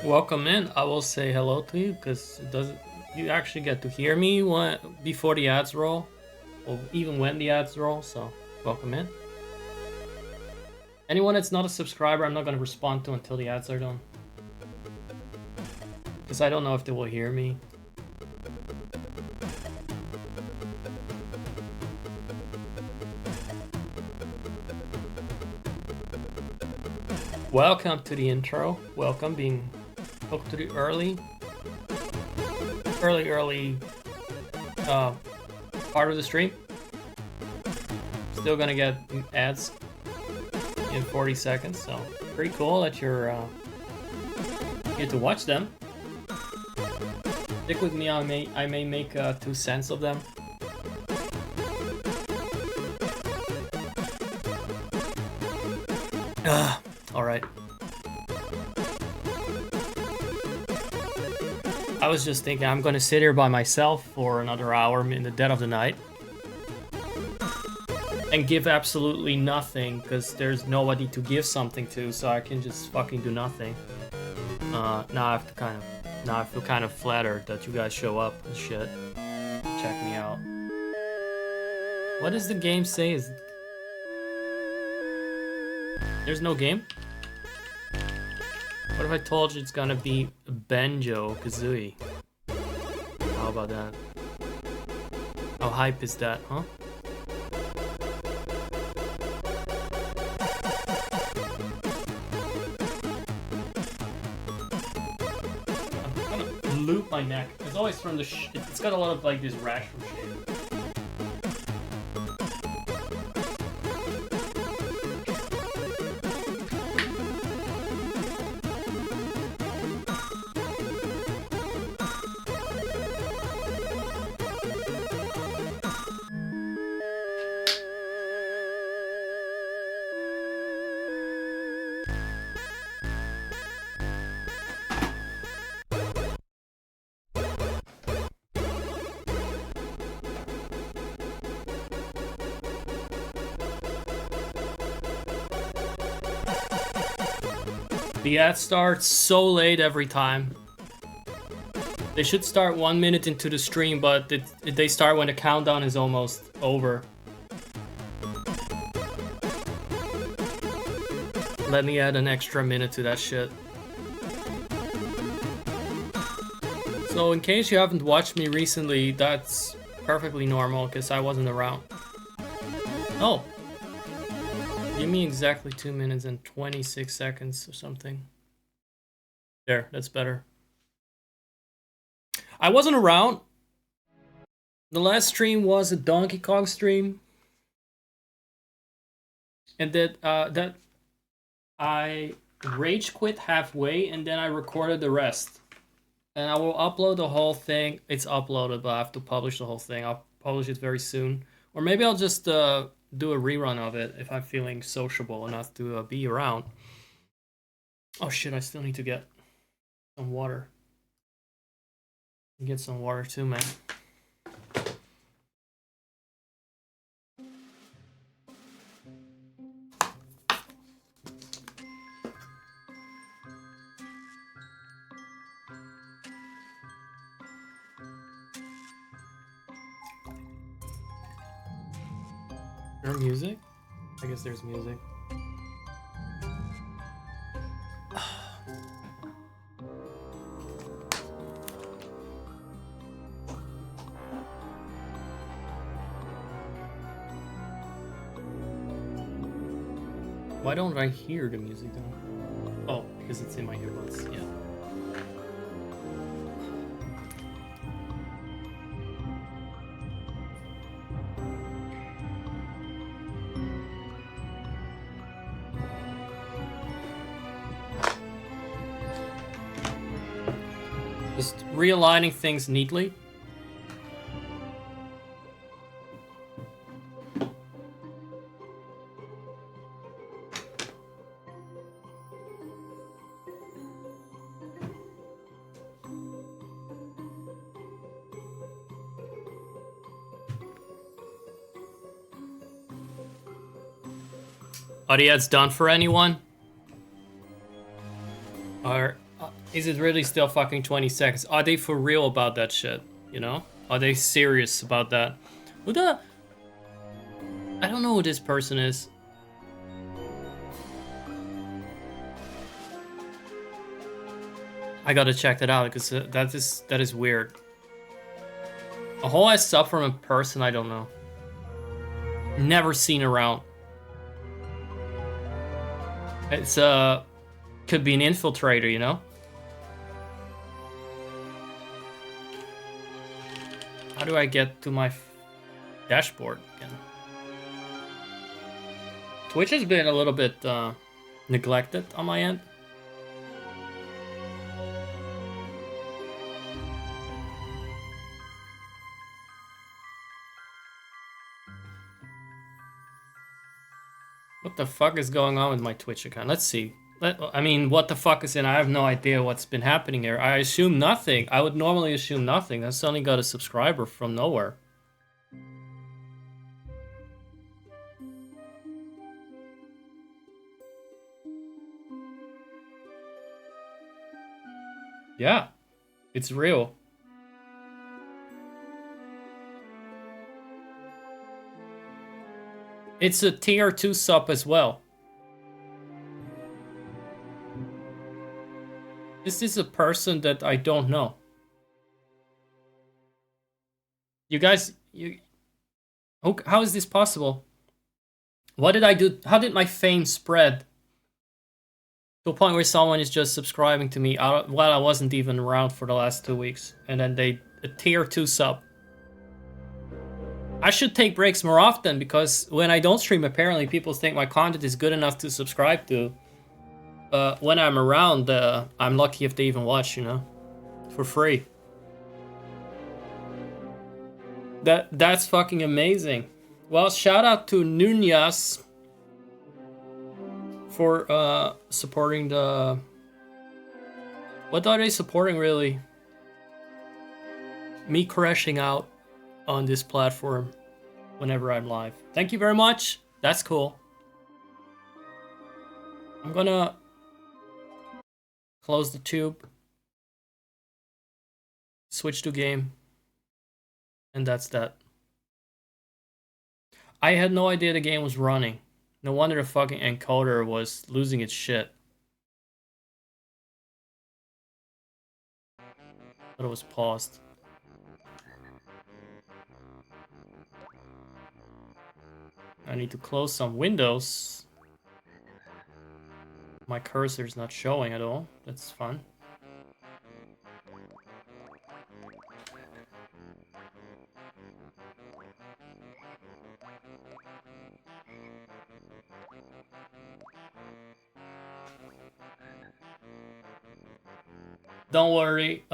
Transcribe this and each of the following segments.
Welcome in. I will say hello to you because it doesn't. You actually get to hear me before the ads roll, or even when the ads roll. So welcome in. Anyone that's not a subscriber, I'm not gonna respond to until the ads are done, because I don't know if they will hear me. Welcome to the intro. Welcome being hooked to the early part of the stream. Still gonna get ads in 40 seconds, so pretty cool that you're get to watch them. Stick with me. I may make 2 cents of them. All right. I was just thinking I'm gonna sit here by myself for another hour in the dead of the night and give absolutely nothing because there's nobody to give something to, so I can just fucking do nothing. Now I feel kind of flattered that you guys show up and shit. Check me out. What does the game say? There's no game? What if I told you it's gonna be Banjo-Kazooie? How about that? How hype is that, huh? I'm gonna loop my neck. It's always from the it's got a lot of like this rash from shaving. The ad starts so late every time. They should start 1 minute into the stream, but they start when the countdown is almost over. Let me add an extra minute to that shit. So in case you haven't watched me recently, that's perfectly normal because I wasn't around. Oh. Give me exactly 2 minutes and 26 seconds or something. There, that's better. I wasn't around. The last stream was a Donkey Kong stream. And that I rage quit halfway and then I recorded the rest. And I will upload the whole thing. It's uploaded, but I have to publish the whole thing. I'll publish it very soon. Or maybe I'll just do a rerun of it if I'm feeling sociable enough to be around. Oh shit, I still need to get some water. Get some water too, man. Is there music? I guess there's music. Why don't I hear the music though? Oh, because it's in my earbuds, yeah. Just realigning things neatly. Are the ads done for anyone? Or Is it really still fucking 20 seconds? Are they for real about that shit? You know? Are they serious about that? Who the... I don't know who this person is. I gotta check that out because that is weird. A whole ass sub from a person I don't know. Never seen around. It's could be an infiltrator, you know? How do I get to my dashboard again? Twitch has been a little bit neglected on my end. What the fuck is going on with my Twitch account? Let's see. I mean, what the fuck is in? I have no idea what's been happening here. I assume nothing. I would normally assume nothing. I suddenly got a subscriber from nowhere. Yeah, it's real. It's a tier 2 sub as well. This is a person that I don't know. You guys, how is this possible? What did I do? How did my fame spread to a point where someone is just subscribing to me while I wasn't even around for the last 2 weeks, and then a tier 2 sub? I should take breaks more often because when I don't stream, apparently people think my content is good enough to subscribe to. When I'm around, I'm lucky if they even watch, you know, for free. That's fucking amazing. Well, shout out to Nunez for supporting the... What are they supporting, really? Me crashing out on this platform whenever I'm live. Thank you very much. That's cool. I'm gonna close the tube, switch to game, and that's that. I had no idea the game was running. No wonder the fucking encoder was losing its shit. But it was paused. I need to close some windows. My cursor's not showing at all. That's fun. Don't worry,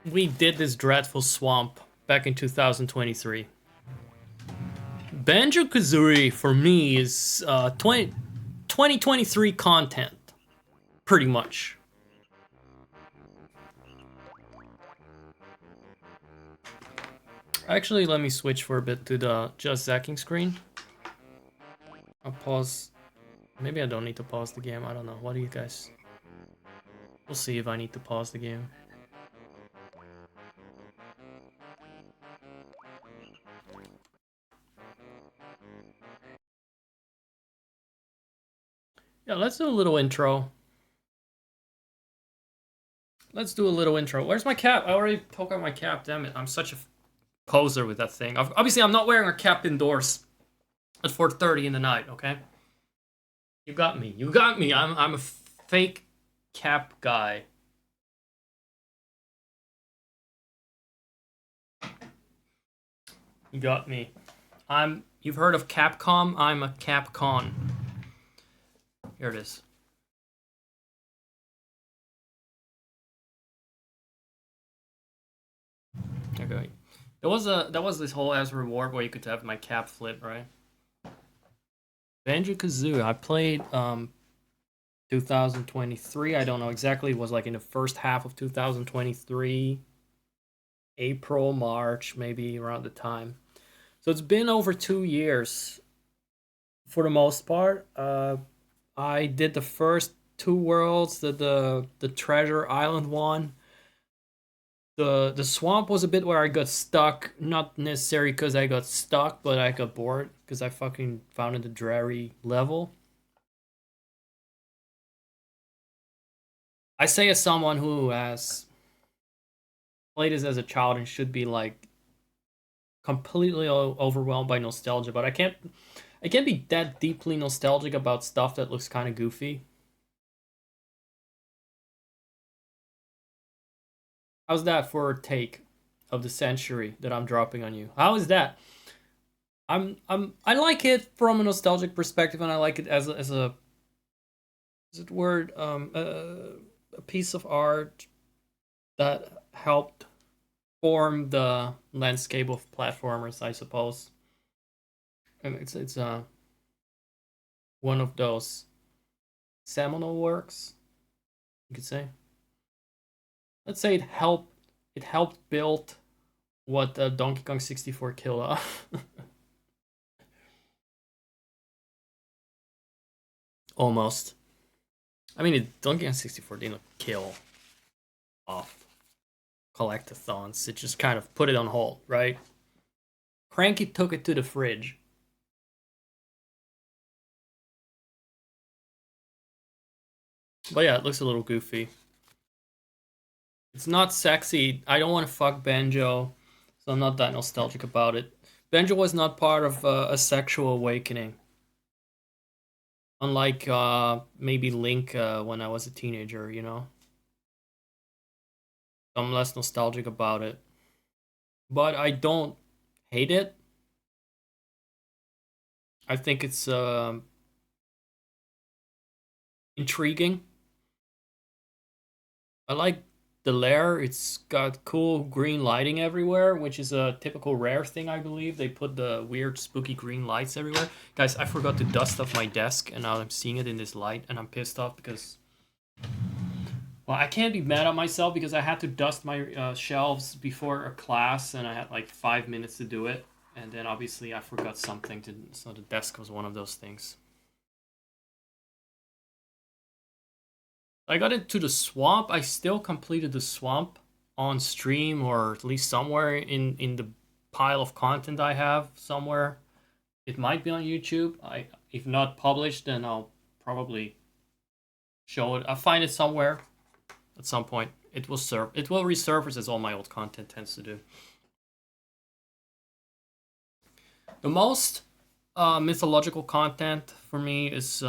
we did this dreadful swamp back in 2023. Banjo-Kazooie for me is 2023 content, pretty much. Actually, let me switch for a bit to the just zacking screen. I'll pause. Maybe I don't need to pause the game. I don't know. What do you guys... We'll see if I need to pause the game. Yeah, let's do a little intro. Let's do a little intro. Where's my cap? I already took out my cap. Damn it. I'm such a poser with that thing. Obviously, I'm not wearing a cap indoors at 4:30 in the night, okay? You got me. You got me. I'm a fake cap guy. You got me. You've heard of Capcom? I'm a Capcon. Here it is. Okay. There was this whole ass reward where you could have my cap flip, right? Banjo-Kazooie. I played 2023. I don't know exactly. It was like in the first half of 2023. April, March, maybe around the time. So it's been over 2 years for the most part. I did the first two worlds, the treasure island one. The swamp was a bit where I got stuck, not necessarily because I got stuck, but I got bored because I fucking found it a dreary level. I say as someone who has played this as a child and should be like completely overwhelmed by nostalgia, but I can't be that deeply nostalgic about stuff that looks kind of goofy. How's that for a take of the century that I'm dropping on you? How is that? I like it from a nostalgic perspective, and I like it as a is it word a piece of art that helped form the landscape of platformers, I suppose. And it's one of those seminal works, you could say. Let's say it helped build what Donkey Kong 64 killed off. Almost. I mean, Donkey Kong 64 didn't kill off collectathons. It just kind of put it on hold, right? Cranky took it to the fridge. But yeah, it looks a little goofy. It's not sexy. I don't want to fuck Banjo, so I'm not that nostalgic about it. Banjo was not part of a sexual awakening. Unlike maybe Link when I was a teenager, you know? I'm less nostalgic about it. But I don't hate it. I think it's intriguing. I like the lair. It's got cool green lighting everywhere, which is a typical Rare thing, I believe. They put the weird, spooky green lights everywhere. Guys, I forgot to dust off my desk, and now I'm seeing it in this light, and I'm pissed off because... Well, I can't be mad at myself because I had to dust my shelves before a class, and I had like 5 minutes to do it. And then obviously I forgot something, so the desk was one of those things. I got into the swamp. I still completed the swamp on stream, or at least somewhere in the pile of content I have somewhere. It might be on YouTube. If not published, then I'll probably show it. I'll find it somewhere at some point. It will resurface as all my old content tends to do. The most mythological content for me is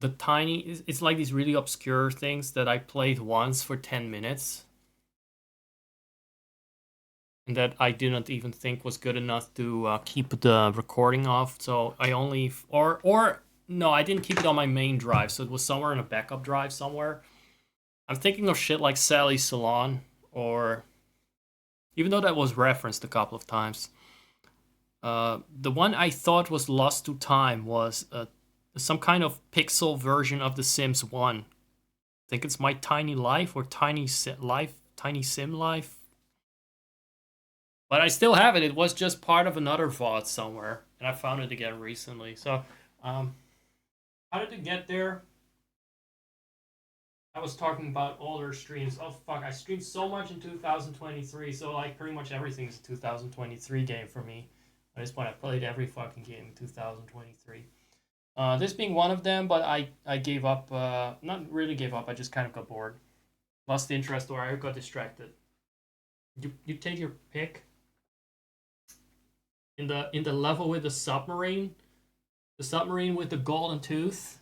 the tiny. It's like these really obscure things that I played once for 10 minutes. And that I did not even think was good enough to keep the recording off. So I only or no, I didn't keep it on my main drive. So it was somewhere in a backup drive somewhere. I'm thinking of shit like Sally's Salon, or even though that was referenced a couple of times. The one I thought was lost to time was some kind of pixel version of The Sims 1. I think it's My Tiny Life or Tiny Sim Life. But I still have it. It was just part of another VOD somewhere, and I found it again recently. So, how did it get there? I was talking about older streams. Oh fuck! I streamed so much in 2023, so like pretty much everything is a 2023 game for me. At this point, I played every fucking game in 2023. This being one of them, but I gave up. Not really gave up. I just kind of got bored, lost interest, or I got distracted. You take your pick. In the level with the submarine with the golden tooth.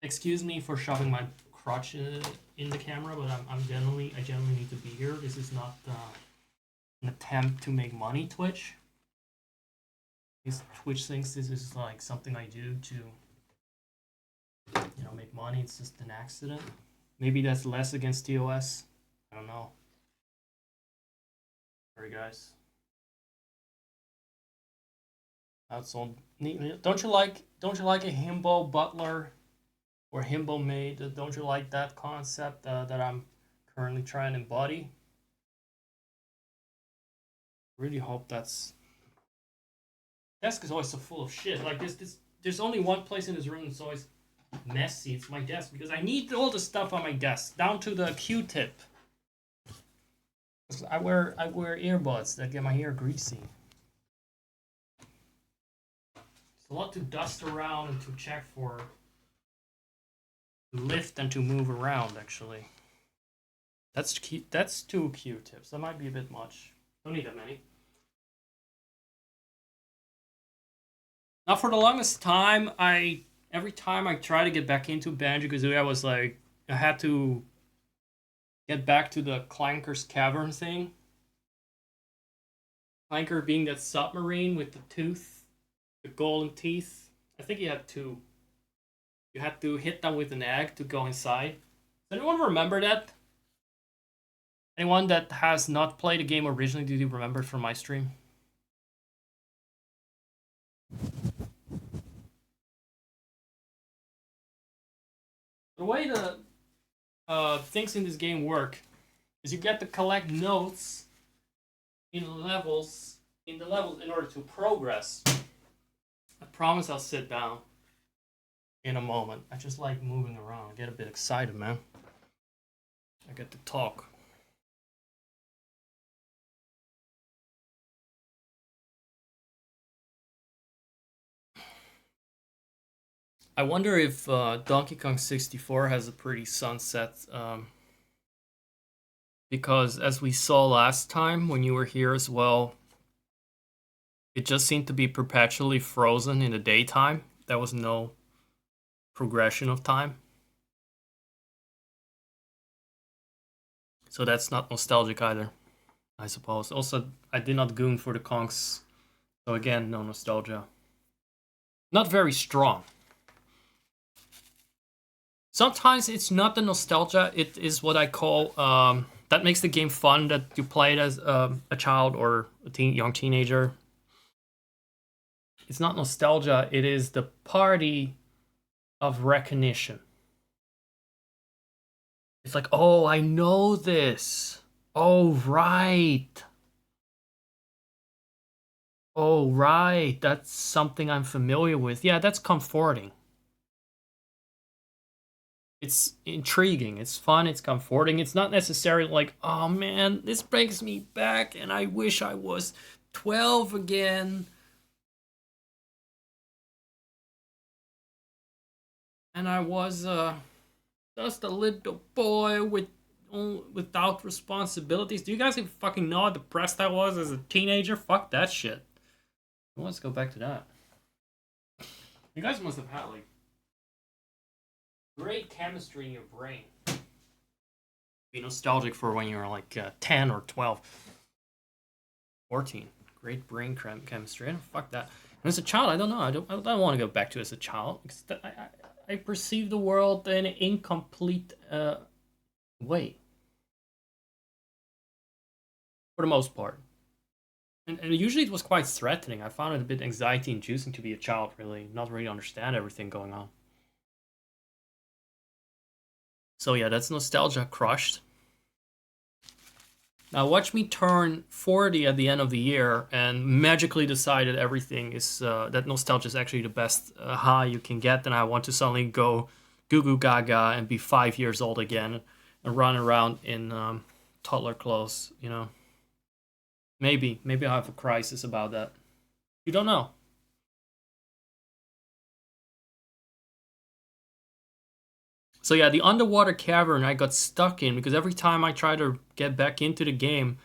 Excuse me for shoving my crotch in the camera, but I generally need to be here. This is not an attempt to make money, Twitch. Twitch thinks this is like something I do to make money. It's just an accident. Maybe that's less against TOS. I don't know. Sorry, guys. That's all. Don't you like a himbo butler or himbo maid? Don't you like that concept that I'm currently trying to embody? Really hope that's Desk is always so full of shit. Like there's only one place in this room that's always messy. It's my desk because I need all the stuff on my desk, down to the Q-tip. I wear earbuds that get my hair greasy. It's a lot to dust around and to check for, to lift and to move around. Actually, that's two Q-tips. That might be a bit much. Don't need that many. Now, for the longest time, every time I try to get back into Banjo-Kazooie, I was like, I had to get back to the Clanker's Cavern thing. Clanker being that submarine with the tooth, the golden teeth. I think he had two. You had to hit them with an egg to go inside. Does anyone remember that? Anyone that has not played the game originally, do you remember it from my stream? The way the things in this game work is you get to collect notes in the levels in order to progress. I promise I'll sit down in a moment. I just like moving around. I get a bit excited, man. I get to talk. I wonder if Donkey Kong 64 has a pretty sunset, because as we saw last time when you were here as well, it just seemed to be perpetually frozen in the daytime. There was no progression of time. So that's not nostalgic either, I suppose. Also, I did not goon for the Kongs, so again, no nostalgia. Not very strong. Sometimes it's not the nostalgia, it is what I call, that makes the game fun, that you play it as a child or a young teenager. It's not nostalgia, it is the party of recognition. It's like, oh, I know this. Oh, right. Oh, right. That's something I'm familiar with. Yeah, that's comforting. It's intriguing, it's fun, it's comforting. It's not necessarily like, oh man, this brings me back and I wish I was 12 again. And I was just a little boy without responsibilities. Do you guys even fucking know how depressed I was as a teenager? Fuck that shit. Let's go back to that. You guys must have had like great chemistry in your brain. Be nostalgic for when you were like 10 or 12. 14. Great brain chemistry. Fuck that. And as a child, I don't know. I don't want to go back to as a child because I perceive the world in an incomplete way. For the most part. And usually it was quite threatening. I found it a bit anxiety inducing to be a child, really. Not really understand everything going on. So yeah, that's nostalgia crushed. Now watch me turn 40 at the end of the year and magically decide that everything is, that nostalgia is actually the best high you can get, and I want to suddenly go goo goo gaga and be 5 years old again and run around in toddler clothes, you know. Maybe I'll have a crisis about that. You don't know. So yeah, the underwater cavern I got stuck in because every time I tried to get back into the game,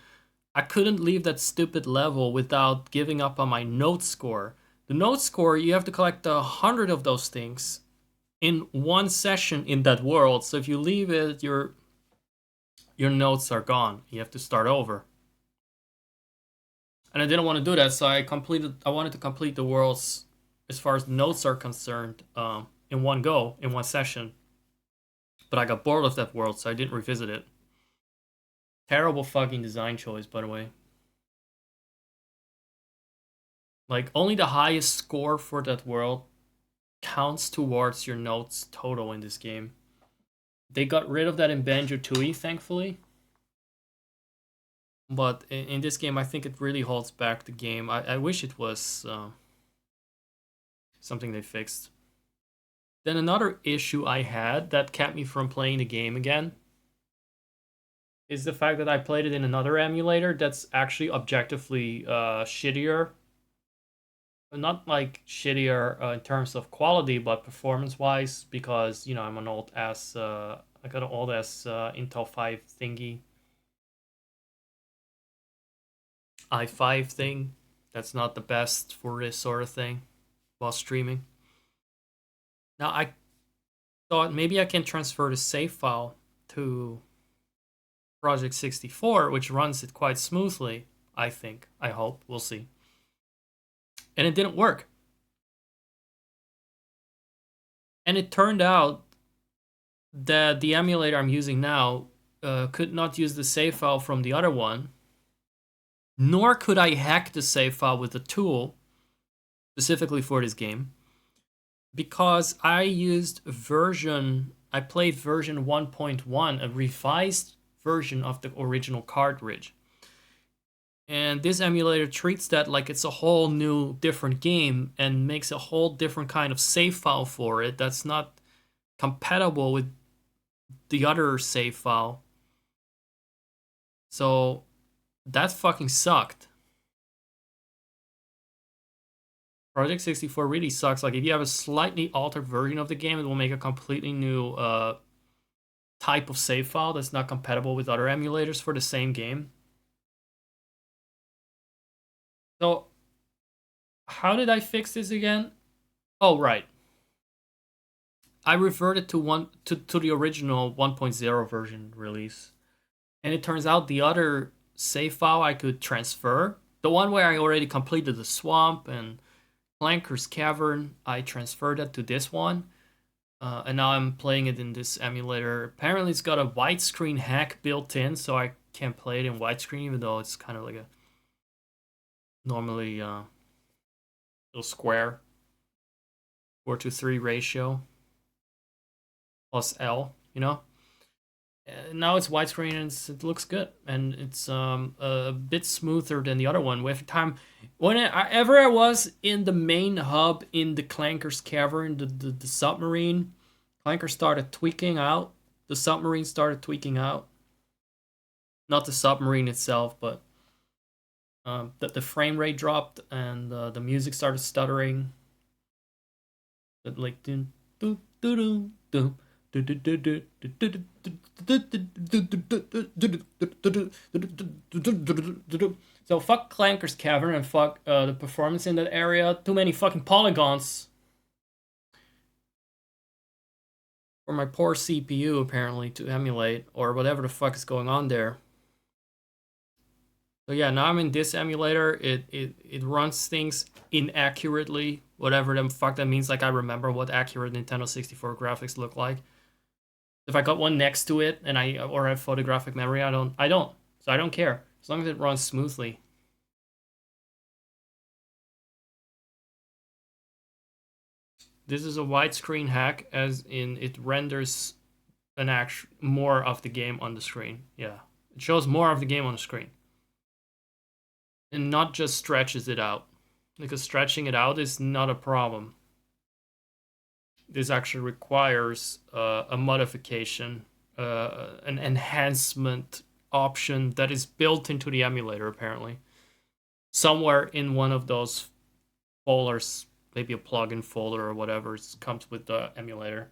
I couldn't leave that stupid level without giving up on my note score. The note score, you have to collect 100 of those things in one session in that world. So if you leave it, your notes are gone. You have to start over. And I didn't want to do that, so I wanted to complete the worlds as far as notes are concerned in one go, in one session. But I got bored of that world, so I didn't revisit it. Terrible fucking design choice, by the way. Like, only the highest score for that world counts towards your notes total in this game. They got rid of that in Banjo-Tooie, thankfully. But in this game, I think it really holds back the game. I wish it was something they fixed. Then another issue I had that kept me from playing the game again is the fact that I played it in another emulator that's actually objectively shittier. Not like shittier in terms of quality, but performance-wise, because I'm an old ass. I got an old ass Intel 5 thingy, i5 thing. That's not the best for this sort of thing while streaming. Now I thought maybe I can transfer the save file to Project 64, which runs it quite smoothly. I think. I hope. We'll see. And it didn't work. And it turned out that the emulator I'm using now could not use the save file from the other one, nor could I hack the save file with a tool specifically for this game, because I played version 1.1, a revised version of the original cartridge. And this emulator treats that like it's a whole new different game and makes a whole different kind of save file for it that's not compatible with the other save file. So that fucking sucked. Project 64 really sucks. Like, if you have a slightly altered version of the game, it will make a completely new type of save file that's not compatible with other emulators for the same game. So, how did I fix this again? Oh, right. I reverted to the original 1.0 version release. And it turns out the other save file I could transfer, the one where I already completed the swamp and Clanker's Cavern, I transferred that to this one. And now I'm playing it in this emulator. Apparently it's got a widescreen hack built in, so I can't play it in widescreen, even though it's kind of like a normally little square 4:3 ratio plus L, now it's widescreen and it looks good, and it's a bit smoother than the other one. With time, whenever I was in the main hub in the Clanker's Cavern, the submarine, Clanker started tweaking out. The submarine started tweaking out. Not the submarine itself, but the frame rate dropped and the music started stuttering. Like dun dun dun dun. So fuck Clanker's Cavern and fuck the performance in that area. Too many fucking polygons for my poor CPU apparently to emulate, or whatever the fuck is going on there. So yeah, now I'm in this emulator. It runs things inaccurately, whatever the fuck that means. Like, I remember what accurate Nintendo 64 graphics look like. If I got one next to it and I have photographic memory, I don't. So I don't care as long as it runs smoothly. This is a widescreen hack, as in it renders more of the game on the screen. Yeah, it shows more of the game on the screen, and not just stretches it out, because stretching it out is not a problem. This actually requires a modification, an enhancement option that is built into the emulator, apparently. Somewhere in one of those folders, maybe a plugin folder or whatever, it comes with the emulator.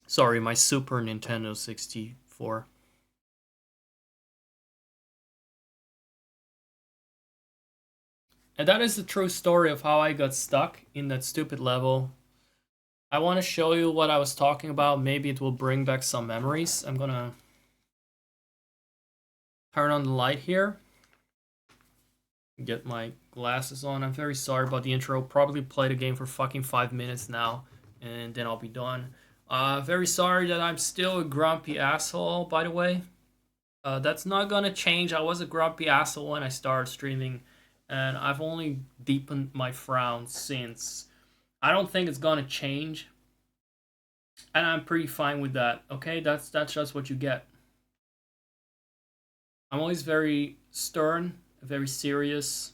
Sorry, my Super Nintendo 64. And that is the true story of how I got stuck in that stupid level. I want to show you what I was talking about. Maybe it will bring back some memories. I'm gonna turn on the light here. Get my glasses on. I'm very sorry about the intro. Probably play the game for fucking 5 minutes now, and then I'll be done. Very sorry that I'm still a grumpy asshole, by the way. That's not gonna change. I was a grumpy asshole when I started streaming, and I've only deepened my frown since. I don't think it's gonna change, and I'm pretty fine with that. Okay, that's just what you get. I'm always very stern, very serious,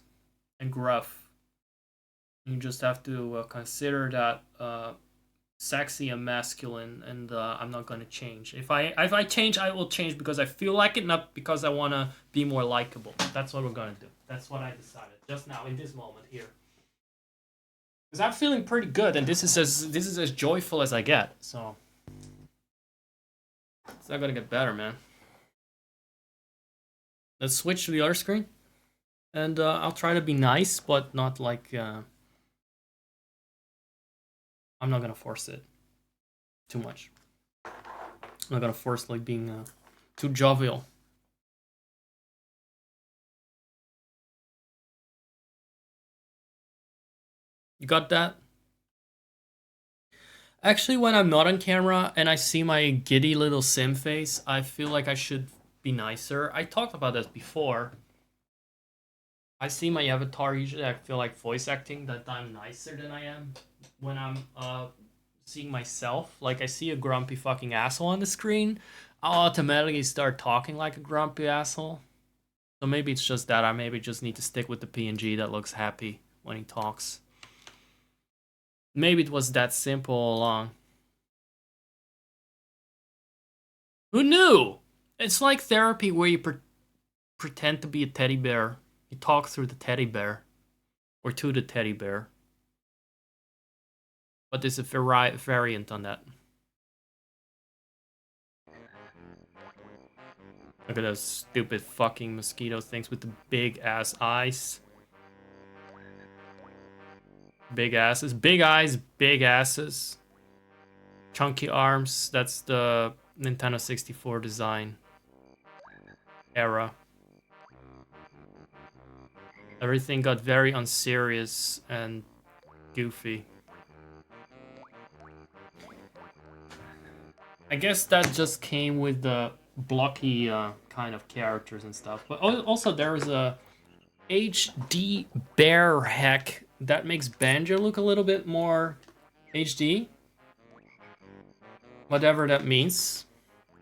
and gruff. You just have to consider that sexy and masculine, and I'm not gonna change. If I change, I will change because I feel like it, not because I wanna be more likable. That's what we're gonna do. That's what I decided just now in this moment here. Because I'm feeling pretty good, and this is as joyful as I get. So it's not gonna get better, man. Let's switch to the other screen, and I'll try to be nice, but not like I'm not gonna force it too much. I'm not gonna force like being too jovial. You got that? Actually, when I'm not on camera and I see my giddy little sim face, I feel like I should be nicer. I talked about this before. I see my avatar, usually I feel like voice acting that I'm nicer than I am when I'm seeing myself. Like I see a grumpy fucking asshole on the screen, I'll automatically start talking like a grumpy asshole. So maybe it's just that I maybe just need to stick with the PNG that looks happy when he talks. Maybe it was that simple all along. Who knew? It's like therapy where you pretend to be a teddy bear. You talk through the teddy bear. Or to the teddy bear. But there's a variant on that. Look at those stupid fucking mosquito things with the big ass eyes. Big asses. Big eyes, big asses. Chunky arms. That's the Nintendo 64 design era. Everything got very unserious and goofy. I guess that just came with the blocky kind of characters and stuff. But also there is a HD bear hack that makes Banjo look a little bit more HD. Whatever that means.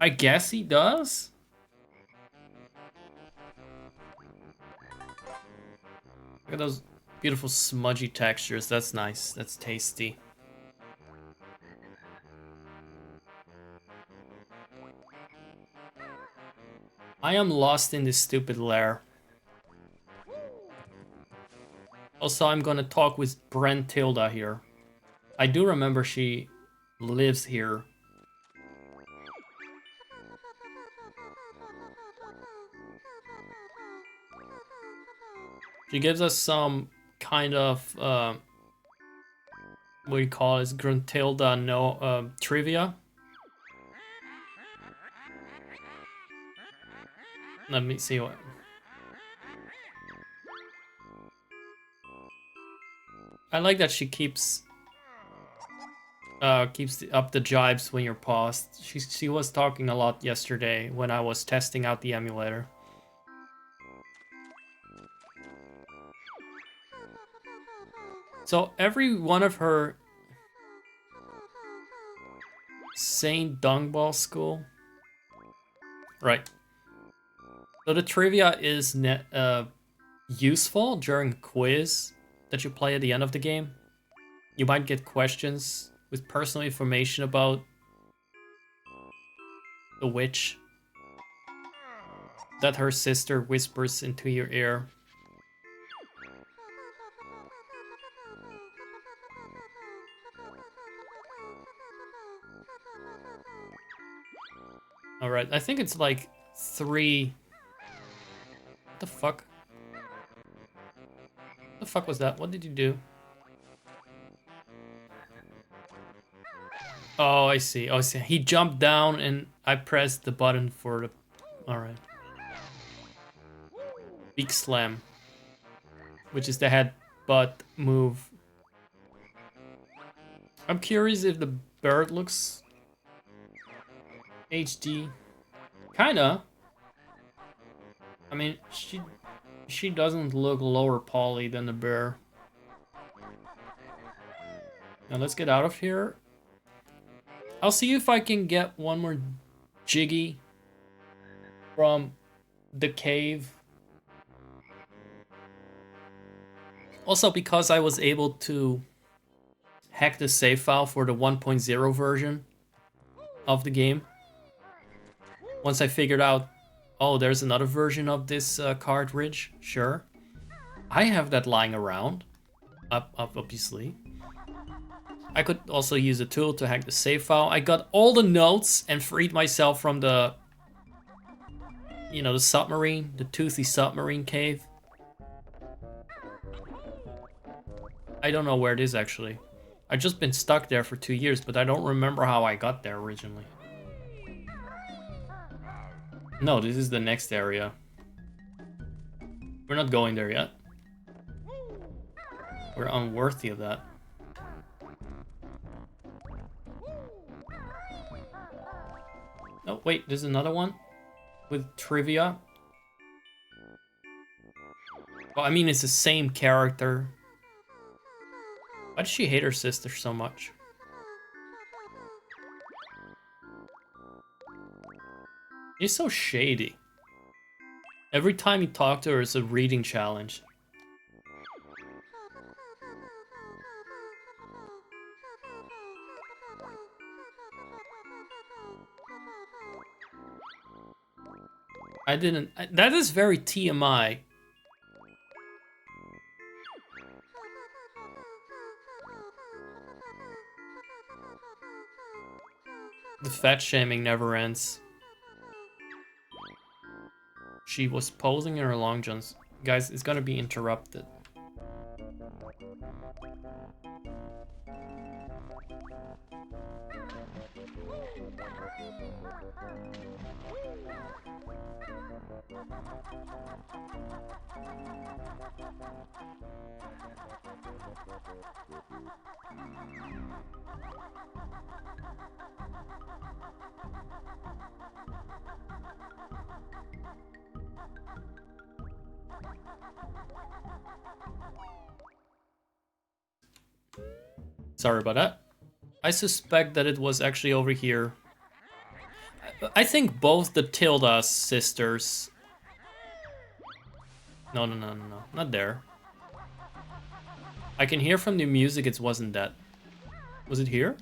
I guess he does. Look at those beautiful smudgy textures. That's nice. That's tasty. I am lost in this stupid lair. Also, I'm gonna talk with Brentilda here. I do remember she lives here. She gives us some kind of what do you call it? Gruntilda no trivia. Let me see what. I like that she keeps up the jibes when you're paused. She was talking a lot yesterday when I was testing out the emulator. So every one of her Saint Dungball School, right? So the trivia is useful during a quiz that you play at the end of the game. You might get questions with personal information about the witch that her sister whispers into your ear. Alright, I think it's like 3... What the fuck? What the fuck was that? What did you do? Oh, I see. Oh, I see. He jumped down and I pressed the button for the... Alright. Big slam. Which is the headbutt move. I'm curious if the bird looks... HD. Kinda. I mean, she doesn't look lower poly than the bear. Now let's get out of here. I'll see if I can get one more Jiggy from the cave. Also because I was able to hack the save file for the 1.0 version of the game. Once I figured out, oh, there's another version of this cartridge, sure. I have that lying around, obviously. I could also use a tool to hack the save file. I got all the notes and freed myself from the, you know, the submarine, the toothy submarine cave. I don't know where it is actually. I've just been stuck there for 2 years, but I don't remember how I got there originally. No, this is the next area. We're not going there yet. We're unworthy of that. Oh, wait, there's another one with trivia. Well, I mean, it's the same character. Why does she hate her sister so much? She's so shady. Every time you talk to her, it's a reading challenge. That is very TMI. The fat shaming never ends. She was posing in her long johns. Guys, it's gonna be interrupted. Sorry about that. I suspect that it was actually over here. I think both the Tilda sisters... No, not there. I can hear from the music it wasn't that. Was it here?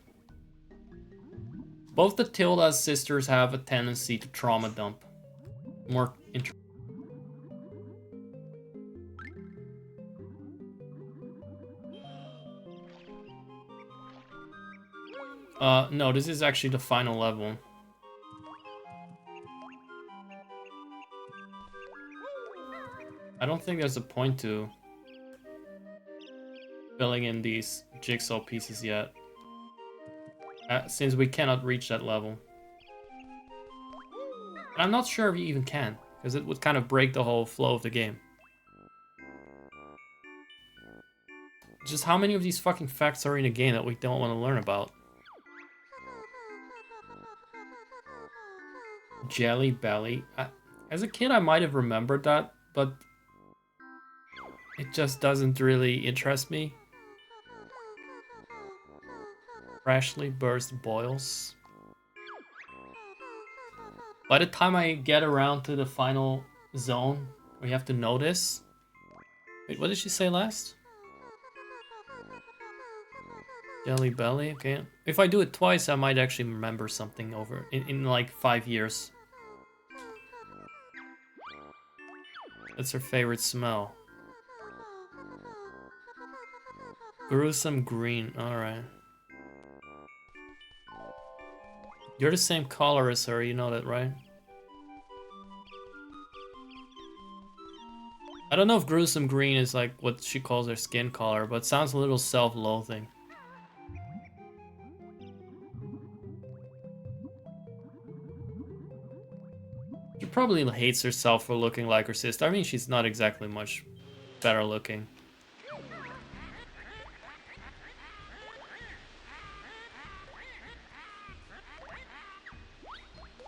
Both the Tilda sisters have a tendency to trauma dump. More no, this is actually the final level. I don't think there's a point to filling in these jigsaw pieces yet. Since we cannot reach that level. And I'm not sure if you even can, because it would kind of break the whole flow of the game. Just how many of these fucking facts are in a game that we don't want to learn about? Jelly Belly. As a kid, I might have remembered that, but it just doesn't really interest me. Freshly burst boils. By the time I get around to the final zone, we have to notice. Wait, what did she say last? Jelly Belly, okay. If I do it twice, I might actually remember something over in like 5 years. That's her favorite smell. Gruesome green, alright. You're the same color as her, you know that, right? I don't know if gruesome green is like what she calls her skin color, but it sounds a little self-loathing. She probably hates herself for looking like her sister. I mean, she's not exactly much better looking.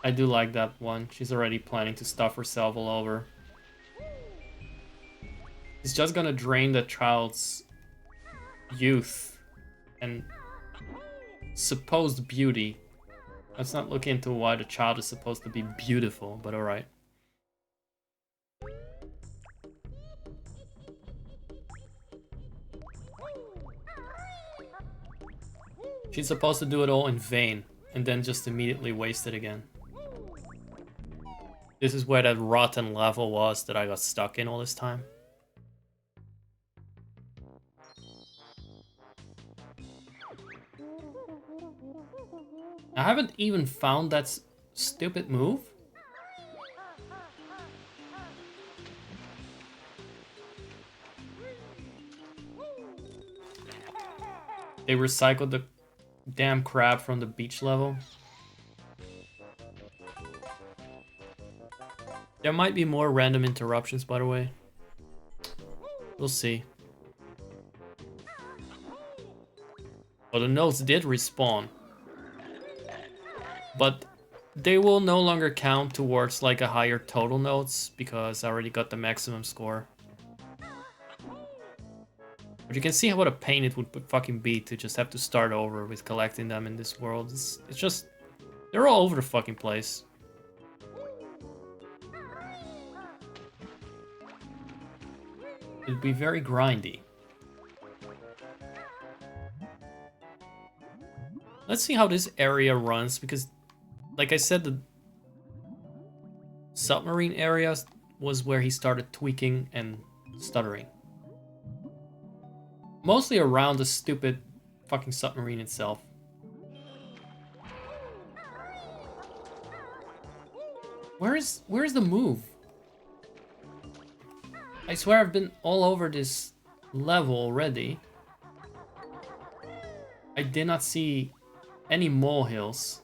I do like that one. She's already planning to stuff herself all over. It's just gonna drain the child's youth and supposed beauty. Let's not look into why the child is supposed to be beautiful, but alright. She's supposed to do it all in vain, and then just immediately waste it again. This is where that rotten level was that I got stuck in all this time. I haven't even found that stupid move. They recycled the damn crab from the beach level. There might be more random interruptions, by the way. We'll see. Oh, the notes did respawn. But they will no longer count towards like a higher total notes because I already got the maximum score. But you can see what a pain it would fucking be to just have to start over with collecting them in this world. It's just... they're all over the fucking place. It'd be very grindy. Let's see how this area runs, because, like I said, the submarine area was where he started tweaking and stuttering. Mostly around the stupid fucking submarine itself. Where's the move? I swear I've been all over this level already. I did not see any molehills.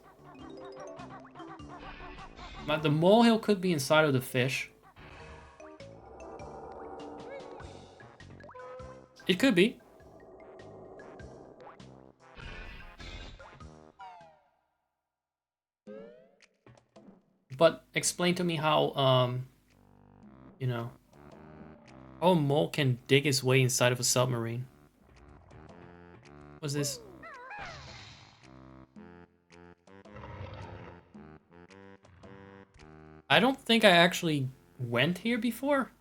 But the molehill could be inside of the fish. It could be. But explain to me how, you know, how a mole can dig his way inside of a submarine. What's this? I don't think I actually went here before.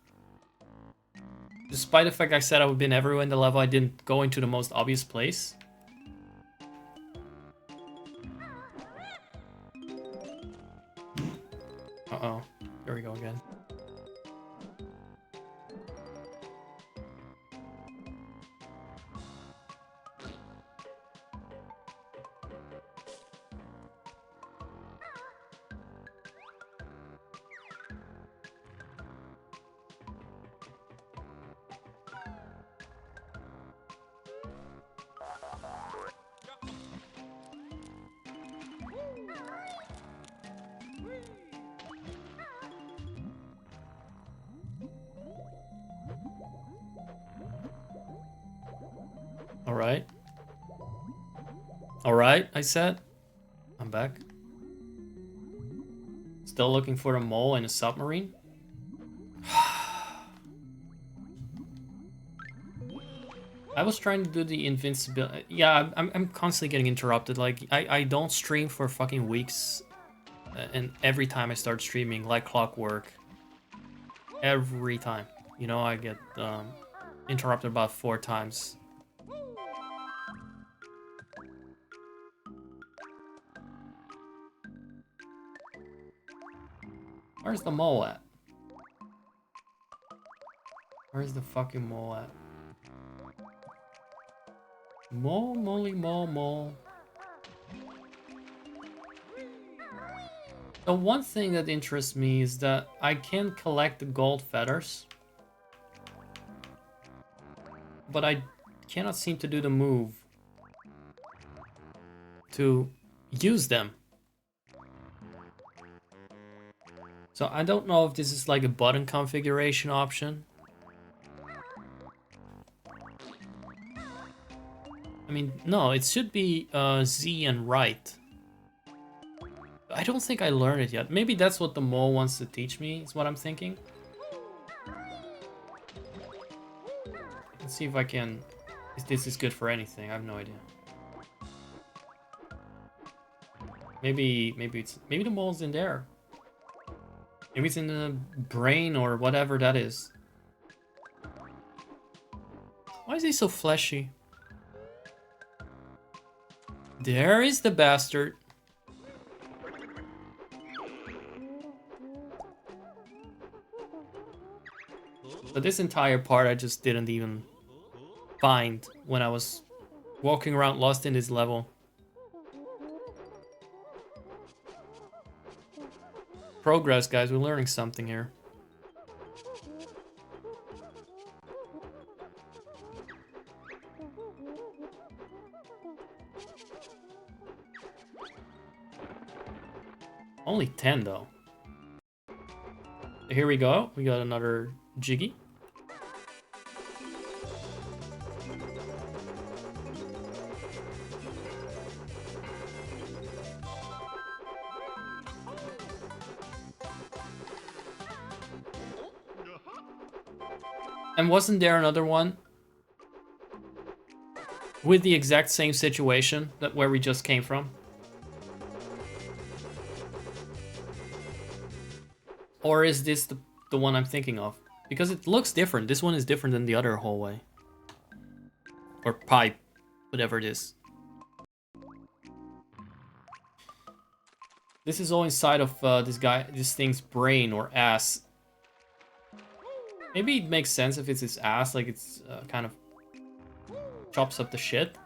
Despite the fact I said I've been everywhere in the level, I didn't go into the most obvious place. Uh-oh. Here we go again. Alright. Alright, I said. I'm back. Still looking for a mole in a submarine? I was trying to do the invincibility. Yeah, I'm constantly getting interrupted. Like, I don't stream for fucking weeks. And every time I start streaming, like clockwork. Every time. You know, I get interrupted about 4 times. Where's the mole at? Where's the fucking mole at? Mole, moly, mole, mole. The one thing that interests me is that I can collect the gold feathers. But I cannot seem to do the move to use them. So I don't know if this is like a button configuration option. I mean, no, it should be Z and right. I don't think I learned it yet. Maybe that's what the mole wants to teach me, is what I'm thinking. Let's see if I can... if this is good for anything, I have no idea. Maybe the mole's in there. Maybe it's in the brain or whatever that is. Why is he so fleshy? There is the bastard. But this entire part I just didn't even find when I was walking around lost in this level. Progress, guys, we're learning something here. Only 10 though. Here we go. We got another Jiggy. And wasn't there another one with the exact same situation that where we just came from? Or is this the one I'm thinking of? Because it looks different. This one is different than the other hallway. Or pipe, whatever it is. This is all inside of this thing's brain or ass. Maybe it makes sense if it's his ass, like it's kind of chops up the shit.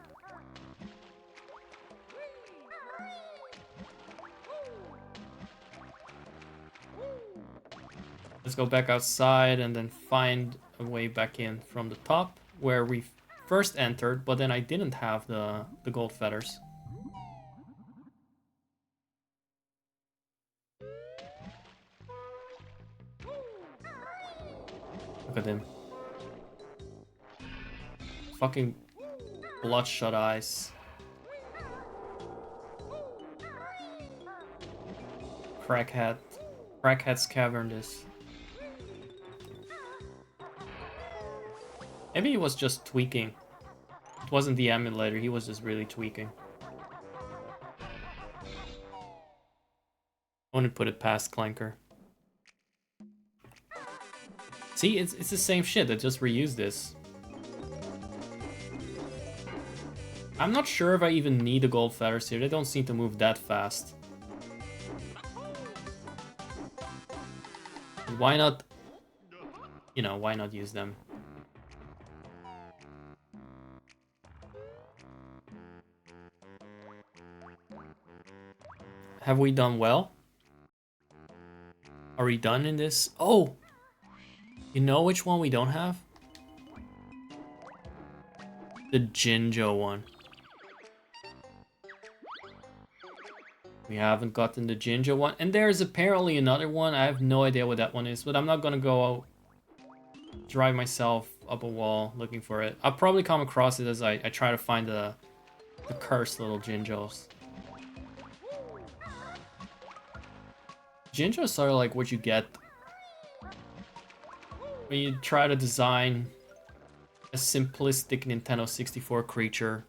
Let's go back outside and then find a way back in from the top where we first entered, but then I didn't have the gold feathers. Look at him. Fucking bloodshot eyes. Crackhead. Crackhead's cavern this. Maybe he was just tweaking. It wasn't the emulator, he was just really tweaking. I wouldn't put it past Clanker. See, it's the same shit, they just reused this. I'm not sure if I even need the gold feathers here, they don't seem to move that fast. Why not, you know, why not use them? Have we done well? Are we done in this? Oh! You know which one we don't have? The Jinjo one. We haven't gotten the Jinjo one. And there's apparently another one. I have no idea what that one is, but I'm not gonna go drive myself up a wall looking for it. I'll probably come across it as I try to find the cursed little Jinjos. Jinjos are like what you get when you try to design a simplistic Nintendo 64 creature.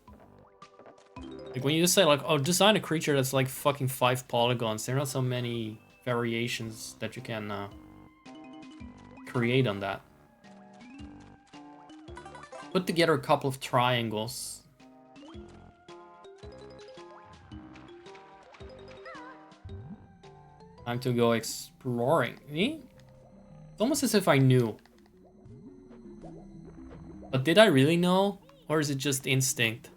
Like when you just say like, oh, design a creature that's like fucking 5 polygons, there are not so many variations that you can create on that. Put together a couple of triangles. Time to go exploring. Eh? It's almost as if I knew. But did I really know? Or is it just instinct?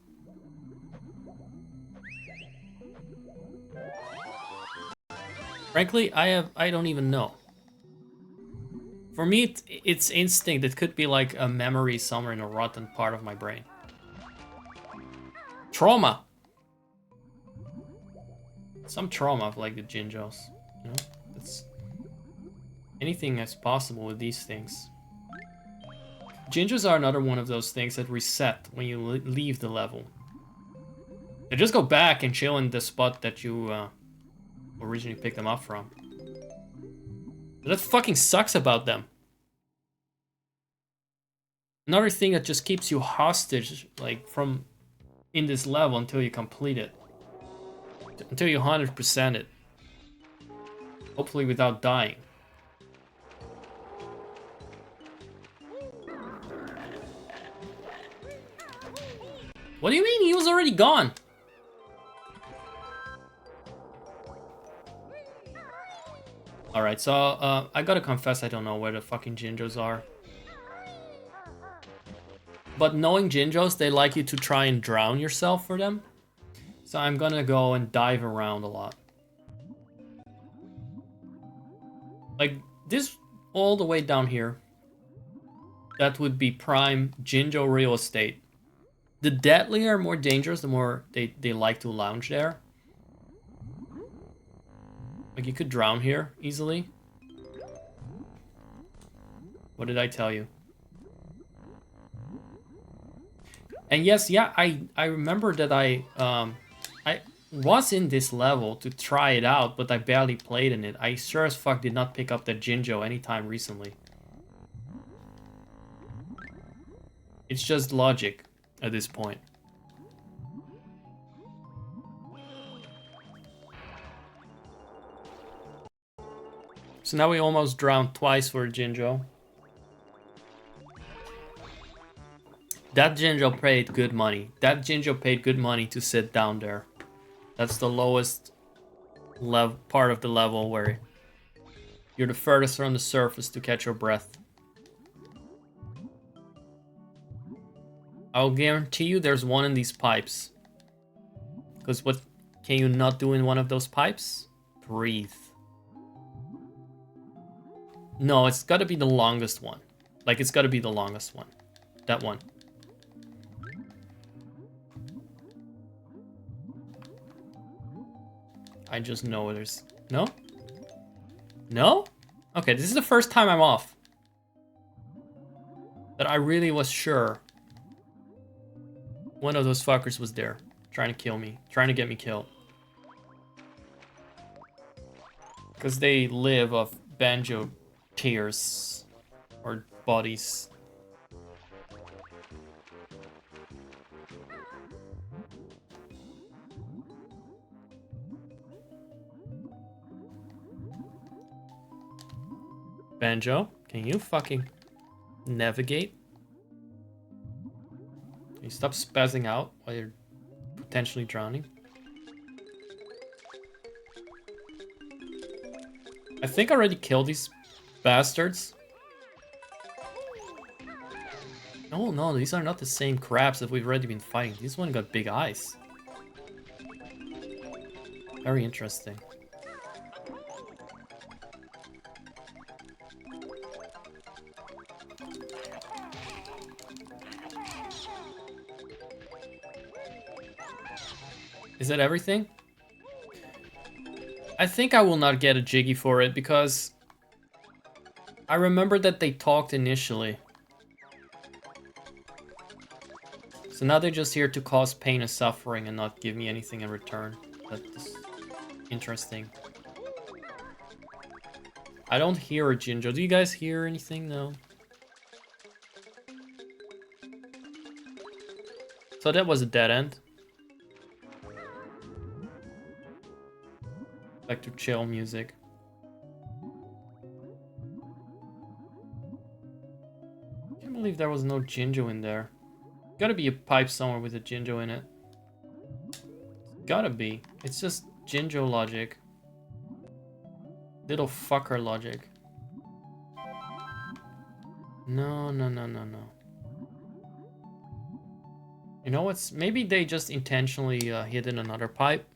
Frankly, I don't even know. For me, it's instinct. It could be like a memory somewhere in a rotten part of my brain. Trauma! Some trauma of like the Jinjos. You know? It's anything is possible with these things. Jinjos are another one of those things that reset when you leave the level. They just go back and chill in the spot that you originally picked them up from. That fucking sucks about them. Another thing that just keeps you hostage, like, from in this level until you complete it. Until you 100% it. Hopefully without dying. What do you mean? He was already gone. Alright, so I gotta confess I don't know where the fucking Jinjos are. But knowing Jinjos, they like you to try and drown yourself for them. So I'm gonna go and dive around a lot. Like, this all the way down here. That would be prime Jinjo real estate. The deadlier, more dangerous, the more they like to lounge there. Like, you could drown here easily. What did I tell you? And yes, yeah, I remember that I was in this level to try it out, but I barely played in it. I sure as fuck did not pick up that Jinjo anytime recently. It's just logic at this point. So now we almost drowned twice for a Jinjo. That Jinjo paid good money. That Jinjo paid good money to sit down there. That's the lowest part of the level where you're the furthest from the surface to catch your breath. I'll guarantee you there's one in these pipes. Because what can you not do in one of those pipes? Breathe. No, it's gotta be the longest one. Like, it's gotta be the longest one. That one. I just know there's... No? No? Okay, this is the first time I'm off. That I really was sure one of those fuckers was there. Trying to kill me. Trying to get me killed. Because they live off Banjo tears. Or bodies. Banjo, can you fucking navigate? Can you stop spazzing out while you're potentially drowning? I think I already killed these bastards. Oh no, these are not the same crabs that we've already been fighting. This one got big eyes. Very interesting. Is that everything? I think I will not get a Jiggy for it because I remember that they talked initially. So now they're just here to cause pain and suffering and not give me anything in return. That's interesting. I don't hear a Jinjo. Do you guys hear anything? No. So that was a dead end. Back to chill music. I can't believe there was no Jinjo in there. Gotta be a pipe somewhere with a Jinjo in it. Gotta be. It's just Jinjo logic. Little fucker logic. No. You know what's... Maybe they just intentionally hid in another pipe.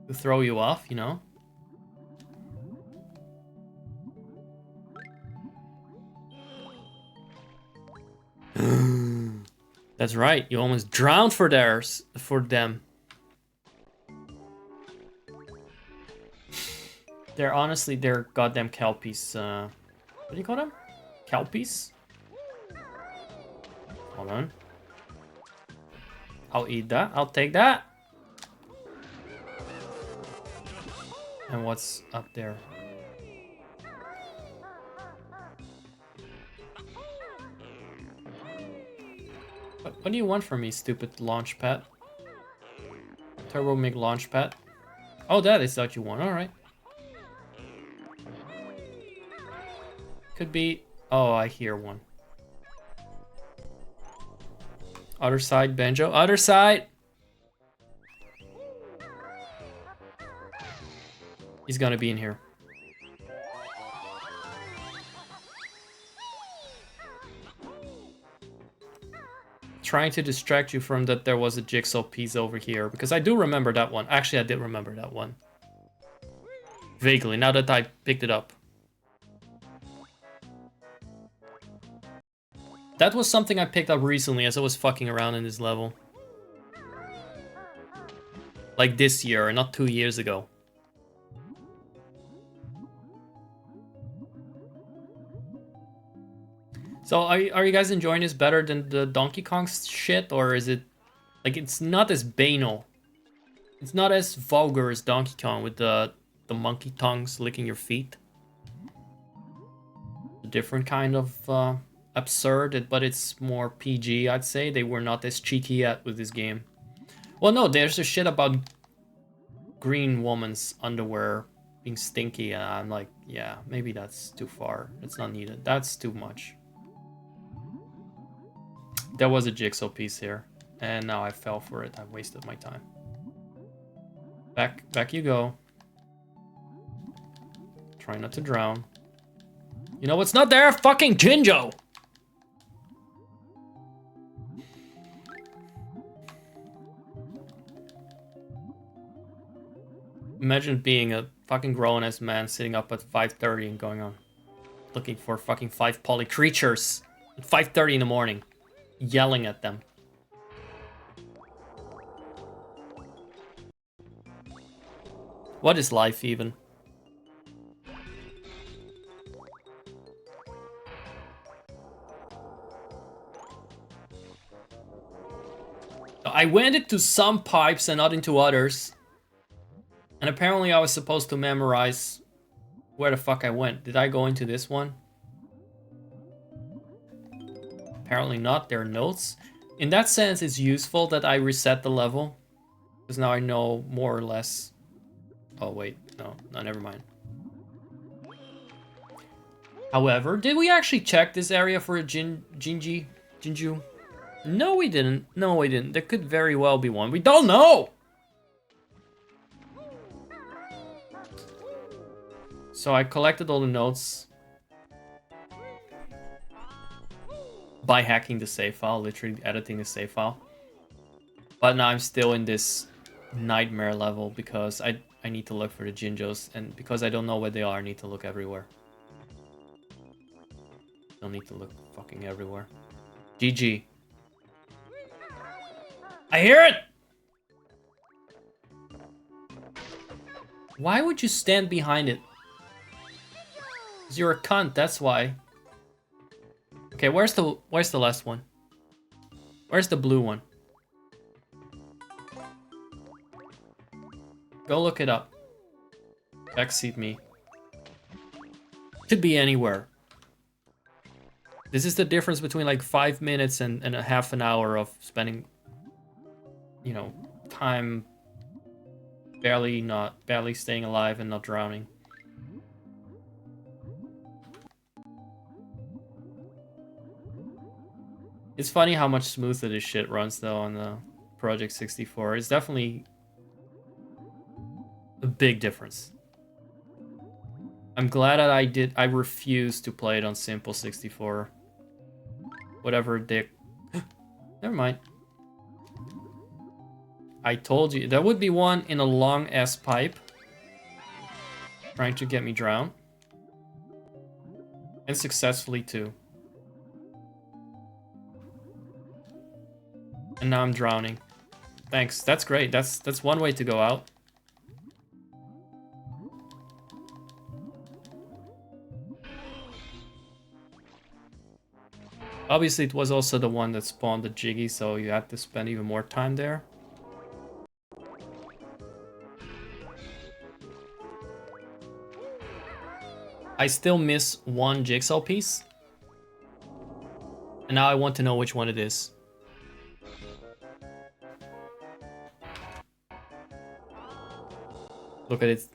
To throw you off, you know? That's right, you almost drowned for them. They're honestly, they're goddamn kelpies. What do you call them? Kelpies? Hold on. I'll eat that. I'll take that. And what's up there? What do you want from me, stupid launch pad? Turbo Mig launch pad? Oh, that is what you want. Alright. Could be... Oh, I hear one. Other side, Banjo. Other side! He's gonna be in here. Trying to distract you from that there was a jigsaw piece over here, because I do remember that one. Actually, I did remember that one. Vaguely, now that I picked it up. That was something I picked up recently as I was fucking around in this level. Like this year, not 2 years ago. So are you guys enjoying this better than the Donkey Kong shit, or is it like it's not as banal? It's not as vulgar as Donkey Kong with the monkey tongues licking your feet. A different kind of absurd, but it's more PG, I'd say. They were not as cheeky yet with this game. Well, no, there's a shit about green woman's underwear being stinky, and I'm like, yeah, maybe that's too far. It's not needed. That's too much. There was a jigsaw piece here, and now I fell for it. I wasted my time. Back you go. Try not to drown. You know what's not there? Fucking Jinjo! Imagine being a fucking grown-ass man sitting up at 5:30 and going on looking for fucking 5 poly creatures at 5:30 in the morning, yelling at them. What is life even? I went into some pipes and not into others. And apparently I was supposed to memorize where the fuck I went. Did I go into this one? Apparently not. There are notes. In that sense, it's useful that I reset the level. Because now I know more or less. Oh, wait. No, never mind. However, did we actually check this area for a Jinju? No, we didn't. No, we didn't. There could very well be one. We don't know! So I collected all the notes by hacking the save file, literally editing the save file. But now I'm still in this nightmare level because I need to look for the Jinjos, and because I don't know where they are, I need to look everywhere. Don't need to look fucking everywhere. GG. I hear it! Why would you stand behind it? Because you're a cunt, that's why. Okay, where's the last one? Where's the blue one? Go look it up. Backseat me. Could be anywhere. This is the difference between like 5 minutes and a half an hour of spending, you know, time barely staying alive and not drowning. It's funny how much smoother this shit runs though on the Project 64. It's definitely a big difference. I'm glad that I refused to play it on Simple 64. Whatever dick. Never mind. I told you, there would be one in a long ass pipe trying to get me drowned. And successfully too. And now I'm drowning. Thanks, that's great. That's one way to go out. Obviously it was also the one that spawned the Jiggy, so you had to spend even more time there. I still miss one jigsaw piece. And now I want to know which one it is. Look at it.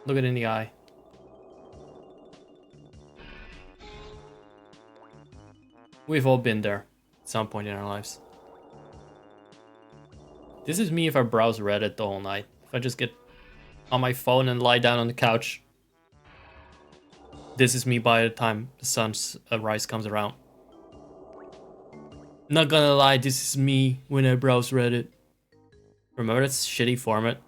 Look it in the eye. We've all been there at some point in our lives. This is me if I browse Reddit the whole night. If I just get on my phone and lie down on the couch. This is me by the time the sun's rise comes around. Not gonna lie, this is me when I browse Reddit. Remember that shitty format?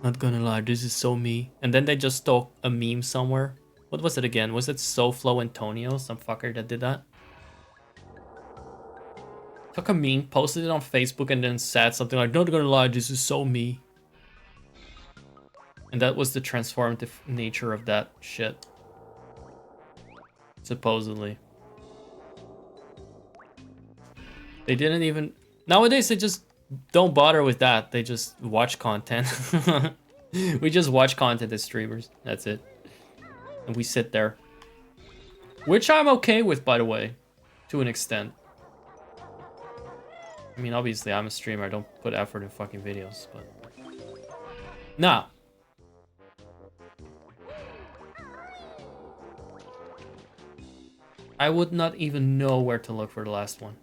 Not gonna lie, this is so me. And then they just stole a meme somewhere. What was it again? Was it SoFlo Antonio? Some fucker that did that? Took a meme, posted it on Facebook, and then said something like, not gonna lie, this is so me. And that was the transformative nature of that shit. Supposedly. They didn't even... Nowadays, they just don't bother with that. They just watch content. We just watch content as streamers. That's it. And we sit there. Which I'm okay with, by the way. To an extent. I mean, obviously, I'm a streamer. I don't put effort in fucking videos, but... Nah. I would not even know where to look for the last one.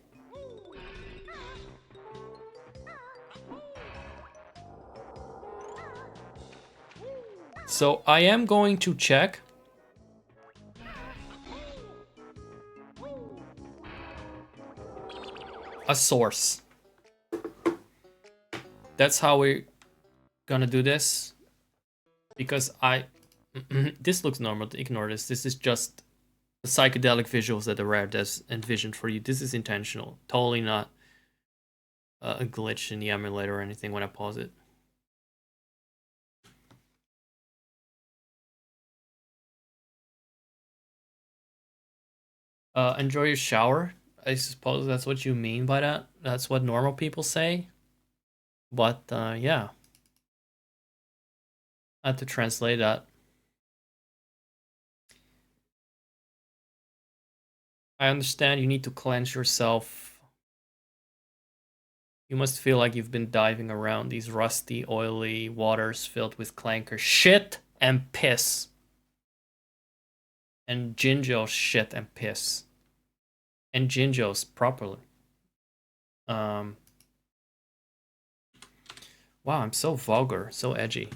So I am going to check. A source. That's how we're gonna do this. Because this looks normal, ignore this. This is just the psychedelic visuals that the Rare Devs envisioned for you. This is intentional. Totally not a glitch in the emulator or anything when I pause it. Enjoy your shower. I suppose that's what you mean by that. That's what normal people say. But, yeah. I had to translate that. I understand you need to cleanse yourself. You must feel like you've been diving around these rusty, oily waters filled with clanker shit and piss. And Jinjo shit and piss. And Jinjo's properly. Wow, I'm so vulgar, so edgy.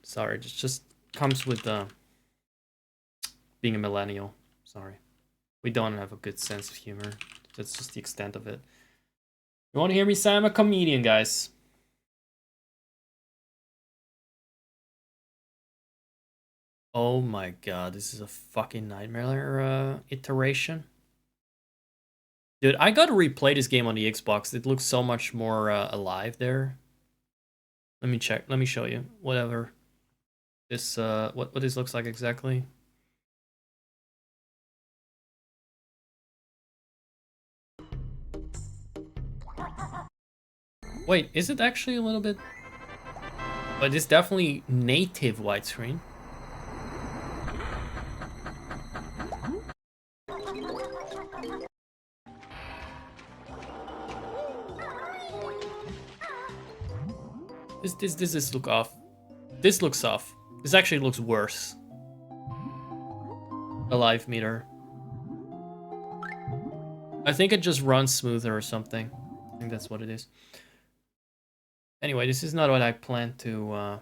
Sorry, it just comes with being a millennial. Sorry. We don't have a good sense of humor. That's just the extent of it. You want to hear me say I'm a comedian, guys? Oh my god, this is a fucking nightmare iteration. Dude, I gotta replay this game on the Xbox. It looks so much more alive there. Let me check. Let me show you. Whatever. This what this looks like exactly. Wait, is it actually a little bit? But it's definitely native widescreen. This look off. This looks off. This actually looks worse. A live meter. I think it just runs smoother or something. I think that's what it is. Anyway, this is not what I plan to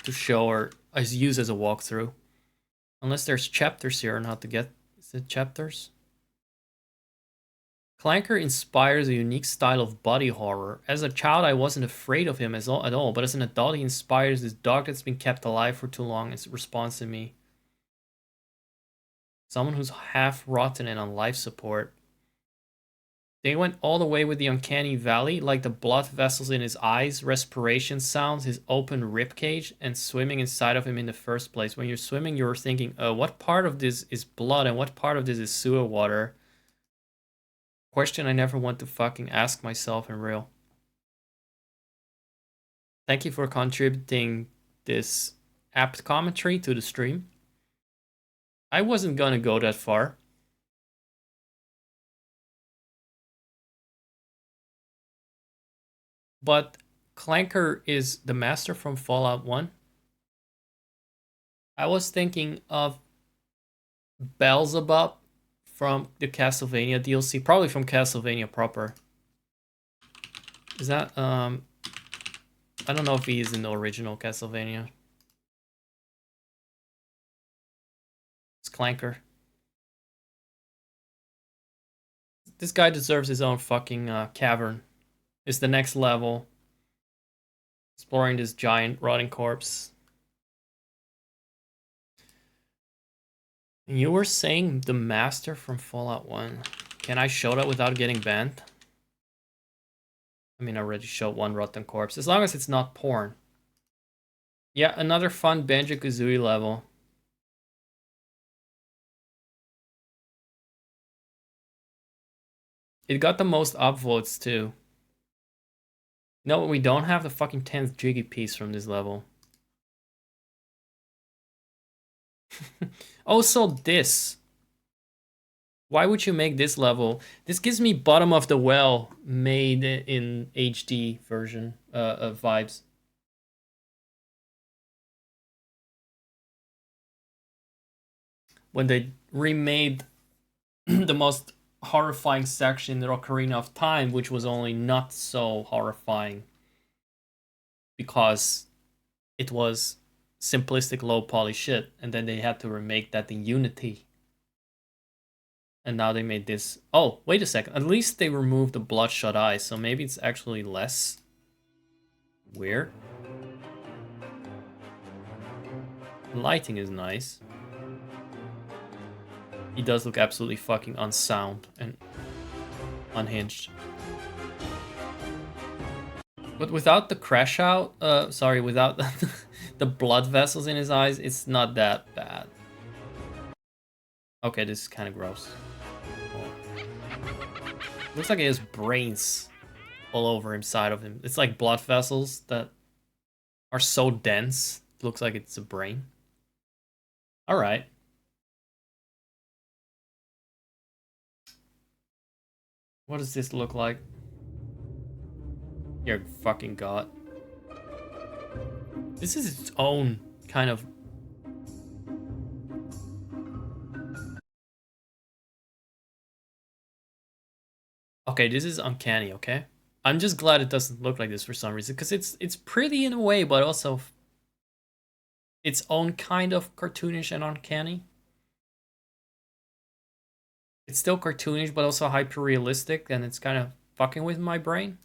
show or use as a walkthrough. Unless there's chapters here on how to get... Is it chapters? Clanker inspires a unique style of body horror. As a child, I wasn't afraid of him at all, but as an adult, he inspires this dog that's been kept alive for too long. It responds to me. Someone who's half rotten and on life support. They went all the way with the uncanny valley, like the blood vessels in his eyes, respiration sounds, his open ribcage, and swimming inside of him in the first place. When you're swimming, you're thinking, what part of this is blood and what part of this is sewer water? Question I never want to fucking ask myself in real. Thank you for contributing this apt commentary to the stream. I wasn't gonna go that far. But Clanker is the master from Fallout 1. I was thinking of Beelzebub from the Castlevania DLC, probably from Castlevania proper. Is that I don't know if he is in the original Castlevania. It's Clanker. This guy deserves his own fucking cavern. It's the next level. Exploring this giant rotting corpse. You were saying the master from Fallout 1. Can I show that without getting banned? I mean, I already showed one rotten corpse. As long as it's not porn. Yeah, another fun Banjo-Kazooie level. It got the most upvotes too. No, we don't have the fucking 10th Jiggy piece from this level. Also this. Why would you make this level? This gives me bottom of the well made in HD version of vibes. When they remade the most horrifying section, the Ocarina of Time, which was only not so horrifying because it was simplistic low poly shit, and then they had to remake that in Unity. And now they made this. Oh, wait a second. At least they removed the bloodshot eyes, so maybe it's actually less weird. The lighting is nice. He does look absolutely fucking unsound and unhinged. But without the crash out, without the blood vessels in his eyes, it's not that bad. Okay, this is kind of gross. Looks like he has brains all over inside of him. It's like blood vessels that are so dense. It looks like it's a brain. All right. What does this look like? You're fucking god. This is its own kind of... Okay, this is uncanny, okay? I'm just glad it doesn't look like this for some reason, because it's pretty in a way, but also its own kind of cartoonish and uncanny. It's still cartoonish, but also hyper realistic, and it's kind of fucking with my brain.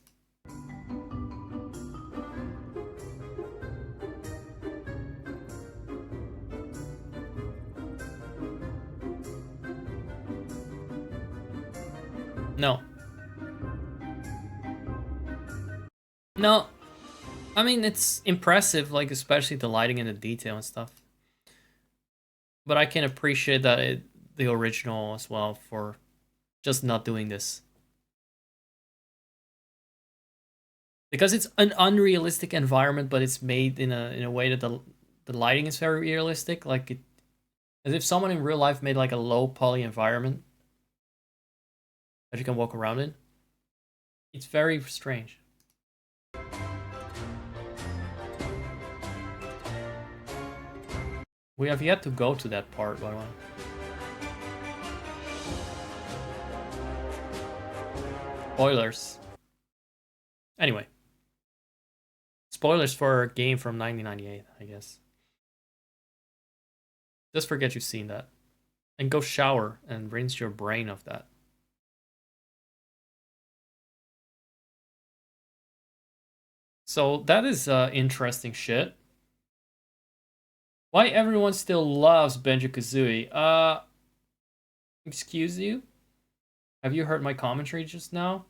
No. No. I mean, it's impressive, like, especially the lighting and the detail and stuff. But I can appreciate that the original as well for just not doing this. Because it's an unrealistic environment, but it's made in a way that the lighting is very realistic. Like, as if someone in real life made like a low poly environment that you can walk around in. It's very strange. We have yet to go to that part, by the way. Spoilers. Anyway. Spoilers for a game from 1998, I guess. Just forget you've seen that. And go shower and rinse your brain of that. So that is interesting shit. Why everyone still loves Banjo-Kazooie? Excuse you? Have you heard my commentary just now?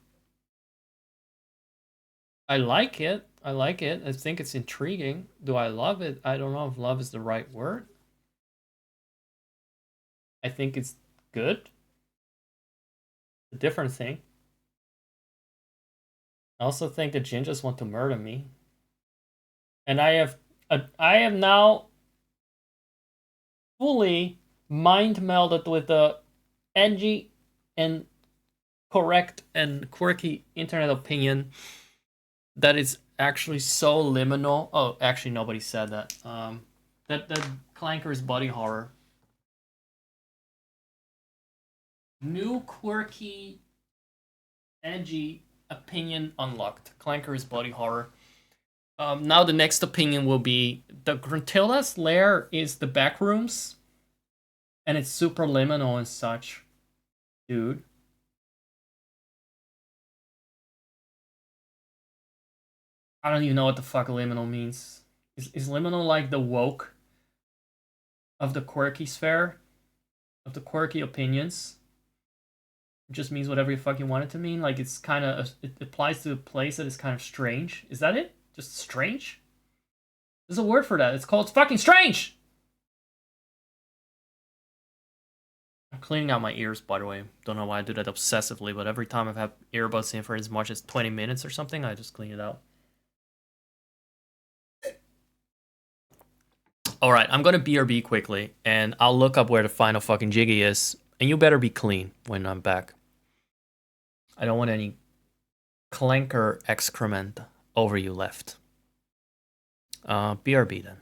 I like it. I like it. I think it's intriguing. Do I love it? I don't know if love is the right word. I think it's good. A different thing. I also think the Jinjas want to murder me. And I have now fully mind melded with the edgy and correct and quirky internet opinion that is actually so liminal. Oh, actually nobody said that. That Clanker is body horror. New quirky edgy opinion unlocked. Clanker is body horror. Now the next opinion will be the Gruntilda's lair is the back rooms, and it's super liminal and such, dude. I don't even know what the fuck liminal means. Is liminal like the woke of the quirky sphere, of the quirky opinions? It just means whatever you fucking want it to mean. Like it's kind of it applies to a place that is kind of strange. Is that it? Just strange? There's a word for that. It's called fucking strange. I'm cleaning out my ears, by the way. Don't know why I do that obsessively, but every time I've had earbuds in for as much as 20 minutes or something, I just clean it out. Alright, I'm gonna BRB quickly, and I'll look up where the final fucking Jiggy is, and you better be clean when I'm back. I don't want any clanker excrement over you left. BRB then.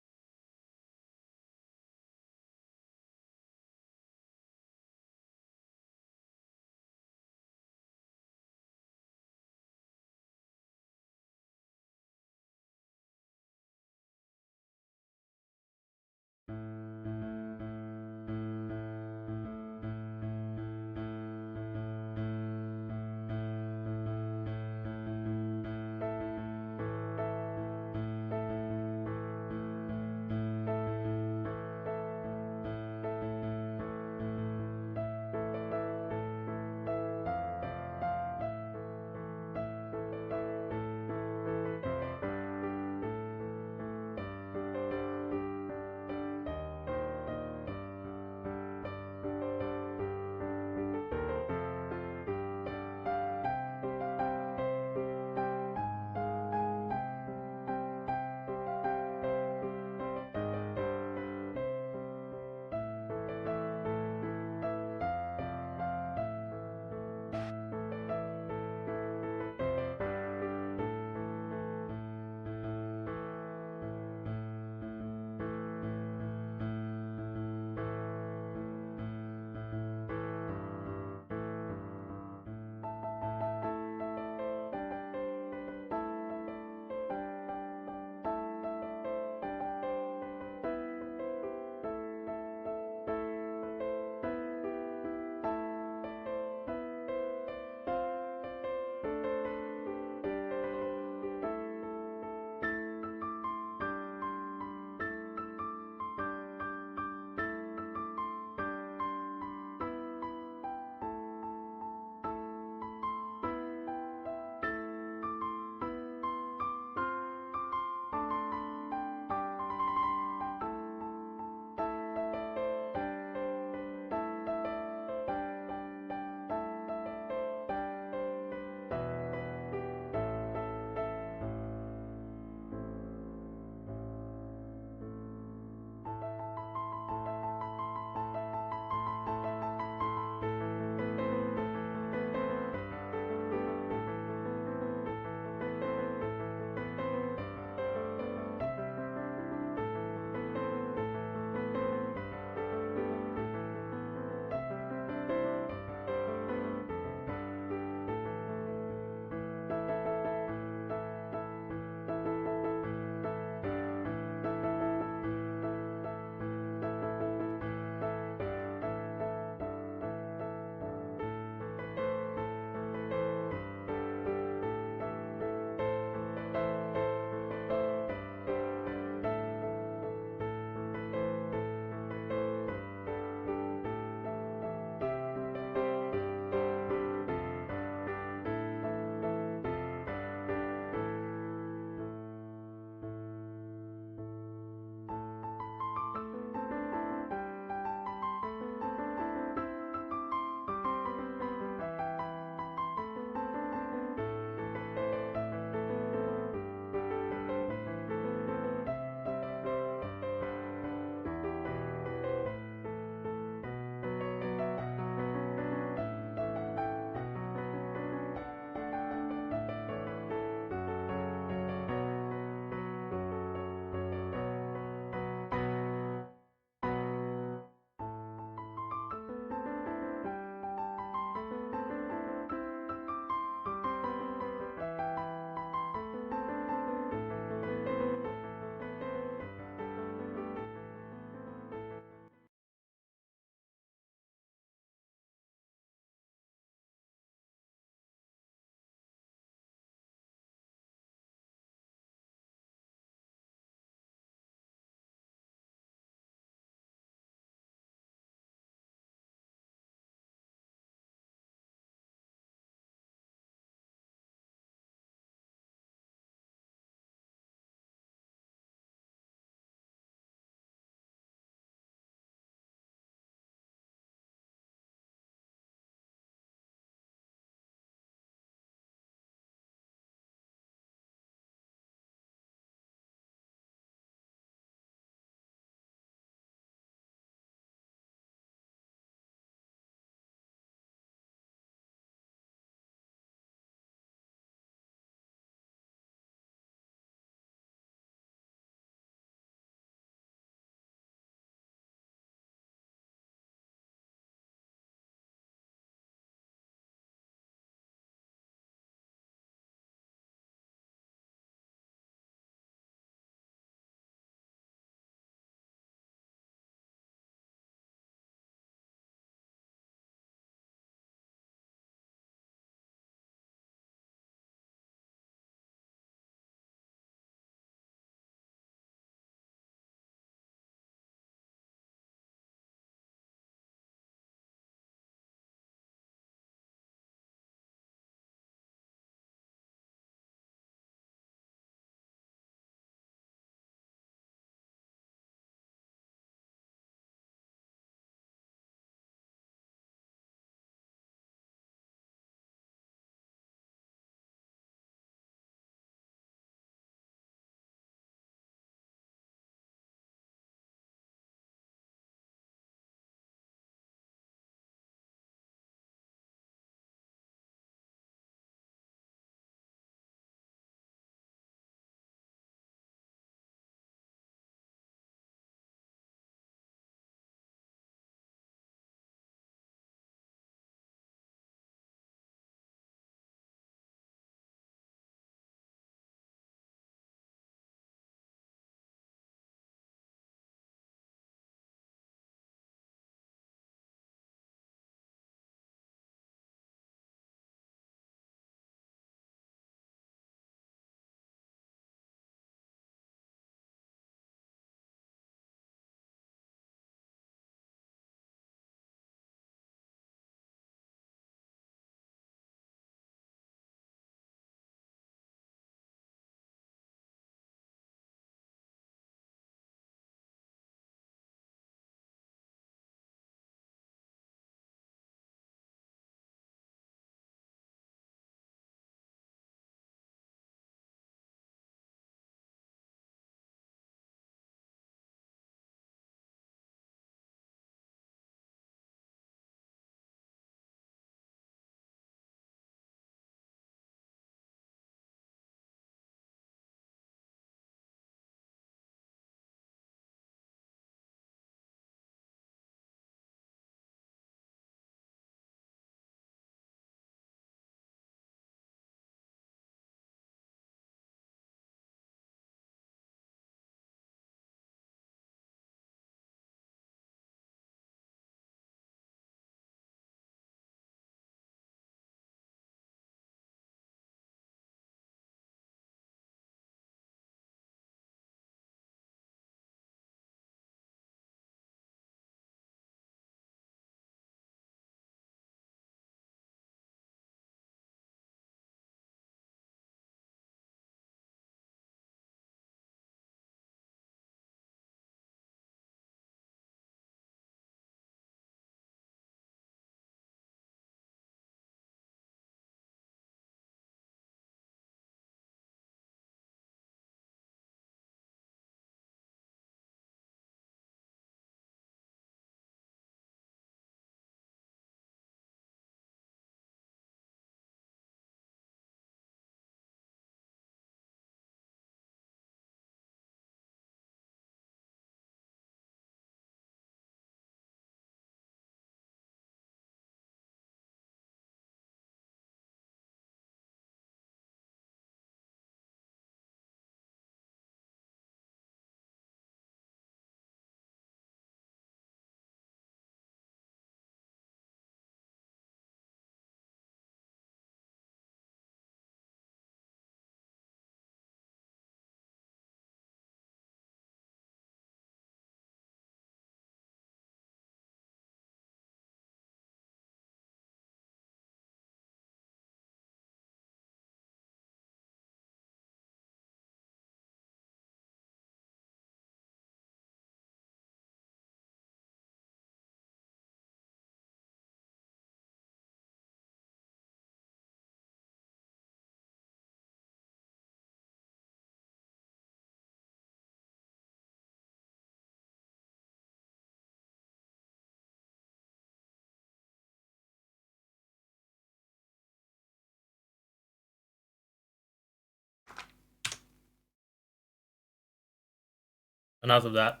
Enough of that.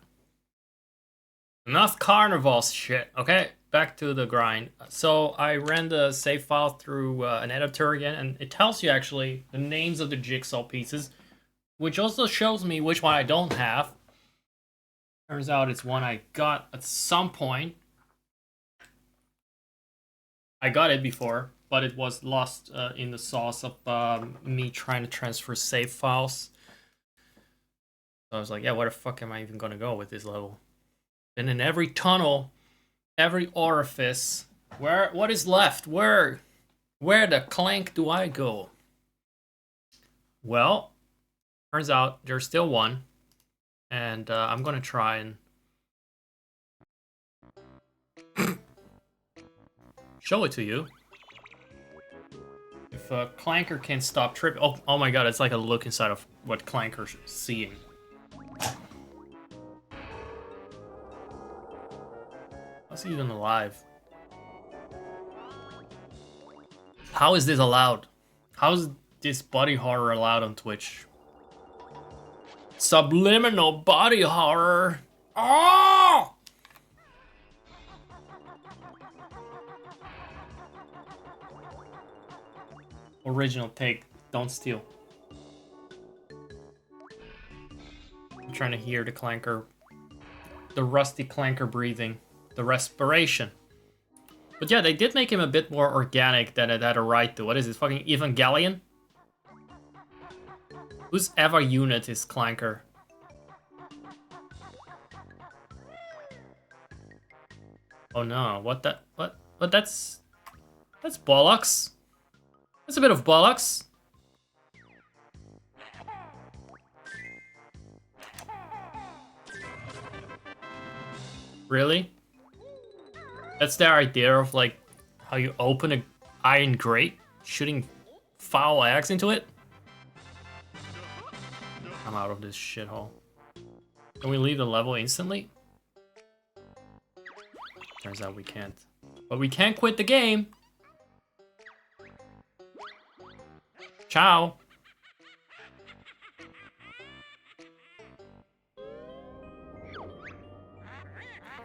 Enough carnivals shit. Okay, back to the grind. So I ran the save file through an editor again, and it tells you actually the names of the jigsaw pieces, which also shows me which one I don't have. Turns out it's one I got at some point. I got it before, but it was lost in the sauce of me trying to transfer save files. So I was like, yeah, where the fuck am I even gonna go with this level? And in every tunnel, every orifice, what is left? Where the clank do I go? Well, turns out there's still one, and I'm gonna try and show it to you. If Clanker can stop tripping, oh my god, it's like a look inside of what Clanker's seeing. How's he even alive? How is this allowed? How is this body horror allowed on Twitch? Subliminal body horror! Oh! Original take, don't steal. I'm trying to hear the clanker, the rusty clanker breathing, the respiration. But yeah, they did make him a bit more organic than it had a right to. What is this, fucking Evangelion? Whose Eva unit is Clanker? Oh no, what that's bollocks. That's a bit of bollocks. Really? That's their idea of like how you open an iron grate, shooting foul eggs into it? I'm out of this shithole. Can we leave the level instantly? Turns out we can't. But we can't quit the game. Ciao.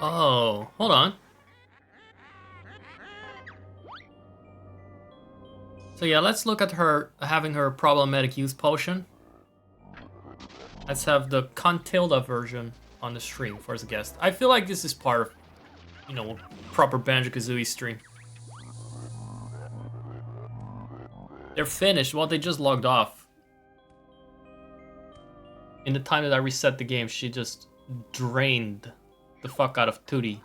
Oh, hold on. So yeah, let's look at her having her problematic use potion. Let's have the Contilda version on the stream for as a guest. I feel like this is part of, you know, proper Banjo-Kazooie stream. They're finished. Well, they just logged off. In the time that I reset the game, she just drained the fuck out of Tootie.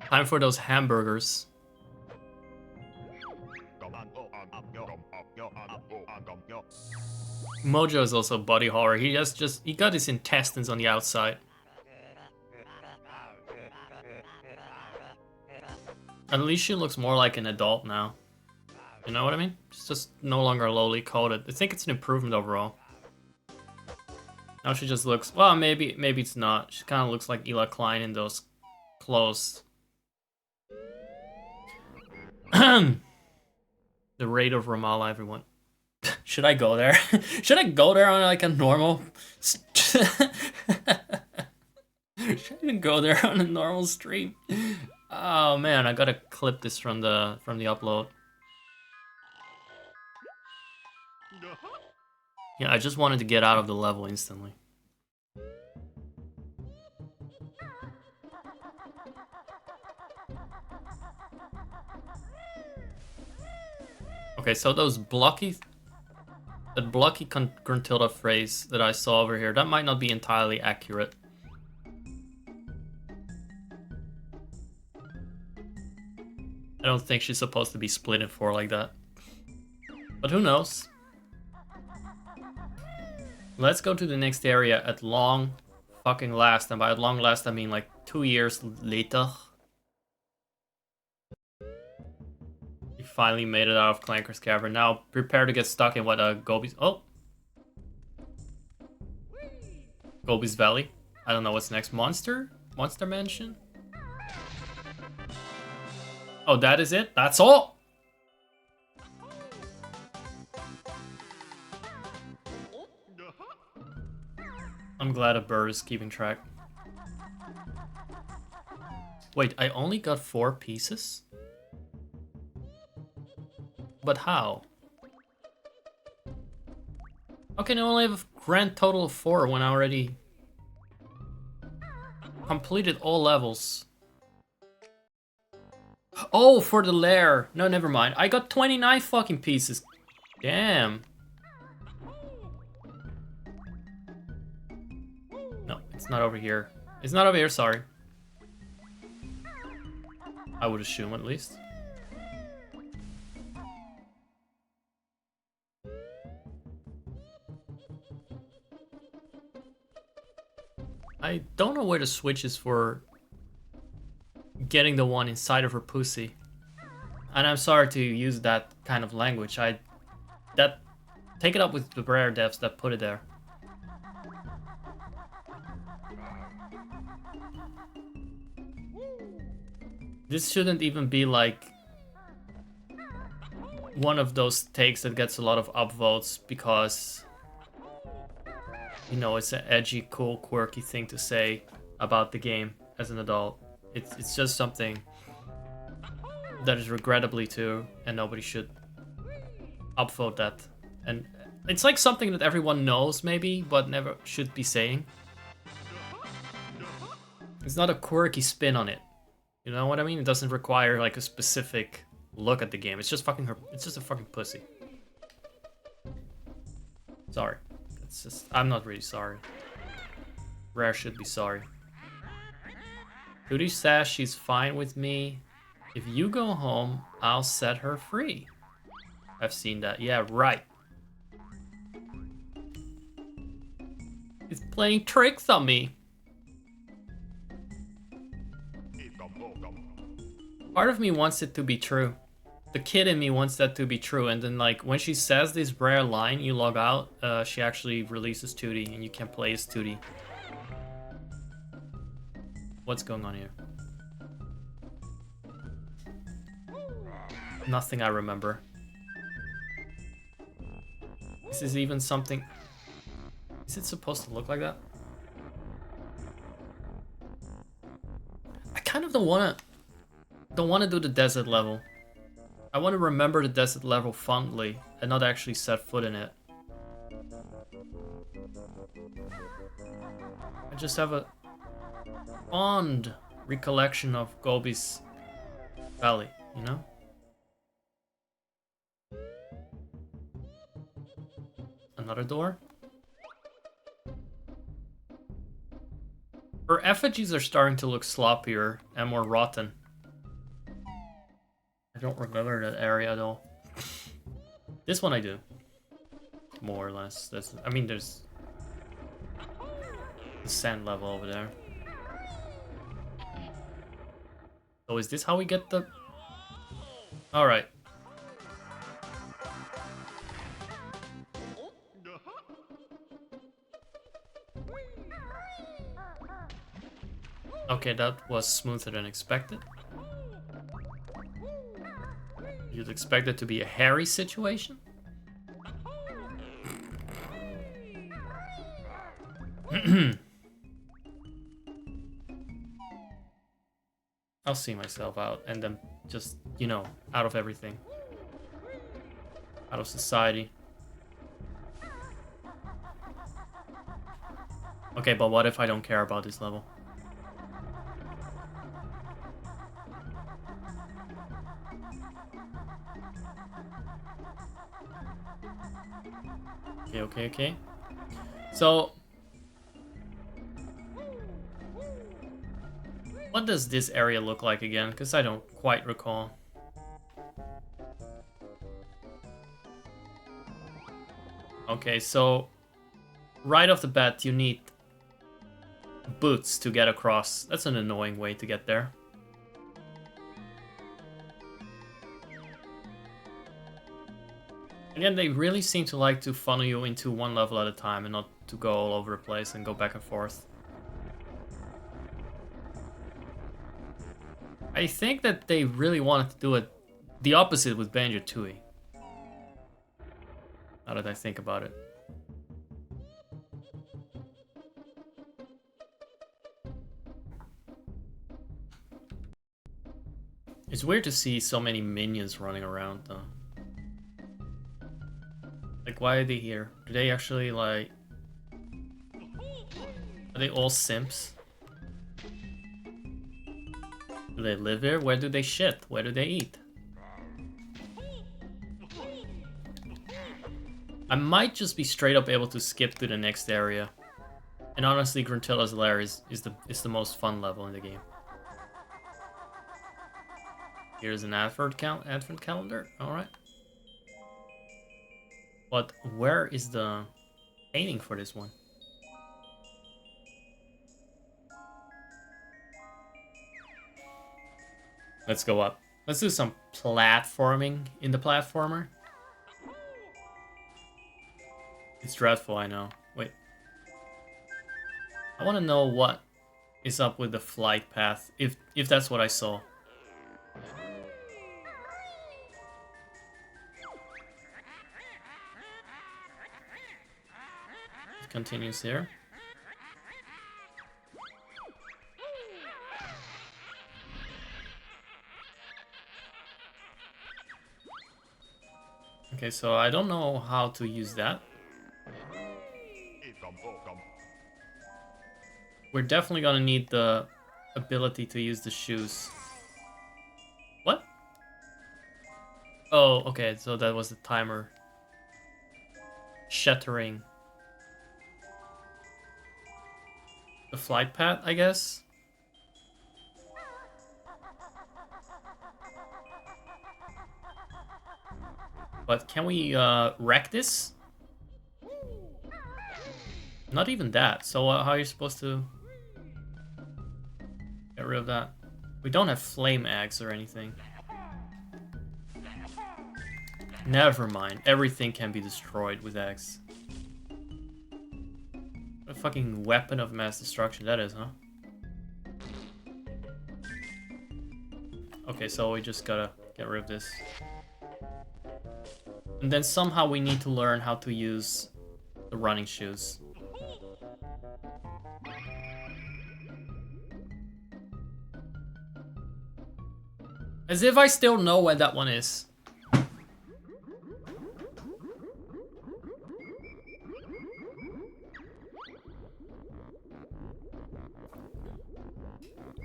Time for those hamburgers. Mojo is also body horror. He got his intestines on the outside. At least she looks more like an adult now. You know what I mean? She's just no longer lowly coded. I think it's an improvement overall. Now she just looks, well, maybe it's not. She kind of looks like Ela Klein in those clothes. The raid of Ramallah, everyone. Should I go there? Should I go there on like a normal? Should I even go there on a normal stream? Oh man, I gotta clip this from the upload. Yeah, I just wanted to get out of the level instantly. Okay, so that blocky Gruntilda phrase that I saw over here, that might not be entirely accurate. I don't think she's supposed to be split in four like that. But who knows? Let's go to the next area at long fucking last. And by at long last, I mean like 2 years later. We finally made it out of Clanker's Cavern. Now prepare to get stuck in what Gobi's... Oh! Gobi's Valley. I don't know what's next. Monster? Monster Mansion? Oh, that is it? That's all? I'm glad a bird is keeping track. Wait, I only got 4 pieces? But how? How can I only have a grand total of 4 when I already completed all levels? Oh, for the lair. No, never mind. I got 29 fucking pieces. Damn. No, it's not over here. It's not over here, sorry. I would assume, at least. I don't know where the switch is for getting the one inside of her pussy. And I'm sorry to use that kind of language. Take it up with the rare devs that put it there. This shouldn't even be like one of those takes that gets a lot of upvotes because, you know, it's an edgy, cool, quirky thing to say about the game as an adult. It's just something that is regrettably true, and nobody should upvote that. And it's like something that everyone knows, maybe, but never should be saying. It's not a quirky spin on it. You know what I mean? It doesn't require like a specific look at the game. It's just fucking her. It's just a fucking pussy. Sorry. It's just. I'm not really sorry. Rare should be sorry. Tootie says she's fine with me. If you go home, I'll set her free. I've seen that. Yeah, right. He's playing tricks on me. Part of me wants it to be true. The kid in me wants that to be true, and then like when she says this rare line, you log out, she actually releases Tootie, and you can play as Tootie. What's going on here? Nothing I remember. This is even something... Is it supposed to look like that? I kind of don't wanna do the desert level. I want to remember the desert level fondly and not actually set foot in it. I just have a fond recollection of Gobi's Valley, you know? Another door? Her effigies are starting to look sloppier and more rotten. I don't remember that area at all. This one I do. More or less. I mean, there's the sand level over there. So is this how we get the... Alright. Okay, that was smoother than expected. You'd expect it to be a hairy situation? I'll see myself out and then just, you know, out of everything. Out of society. Okay, but what if I don't care about this level? Okay. So, what does this area look like again? Because I don't quite recall. Okay, so right off the bat, you need boots to get across. That's an annoying way to get there. Again, they really seem to like to funnel you into one level at a time and not to go all over the place and go back and forth. I think that they really wanted to do it the opposite with Banjo-Kazooie. Now that I think about it. It's weird to see so many minions running around, though. Like, why are they here? Do they actually, like... Are they all simps? Do they live here? Where do they shit? Where do they eat? I might just be straight up able to skip to the next area. And honestly, Gruntilla's Lair is the most fun level in the game. Here's an advent calendar. Alright. But where is the painting for this one? Let's go up. Let's do some platforming in the platformer. It's dreadful, I know. Wait. I want to know what is up with the flight path, if that's what I saw. It continues here. Okay, so I don't know how to use that. We're definitely gonna need the ability to use the shoes. What? Oh, okay, so that was the timer. Shattering. The flight path, I guess? But can we wreck this? Not even that. So how are you supposed to get rid of that? We don't have flame axe or anything. Never mind. Everything can be destroyed with axe. What a fucking weapon of mass destruction that is, huh? Okay, so we just gotta get rid of this. And then somehow we need to learn how to use the running shoes. As if I still know where that one is.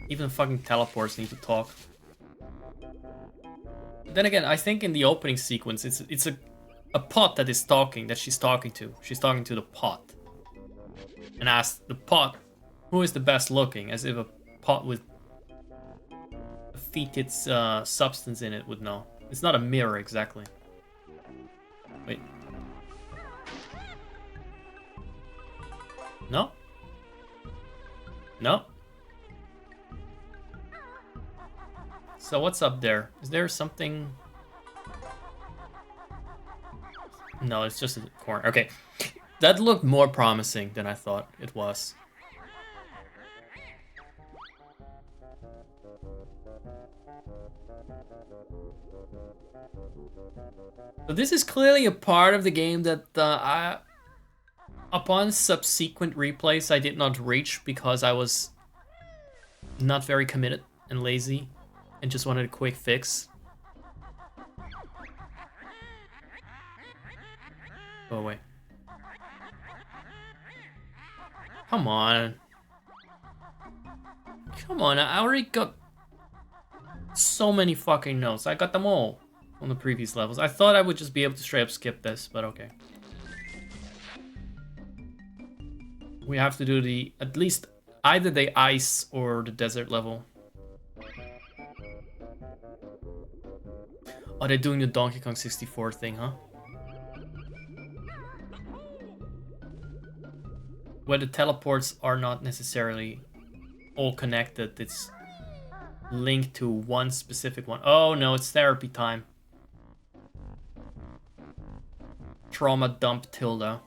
Even fucking teleports need to talk. Then again, I think in the opening sequence, it's a pot that is talking, that she's talking to. She's talking to the pot. And asks the pot, who is the best looking? As if a pot with a fetid substance in it would know. It's not a mirror, exactly. Wait. No? No? So what's up there? Is there something? No, it's just a corner. Okay. That looked more promising than I thought it was. So this is clearly a part of the game that upon subsequent replays I did not reach because I was not very committed and lazy. And just wanted a quick fix. Go away. Come on. Come on, I already got so many fucking notes. I got them all on the previous levels. I thought I would just be able to straight up skip this, but okay. We have to do the, at least either the ice or the desert level. Oh, they're doing the Donkey Kong 64 thing, huh? Where the teleports are not necessarily all connected, it's linked to one specific one. Oh no, it's therapy time. Trauma dump Tilda.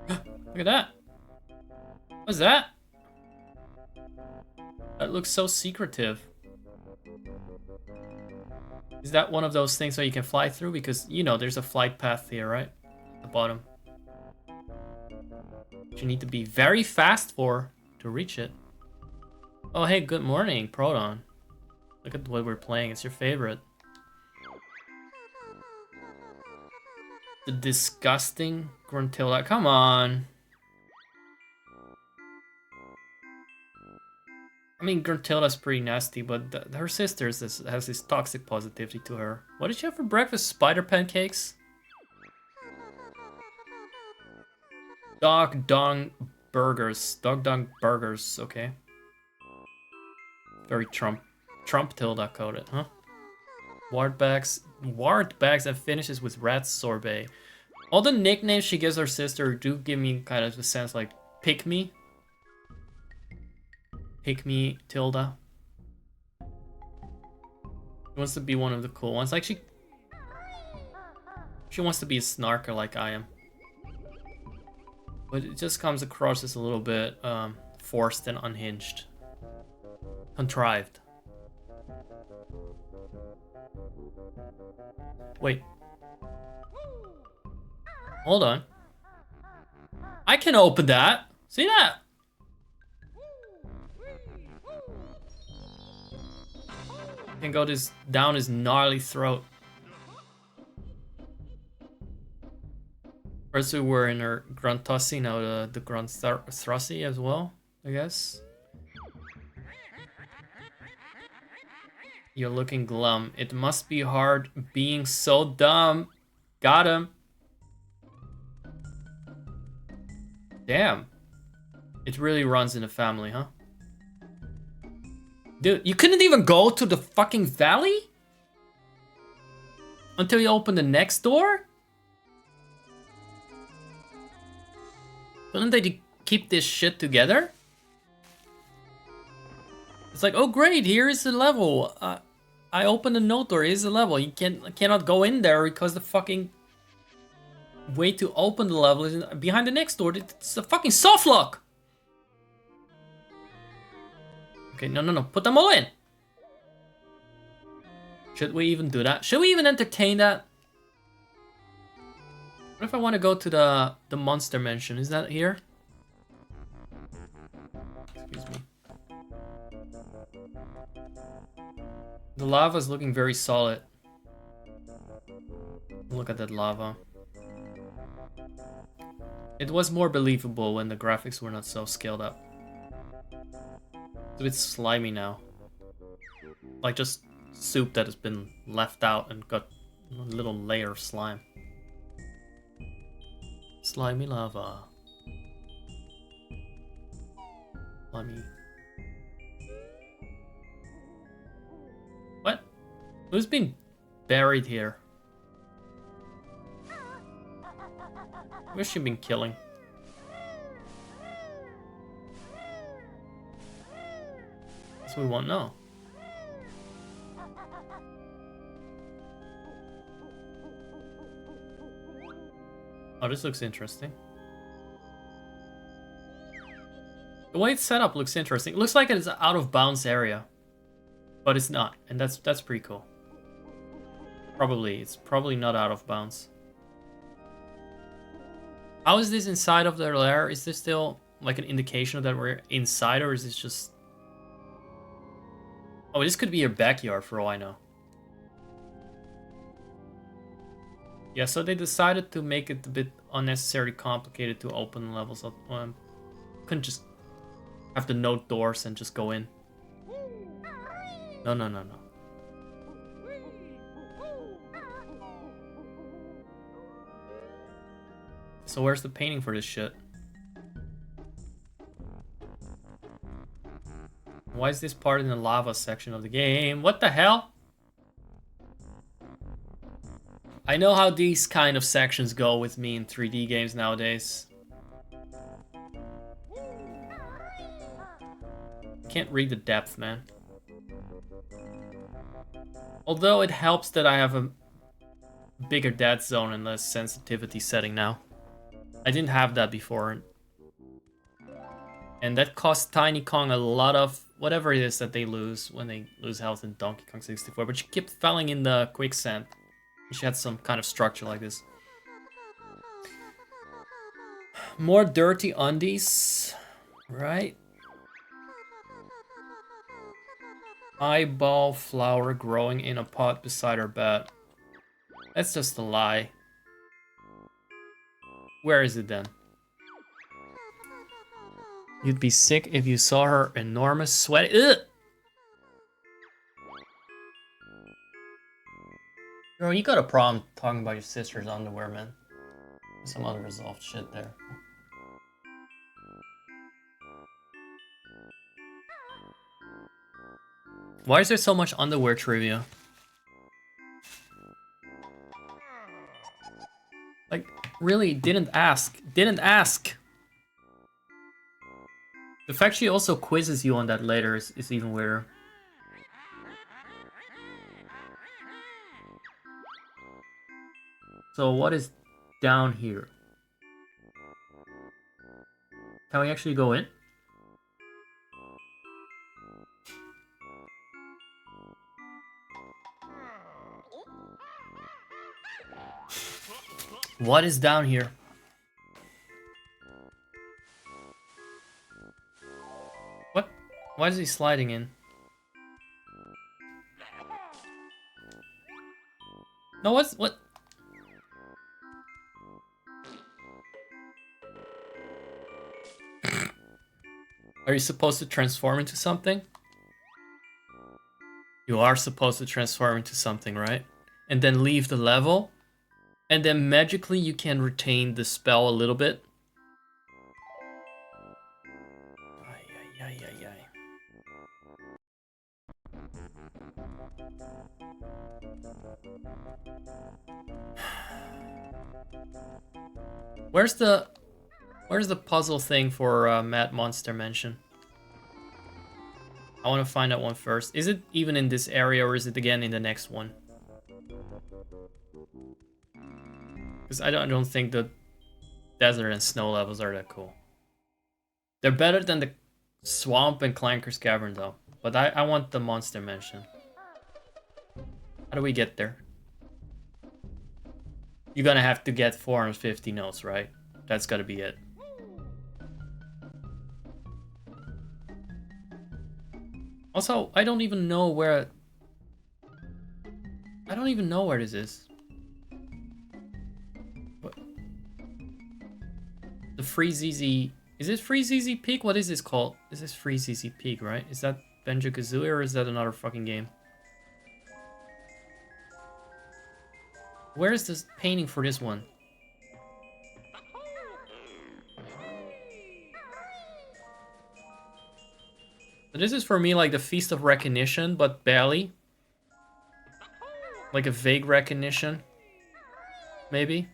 Look at that. What's that? That looks so secretive. Is that one of those things where you can fly through? Because, you know, there's a flight path here, right? At the bottom. Which you need to be very fast for. to reach it. Oh, hey, good morning, Proton. Look at what we're playing. It's your favorite. The disgusting Gruntilda. Come on. I mean, Gruntilda's pretty nasty, but her sister has this toxic positivity to her. What did you have for breakfast? Spider pancakes? Dog dung burgers. Dog dung burgers, okay. Very Trump Tilda coded, huh? Ward bags and finishes with rat sorbet. All the nicknames she gives her sister do give me kind of a sense like pick me. Pick me Tilda. She wants to be one of the cool ones. Like she wants to be a snarker like I am. But it just comes across as a little bit forced and unhinged. Contrived. Wait. Hold on. I can open that. See that? I can go down his gnarly throat. First we were in her Gruntussie, now the Grunthussie as well, I guess. You're looking glum. It must be hard being so dumb. Got him. Damn. It really runs in the family, huh? Dude, you couldn't even go to the fucking valley? Until you open the next door? Couldn't they keep this shit together? It's like, oh great, here is the level. I opened the note door, here's the level. You cannot go in there because the fucking way to open the level is behind the next door. It's a fucking soft lock. Okay, no, put them all in. Should we even do that? Should we even entertain that? What if I want to go to the monster mansion? Is that here? Excuse me. The lava is looking very solid. Look at that lava. It was more believable when the graphics were not so scaled up. It's a bit slimy now. Like just soup that has been left out and got a little layer of slime. Slimy lava. Slimy. What? Who's been buried here? Who's she been killing? Guess we won't know. Oh, this looks interesting. The way it's set up looks interesting. It looks like it's an out of bounds area. But it's not, and that's pretty cool. It's probably not out of bounds. How is this inside of their lair? Is this still like an indication that we're inside, or is this just... Oh, this could be your backyard for all I know. Yeah, so they decided to make it a bit unnecessarily complicated to open levels up. Couldn't just have the note doors and just go in. No. So where's the painting for this shit? Why is this part in the lava section of the game? What the hell? I know how these kind of sections go with me in 3D games nowadays. Can't read the depth, man. Although it helps that I have a bigger dead zone and less sensitivity setting now. I didn't have that before. And that cost Tiny Kong a lot of whatever it is that they lose when they lose health in Donkey Kong 64. But she kept falling in the quicksand. She had some kind of structure like this. More dirty undies, right? Eyeball flower growing in a pot beside our bed. That's just a lie. Where is it then? You'd be sick if you saw her enormous sweat. Ugh! Bro, you got a problem talking about your sister's underwear, man. Some unresolved shit there. Why is there so much underwear trivia? Like, really, didn't ask. Didn't ask. The fact she also quizzes you on that later is even weirder. So what is down here? Can we actually go in? What is down here? What? Why is he sliding in? No, what? Are you supposed to transform into something? You are supposed to transform into something, right? And then leave the level? And then magically you can retain the spell a little bit. Ay, ay, ay, ay, ay. Where's the puzzle thing for Mad Monster Mansion? I want to find that one first. Is it even in this area or is it again in the next one? Because I don't think the desert and snow levels are that cool. They're better than the swamp and Clanker's Cavern though. But I want the Monster Mansion. How do we get there? You're gonna have to get 450 notes, right? That's gotta be it. Also, I don't even know where... I don't even know where this is. What? The Free ZZ... Is it Free ZZ Peak? What is this called? This is Free ZZ Peak, right? Is that Banjo-Kazooie or is that another fucking game? Where is this painting for this one? So this is for me like the Feast of Recognition, but barely. Like a vague recognition. Maybe.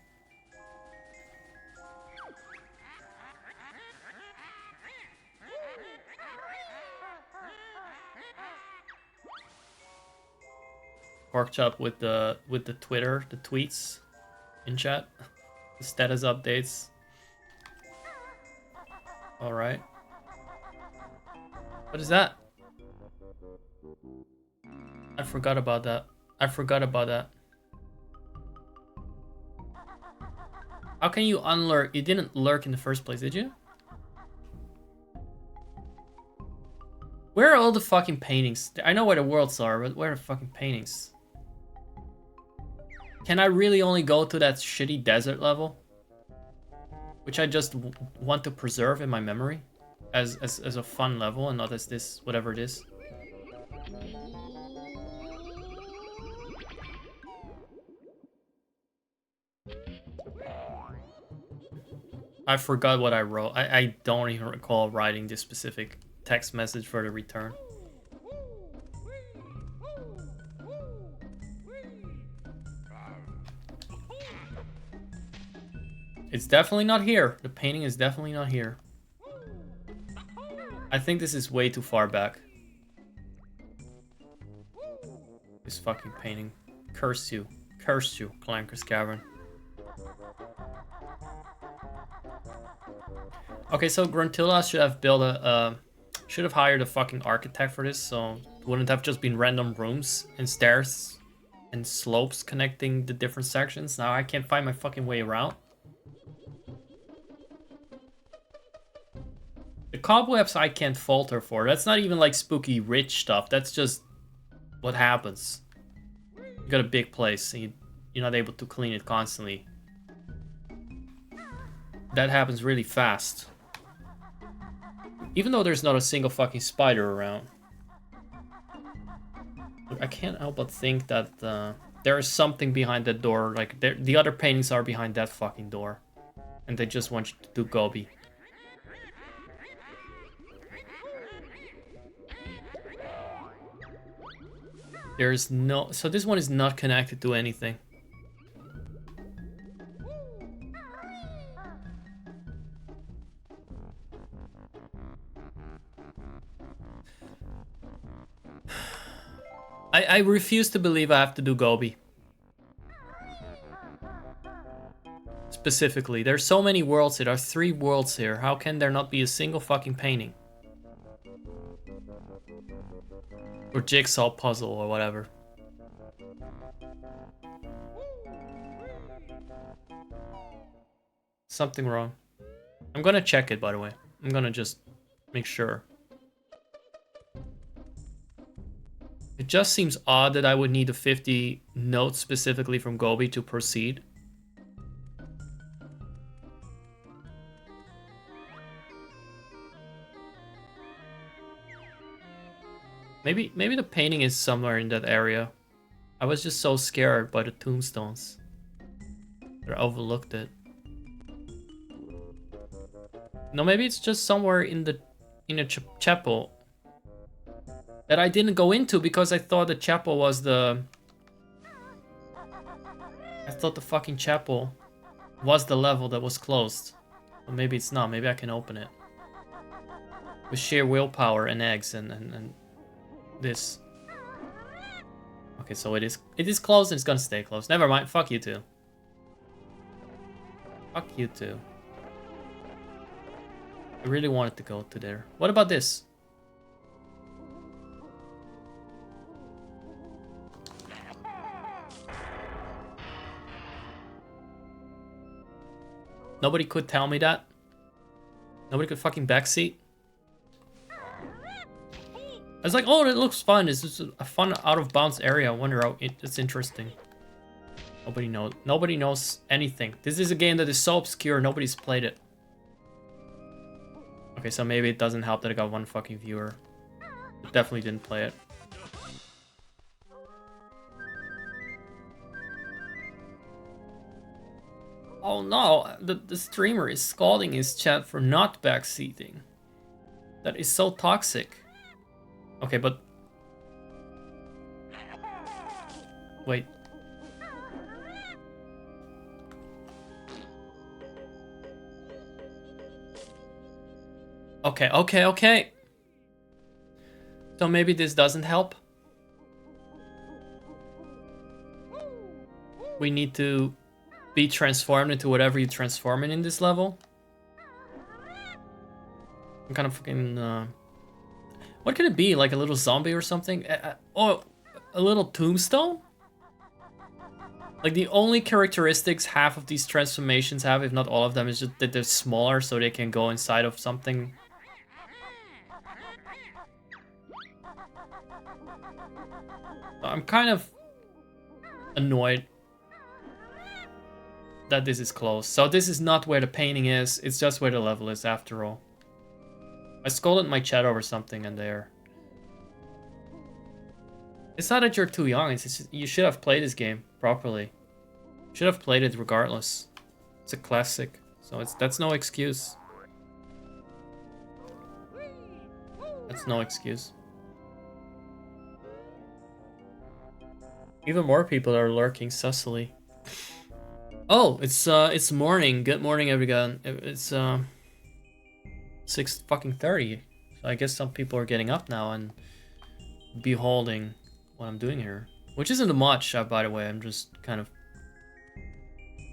Worked up with the Twitter, the tweets in chat, the status updates. All right. What is that? I forgot about that. I forgot about that. How can you unlurk? You didn't lurk in the first place, did you? Where are all the fucking paintings? I know where the worlds are, but where are the fucking paintings? Can I really only go to that shitty desert level? Which I just want to preserve in my memory as a fun level and not as this, whatever it is. I forgot what I wrote. I don't even recall writing this specific text message for the return. It's definitely not here. The painting is definitely not here. I think this is way too far back. This fucking painting. Curse you. Curse you, Clanker's Cavern. Okay, so Gruntilla should have built should have hired a fucking architect for this, so it wouldn't have just been random rooms and stairs and slopes connecting the different sections. Now I can't find my fucking way around. The cobwebs I can't falter for. That's not even like spooky rich stuff. That's just what happens. You got a big place and you're not able to clean it constantly. That happens really fast. Even though there's not a single fucking spider around. Look, I can't help but think that there is something behind that door. Like, the other paintings are behind that fucking door. And they just want you to do Gobi. There's no... So this one is not connected to anything. I refuse to believe I have to do Gobi. Specifically. There's so many worlds here. There are 3 worlds here. How can there not be a single fucking painting? Or jigsaw puzzle or whatever. Something wrong. I'm gonna check it, by the way. I'm gonna just make sure. It just seems odd that I would need a 50 note specifically from Gobi to proceed. Maybe the painting is somewhere in that area. I was just so scared by the tombstones that I overlooked it. No, maybe it's just somewhere in a chapel that I didn't go into because I thought the chapel was the... I thought the fucking chapel was the level that was closed. But maybe it's not. Maybe I can open it. With sheer willpower and eggs and this. Okay, so it is closed and it's gonna stay closed. Never mind. Fuck you two. Fuck you two. I really wanted to go to there. What about this? Nobody could tell me that? Nobody could fucking backseat? I was like, oh, it looks fun. It's just a fun out-of-bounds area. I wonder how it's interesting. Nobody knows. Nobody knows anything. This is a game that is so obscure, nobody's played it. Okay, so maybe it doesn't help that I got 1 fucking viewer. I definitely didn't play it. Oh no, the streamer is scolding his chat for not backseating. That is so toxic. Okay, but... Wait. Okay. So maybe this doesn't help? We need to be transformed into whatever you transform in this level? I'm kind of fucking... What could it be? Like a little zombie or something? Oh, a little tombstone? Like the only characteristics half of these transformations have, if not all of them, is just that they're smaller so they can go inside of something. I'm kind of annoyed that this is closed. So this is not where the painting is, it's just where the level is after all. I scolded my chat over something in there. It's not that you're too young, it's just, you should have played this game properly. You should have played it regardless. It's a classic, so that's no excuse. That's no excuse. Even more people are lurking sussily. Oh, it's morning. Good morning, everyone. It's 6:30. So I guess some people are getting up now and beholding what I'm doing here, which isn't much, by the way. I'm just kind of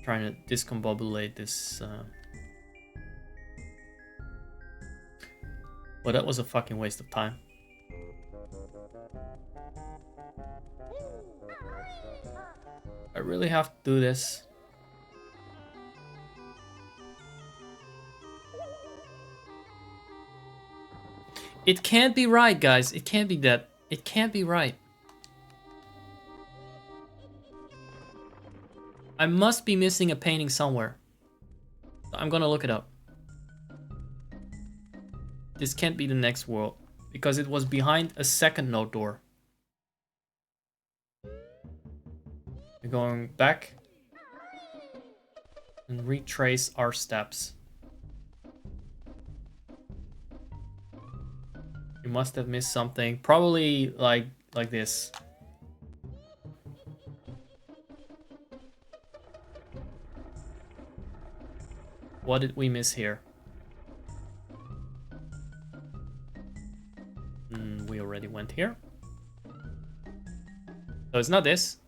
trying to discombobulate this. Well, that was a fucking waste of time. I really have to do this. It can't be right, guys. It can't be that. It can't be right. I must be missing a painting somewhere. I'm gonna look it up. This can't be the next world because it was behind a second note door. We're going back and retrace our steps. You must have missed something. Probably like this. What did we miss here? We already went here. So it's not this.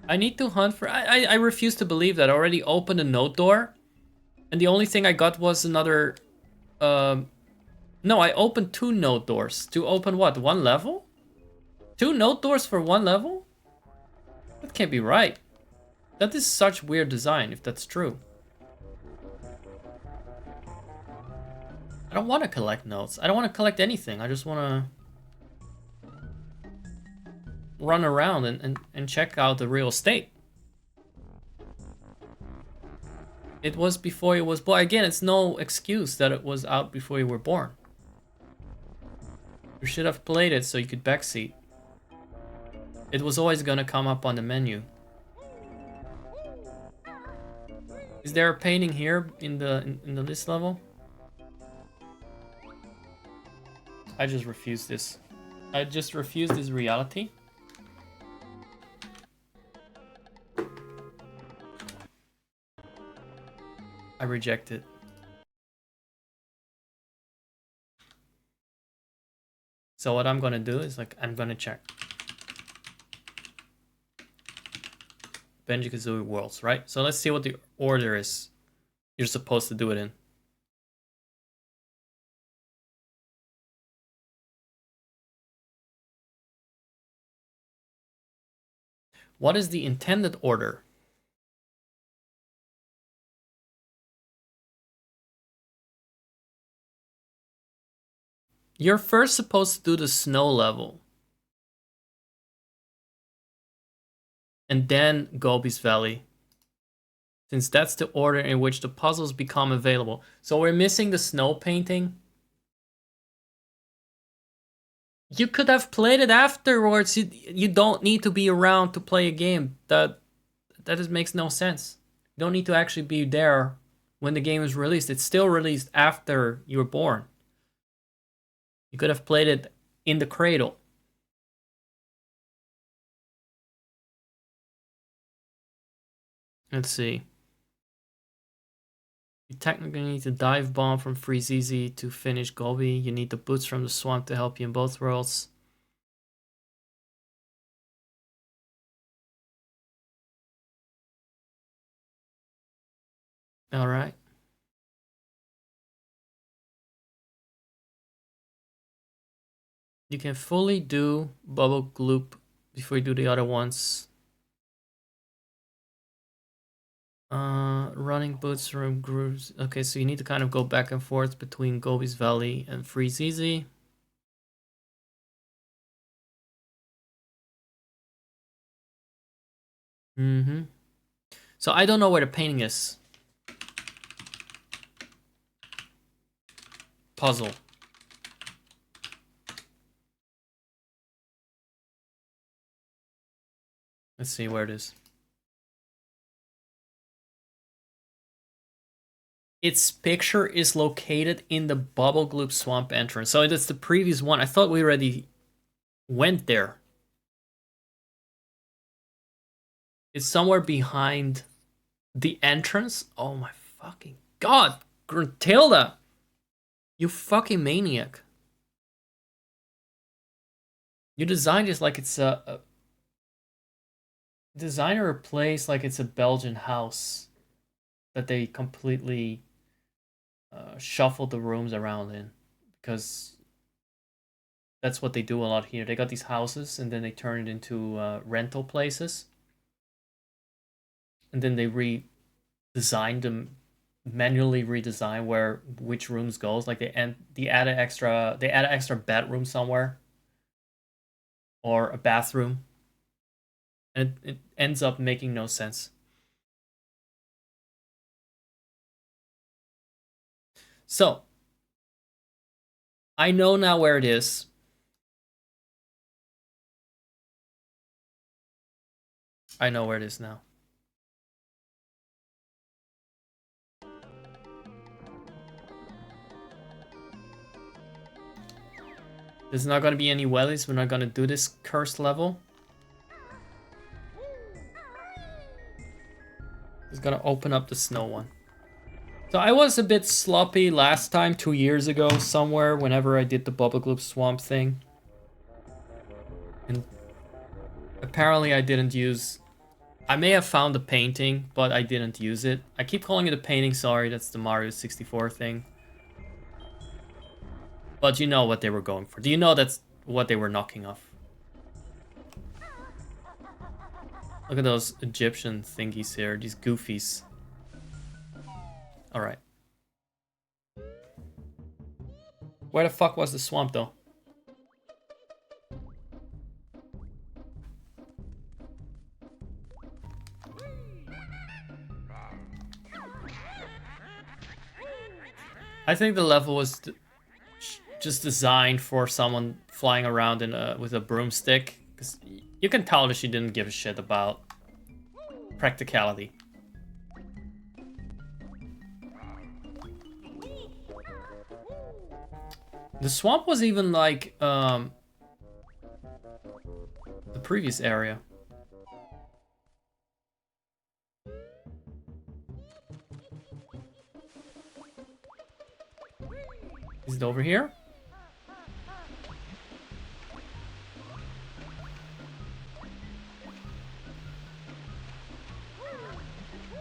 I need to hunt for... I refuse to believe that I already opened a note door. And the only thing I got was another... No, I opened 2 note doors. To open what? 1 level? 2 note doors for 1 level? That can't be right. That is such weird design, if that's true. I don't want to collect notes. I don't want to collect anything. I just want to run around and check out the real estate. It was before you was born. Again, it's no excuse that it was out before you were born. You should have played it so you could backseat. It was always gonna come up on the menu. Is there a painting here in the list level? I just refuse this. I just refuse this reality. I reject it. So what I'm gonna do is I'm gonna check. Banjo-Kazooie worlds, right? So let's see what the order is you're supposed to do it in. What is the intended order? You're first supposed to do the snow level. And then Gobi's Valley. Since that's the order in which the puzzles become available. So we're missing the snow painting. You could have played it afterwards. You don't need to be around to play a game. That just makes no sense. You don't need to actually be there when the game is released. It's still released after you were born. You could have played it in the cradle. Let's see. You technically need to dive bomb from Freeze Easy to finish Gobi. You need the boots from the swamp to help you in both worlds. Alright. You can fully do Bubble Gloop before you do the other ones. Running boots from grooves. Okay, so you need to kind of go back and forth between Gobi's Valley and Freeze Easy. So I don't know where the painting is. Puzzle. Let's see where it is. Its picture is located in the Bubble Gloop Swamp entrance. So that's the previous one. I thought we already went there. It's somewhere behind the entrance. Oh my fucking god, Gruntilda! You fucking maniac. You designed this like it's a designer place like it's a Belgian house that they completely shuffled the rooms around in, because that's what they do a lot here. They got these houses and then they turn it into rental places, and then they redesign them, manually redesign which rooms goes. Like they add an extra bedroom somewhere or a bathroom, and it ends up making no sense. So, I know now where it is. I know where it is now. There's not gonna be any wellies. We're not gonna do this cursed level. It's gonna open up the snow one. So I was a bit sloppy last time, 2 years ago, somewhere, whenever I did the Bubble Gloop Swamp thing. And apparently I didn't use... I may have found the painting, but I didn't use it. I keep calling it a painting, sorry, that's the Mario 64 thing. But you know what they were going for. Do you know that's what they were knocking off? Look at those Egyptian thingies here, these goofies. Alright. Where the fuck was the swamp though? I think the level was just designed for someone flying around in with a broomstick. Because you can tell that she didn't give a shit about practicality. The swamp was even like the previous area. Is it over here?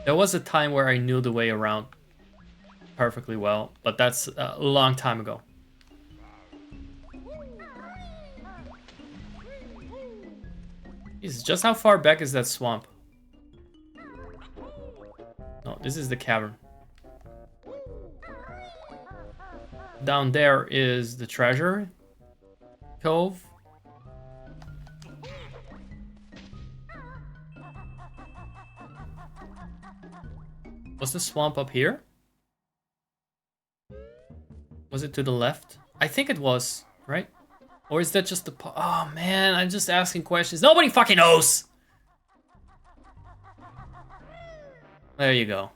There was a time where I knew the way around perfectly well, but that's a long time ago. Jesus, just how far back is that swamp? No, this is the cavern. Down there is the treasure cove. Was the swamp up here? Was it to the left? I think it was, right? Or is that just the... Oh man, I'm just asking questions. Nobody fucking knows! There you go.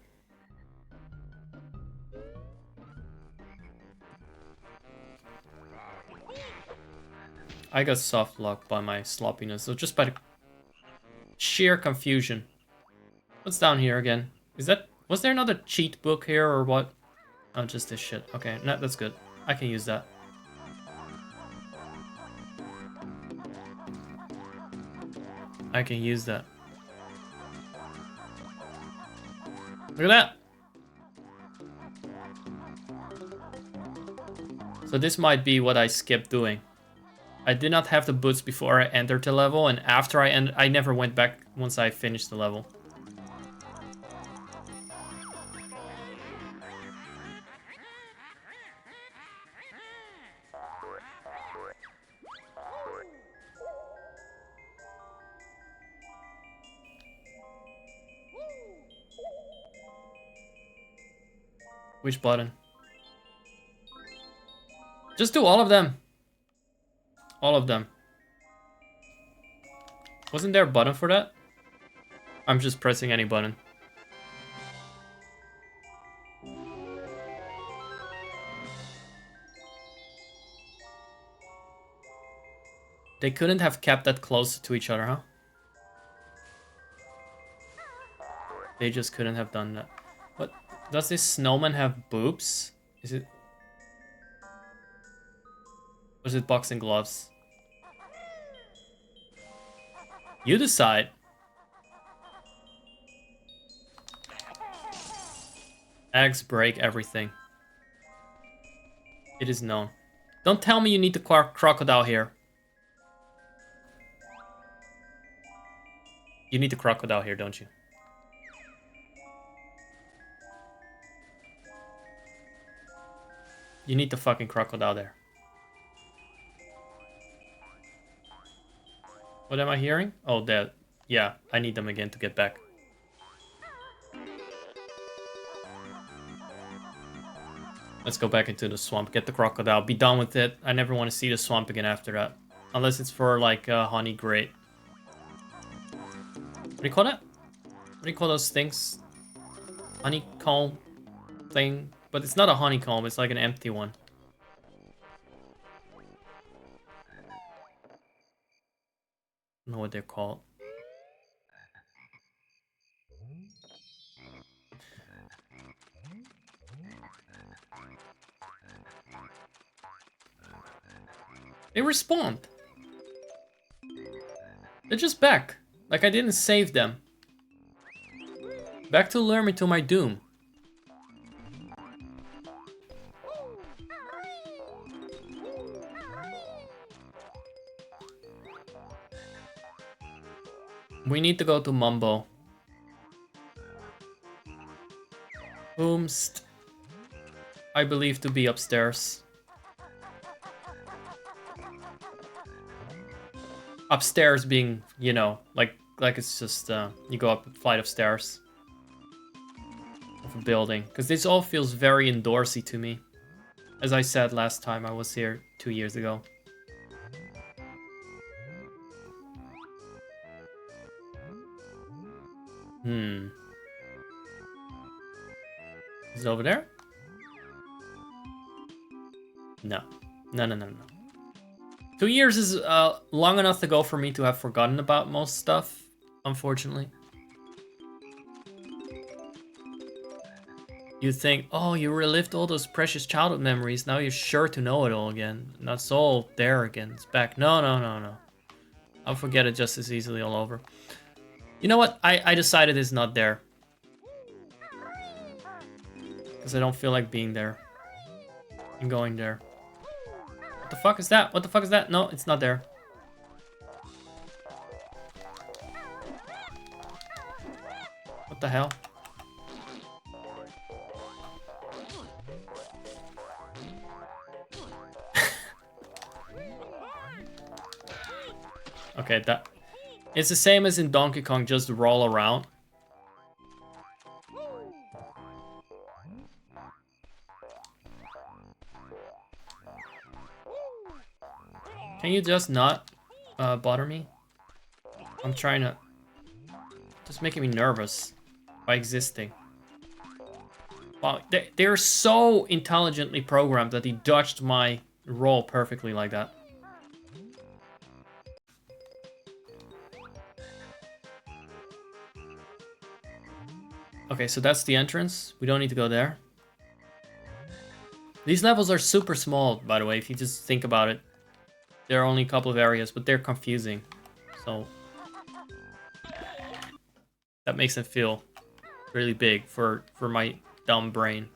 I got soft locked by my sloppiness, so just by the sheer confusion. What's down here again? Is that... Was there another cheat book here or what? Oh, just this shit. Okay, no, that's good. I can use that. I can use that. Look at that! So this might be what I skipped doing. I did not have the boots before I entered the level, and after I never went back once I finished the level. Which button? Just do all of them. All of them. Wasn't there a button for that? I'm just pressing any button. They couldn't have kept that close to each other, huh? They just couldn't have done that. What? Does this snowman have boobs? Is it... Or is it boxing gloves? You decide. Eggs break everything. It is known. Don't tell me you need the crocodile here. You need the crocodile here, don't you? You need the fucking crocodile there. What am I hearing? Oh, that. Yeah, I need them again to get back. . Let's go back into the swamp, get the crocodile, be done with it. I never want to see the swamp again after that. Unless it's for, like, honey grate. What do you call that? What do you call those things? Honeycomb thing? But it's not a honeycomb, it's like an empty one. I don't know what they're called. They respawned. They're just back. Like I didn't save them. Back to lure me to my doom. We need to go to Mumbo. Boomst. I believe to be upstairs. Upstairs being, you know, like it's just, you go up a flight of stairs. Of a building. Because this all feels very indoorsy to me. As I said last time I was here 2 years ago. Is it over there? No. No. 2 years is long enough to go for me to have forgotten about most stuff, unfortunately. You think, oh, you relived all those precious childhood memories, now you're sure to know it all again. And that's all there again, it's back. No. I'll forget it just as easily all over. You know what? I decided it's not there. Because I don't feel like being there. I'm going there. What the fuck is that? What the fuck is that? No, it's not there. What the hell? Okay, that... It's the same as in Donkey Kong, just roll around. Can you just not bother me? I'm trying to... Just making me nervous by existing. Wow, they're so intelligently programmed that he dodged my roll perfectly like that. Okay, so that's the entrance. We don't need to go there. These levels are super small, by the way, if you just think about it. There are only a couple of areas, but they're confusing. So... that makes them feel really big for my dumb brain.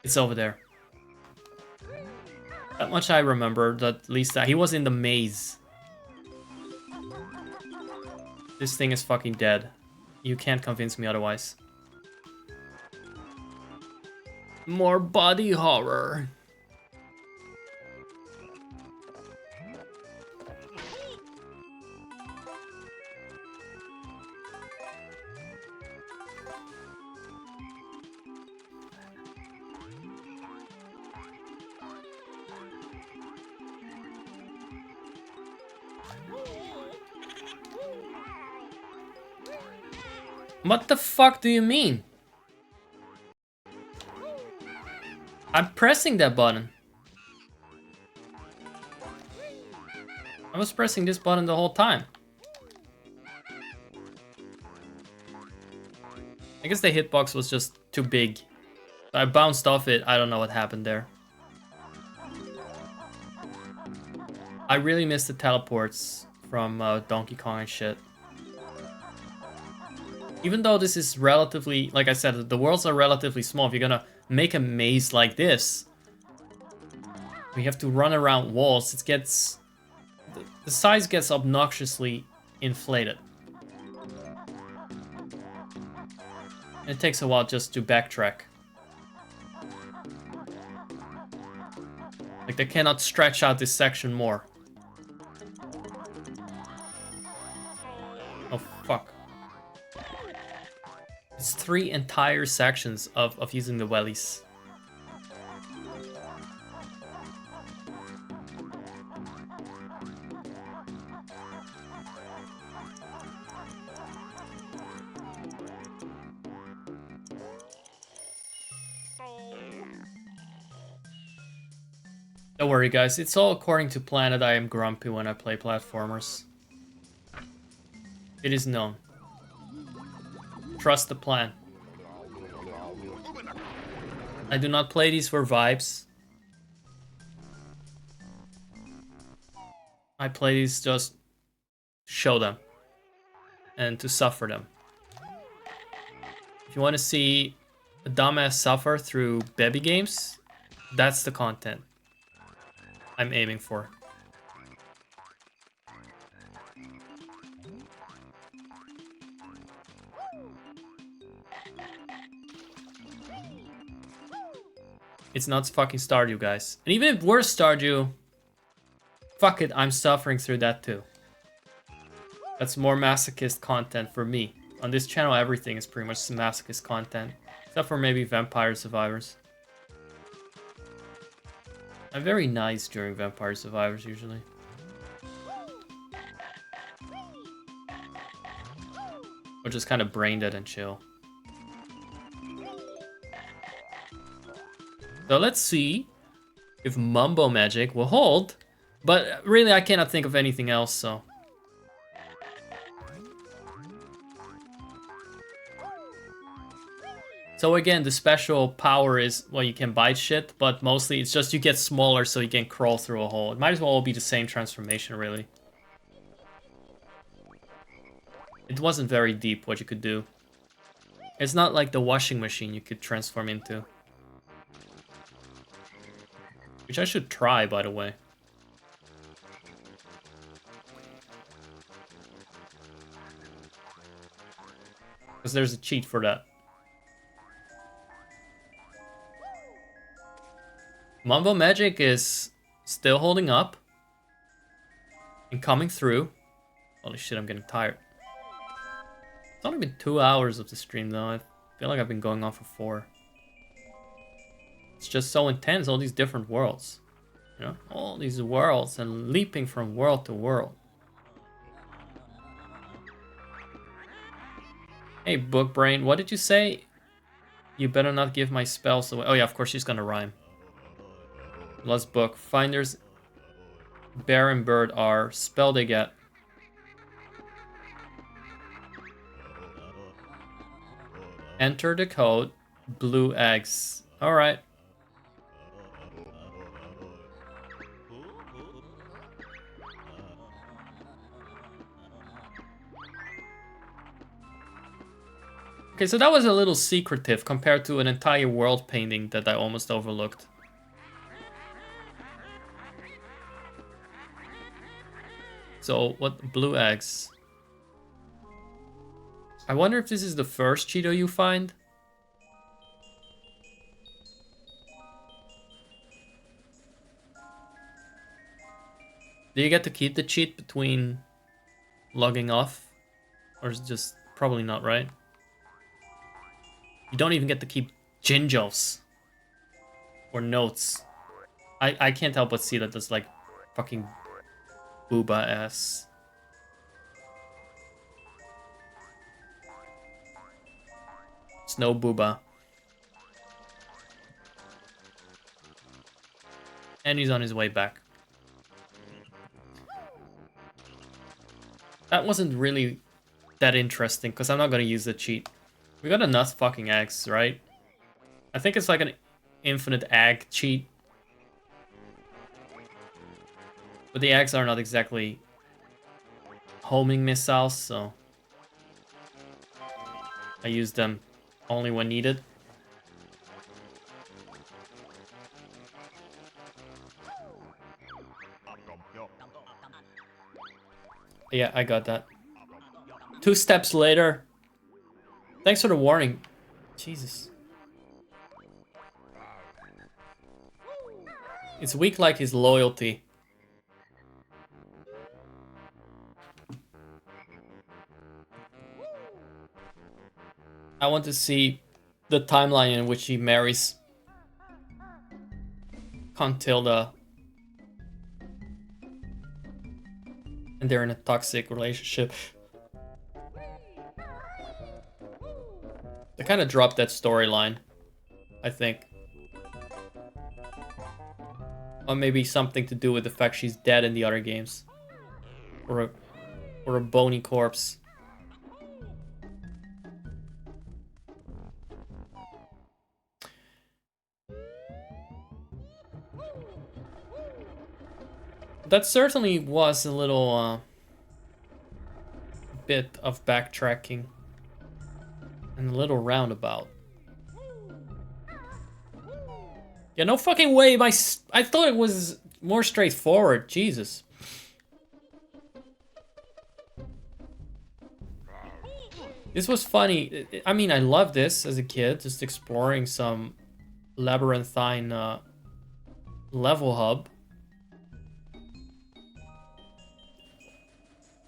It's over there. That much I remember, that at least he was in the maze. This thing is fucking dead. You can't convince me otherwise. More body horror. What the fuck do you mean? I'm pressing that button. I was pressing this button the whole time. I guess the hitbox was just too big. I bounced off it. I don't know what happened there. I really miss the teleports from Donkey Kong and shit. Even though this is relatively, like I said, the worlds are relatively small. If you're gonna make a maze like this, we have to run around walls. It gets... the size gets obnoxiously inflated. And it takes a while just to backtrack. Like, they cannot stretch out this section more. Oh, fuck. It's 3 entire sections of using the wellies. Don't worry, guys. It's all according to plan that I am grumpy when I play platformers. It is known. Trust the plan. I do not play these for vibes. I play these just to show them. And to suffer them. If you want to see a dumbass suffer through baby games, that's the content I'm aiming for. It's not fucking Stardew, guys. And even if we're Stardew, fuck it, I'm suffering through that too. That's more masochist content for me. On this channel, everything is pretty much masochist content. Except for maybe Vampire Survivors. I'm very nice during Vampire Survivors, usually. Or just kind of brain dead and chill. So let's see if Mumbo Magic will hold. But really, I cannot think of anything else, so... So again, the special power is, well, you can bite shit, but mostly it's just you get smaller so you can crawl through a hole. It might as well all be the same transformation, really. It wasn't very deep what you could do. It's not like the washing machine you could transform into. Which I should try, by the way. Because there's a cheat for that. Mumbo Magic is still holding up. And coming through. Holy shit, I'm getting tired. It's only been 2 hours of the stream though. I feel like I've been going on for 4. It's just so intense, all these different worlds. You know, all these worlds and leaping from world to world. Hey, Book Brain, what did you say? You better not give my spells away. Oh yeah, of course she's gonna rhyme. Lost book. Finders Bear and Bird are spell they get. Enter the code. Blue eggs. Alright. Okay, so that was a little secretive compared to an entire world painting that I almost overlooked. So, what blue eggs? I wonder if this is the first Cheeto you find. Do you get to keep the cheat between logging off? Or is it just probably not, right? You don't even get to keep Jinjos. Or notes. I can't help but see that there's like fucking booba ass. Snow booba. And he's on his way back. That wasn't really that interesting, because I'm not going to use the cheat. We got enough fucking eggs, right? I think it's like an infinite egg cheat. But the eggs are not exactly homing missiles, so I use them only when needed. Yeah, I got that. 2 steps later. Thanks for the warning. Jesus. It's weak like his loyalty. I want to see the timeline in which he marries Contilda. And they're in a toxic relationship. They kind of dropped that storyline, I think. Or maybe something to do with the fact she's dead in the other games. Or a bony corpse. That certainly was a little bit of backtracking. And a little roundabout. Yeah, no fucking way. I thought it was more straightforward. Jesus. This was funny. I mean, I loved this as a kid, just exploring some labyrinthine level hub.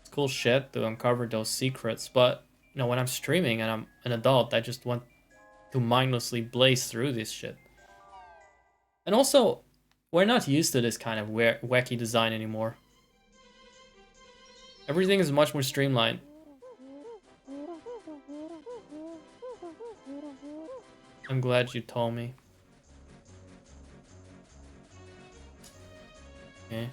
It's cool shit to uncover those secrets, but you know, when I'm streaming and I'm an adult, I just want to mindlessly blaze through this shit. And also, we're not used to this kind of wacky design anymore. Everything is much more streamlined. I'm glad you told me. Okay.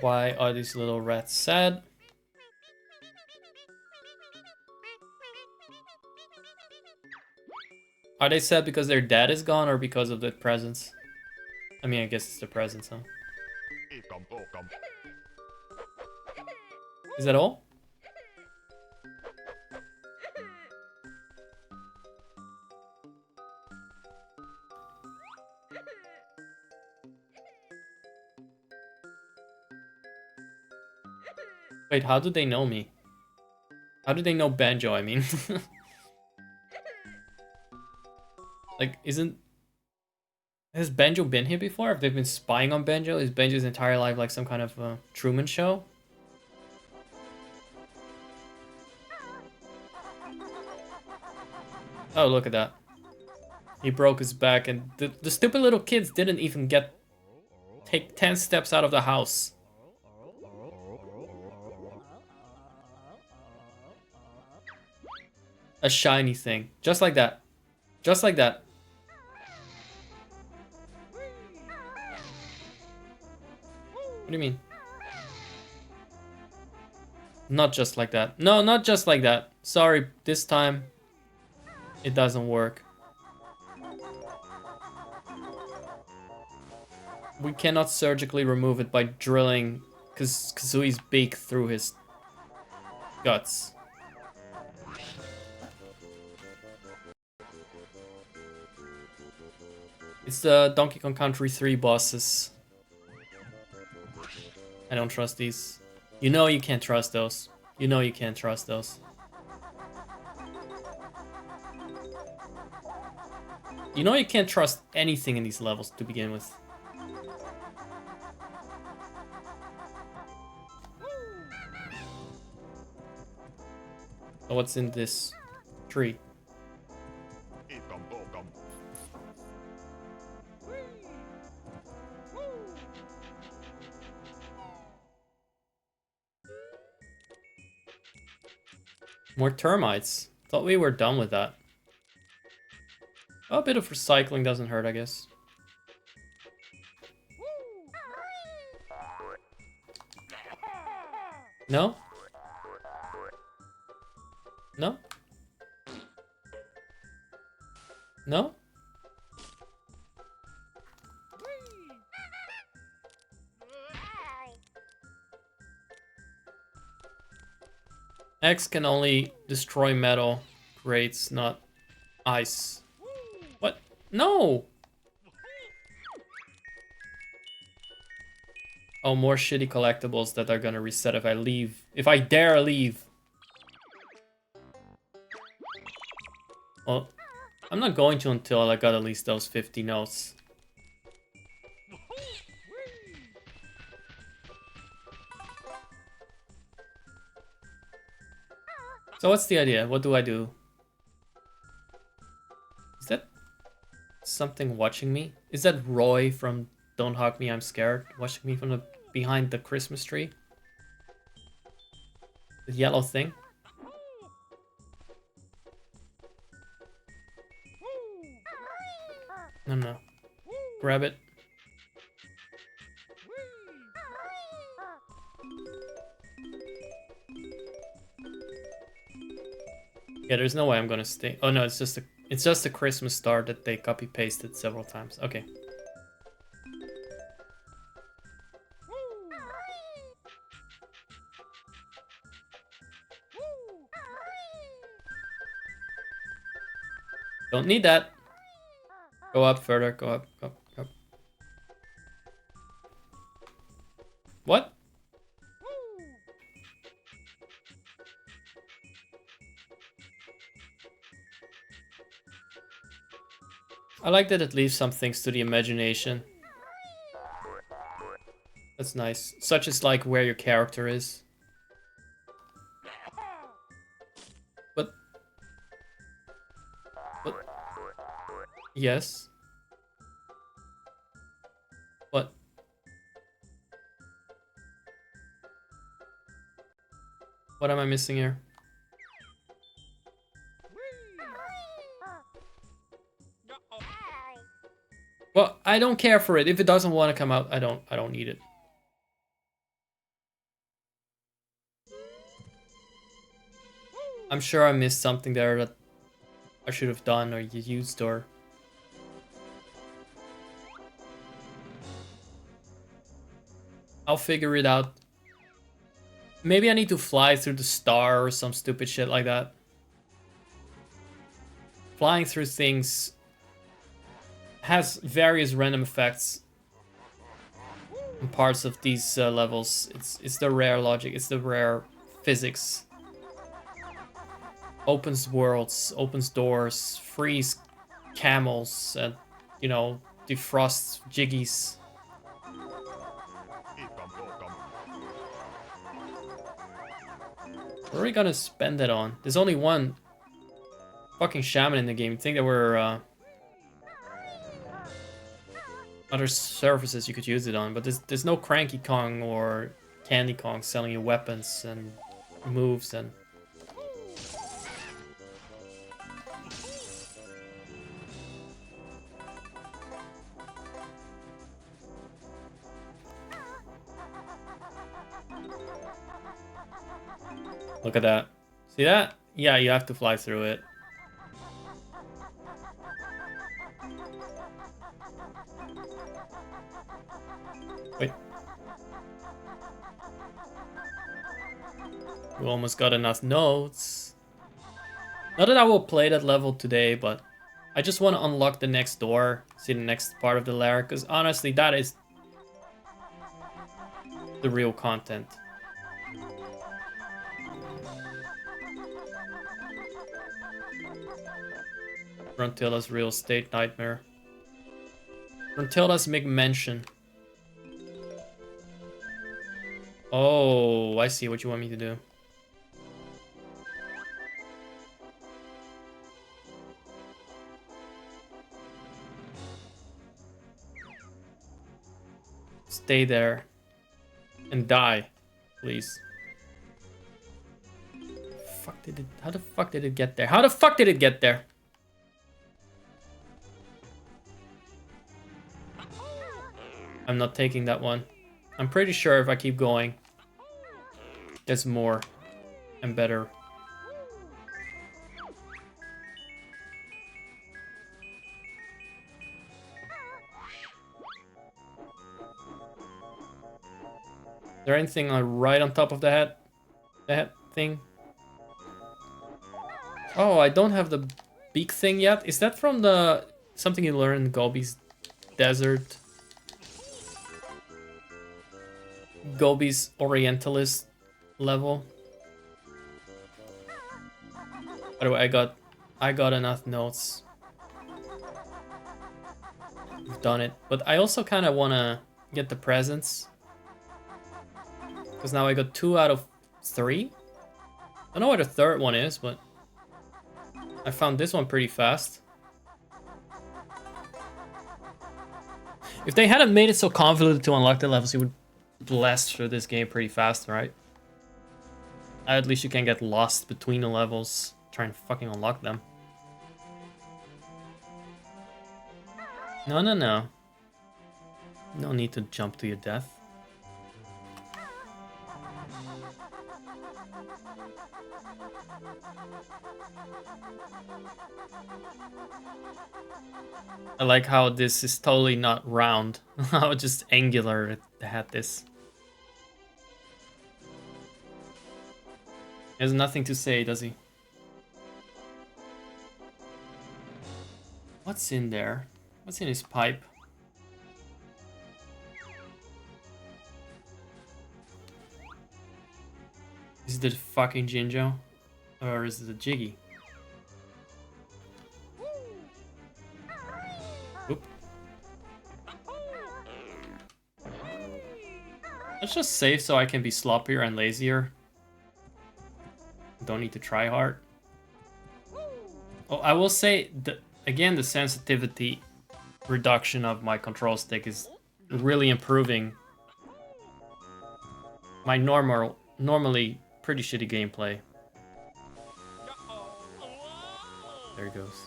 Why are these little rats sad? Are they sad because their dad is gone or because of the presents? I mean, I guess it's the presents, huh? Is that all? Wait, how do they know me? How do they know Banjo, I mean? Like, has Banjo been here before? Have they been spying on Banjo? Is Banjo's entire life like some kind of Truman Show? Oh, look at that. He broke his back and the stupid little kids didn't even take 10 steps out of the house. A shiny thing. Just like that. Just like that. What do you mean? Not just like that. No, not just like that. Sorry, this time it doesn't work. We cannot surgically remove it by drilling Kazooie's beak through his guts. It's the Donkey Kong Country 3 bosses. I don't trust these. You know you can't trust those. You know you can't trust those. You know you can't trust anything in these levels to begin with. So what's in this tree? More termites. Thought we were done with that. A bit of recycling doesn't hurt, I guess. No? No? No? X can only destroy metal crates, not ice. What? No! Oh, more shitty collectibles that are gonna reset if I leave. If I dare leave. Well, I'm not going to until I got at least those 50 notes. So what's the idea? What do I do? Is that something watching me? Is that Roy from Don't Hug Me, I'm Scared watching me from the behind the Christmas tree? The yellow thing? No. Grab it. Yeah, there's no way I'm gonna stay. Oh no, it's just a Christmas star that they copy pasted several times. Okay. Don't need that. Go up further. Go up. Go up. What? I like that it leaves some things to the imagination. That's nice. Such as like where your character is. But yes. What? What am I missing here? Well, I don't care for it. If it doesn't want to come out, I don't need it. I'm sure I missed something there that I should have done or used or... I'll figure it out. Maybe I need to fly through the star or some stupid shit like that. Flying through things has various random effects in parts of these levels. It's the rare logic, it's the rare physics. Opens worlds, opens doors, frees camels, and, you know, defrosts jiggies. What are we gonna spend it on? There's only one fucking shaman in the game. You'd think there were other surfaces you could use it on, but there's no Cranky Kong or Candy Kong selling you weapons and moves and... Look at that. See that? Yeah, you have to fly through it. Wait. We almost got enough notes. Not that I will play that level today, but I just want to unlock the next door, see the next part of the lair, because honestly, that is the real content. Gruntilda's real estate nightmare. Gruntilda's McMansion. Oh, I see what you want me to do. Stay there and die, please. How the fuck did it get there? How the fuck did it get there? I'm not taking that one. I'm pretty sure if I keep going, there's more and better. Is there anything right on top of the head? That thing? Oh, I don't have the beak thing yet. Is that from the something you learn in Gobi's Desert? Gobi's Orientalist level. By the way, I got enough notes. We've done it, but I also kind of want to get the presents because now I got 2 out of 3. I don't know where the third one is, but I found this one pretty fast. If they hadn't made it so convoluted to unlock the levels, you would blast through this game pretty fast, right? At least you can get lost between the levels trying to fucking unlock them. No, no, no. No need to jump to your death. I like how this is totally not round. How just angular it had this. He has nothing to say, does he? What's in there? What's in his pipe? Is it the fucking Jinjo? Or is it the Jiggy? Oop. Let's just save so I can be sloppier and lazier. Don't need to try hard. Oh, I will say, again, the sensitivity reduction of my control stick is really improving my normally pretty shitty gameplay. There he goes.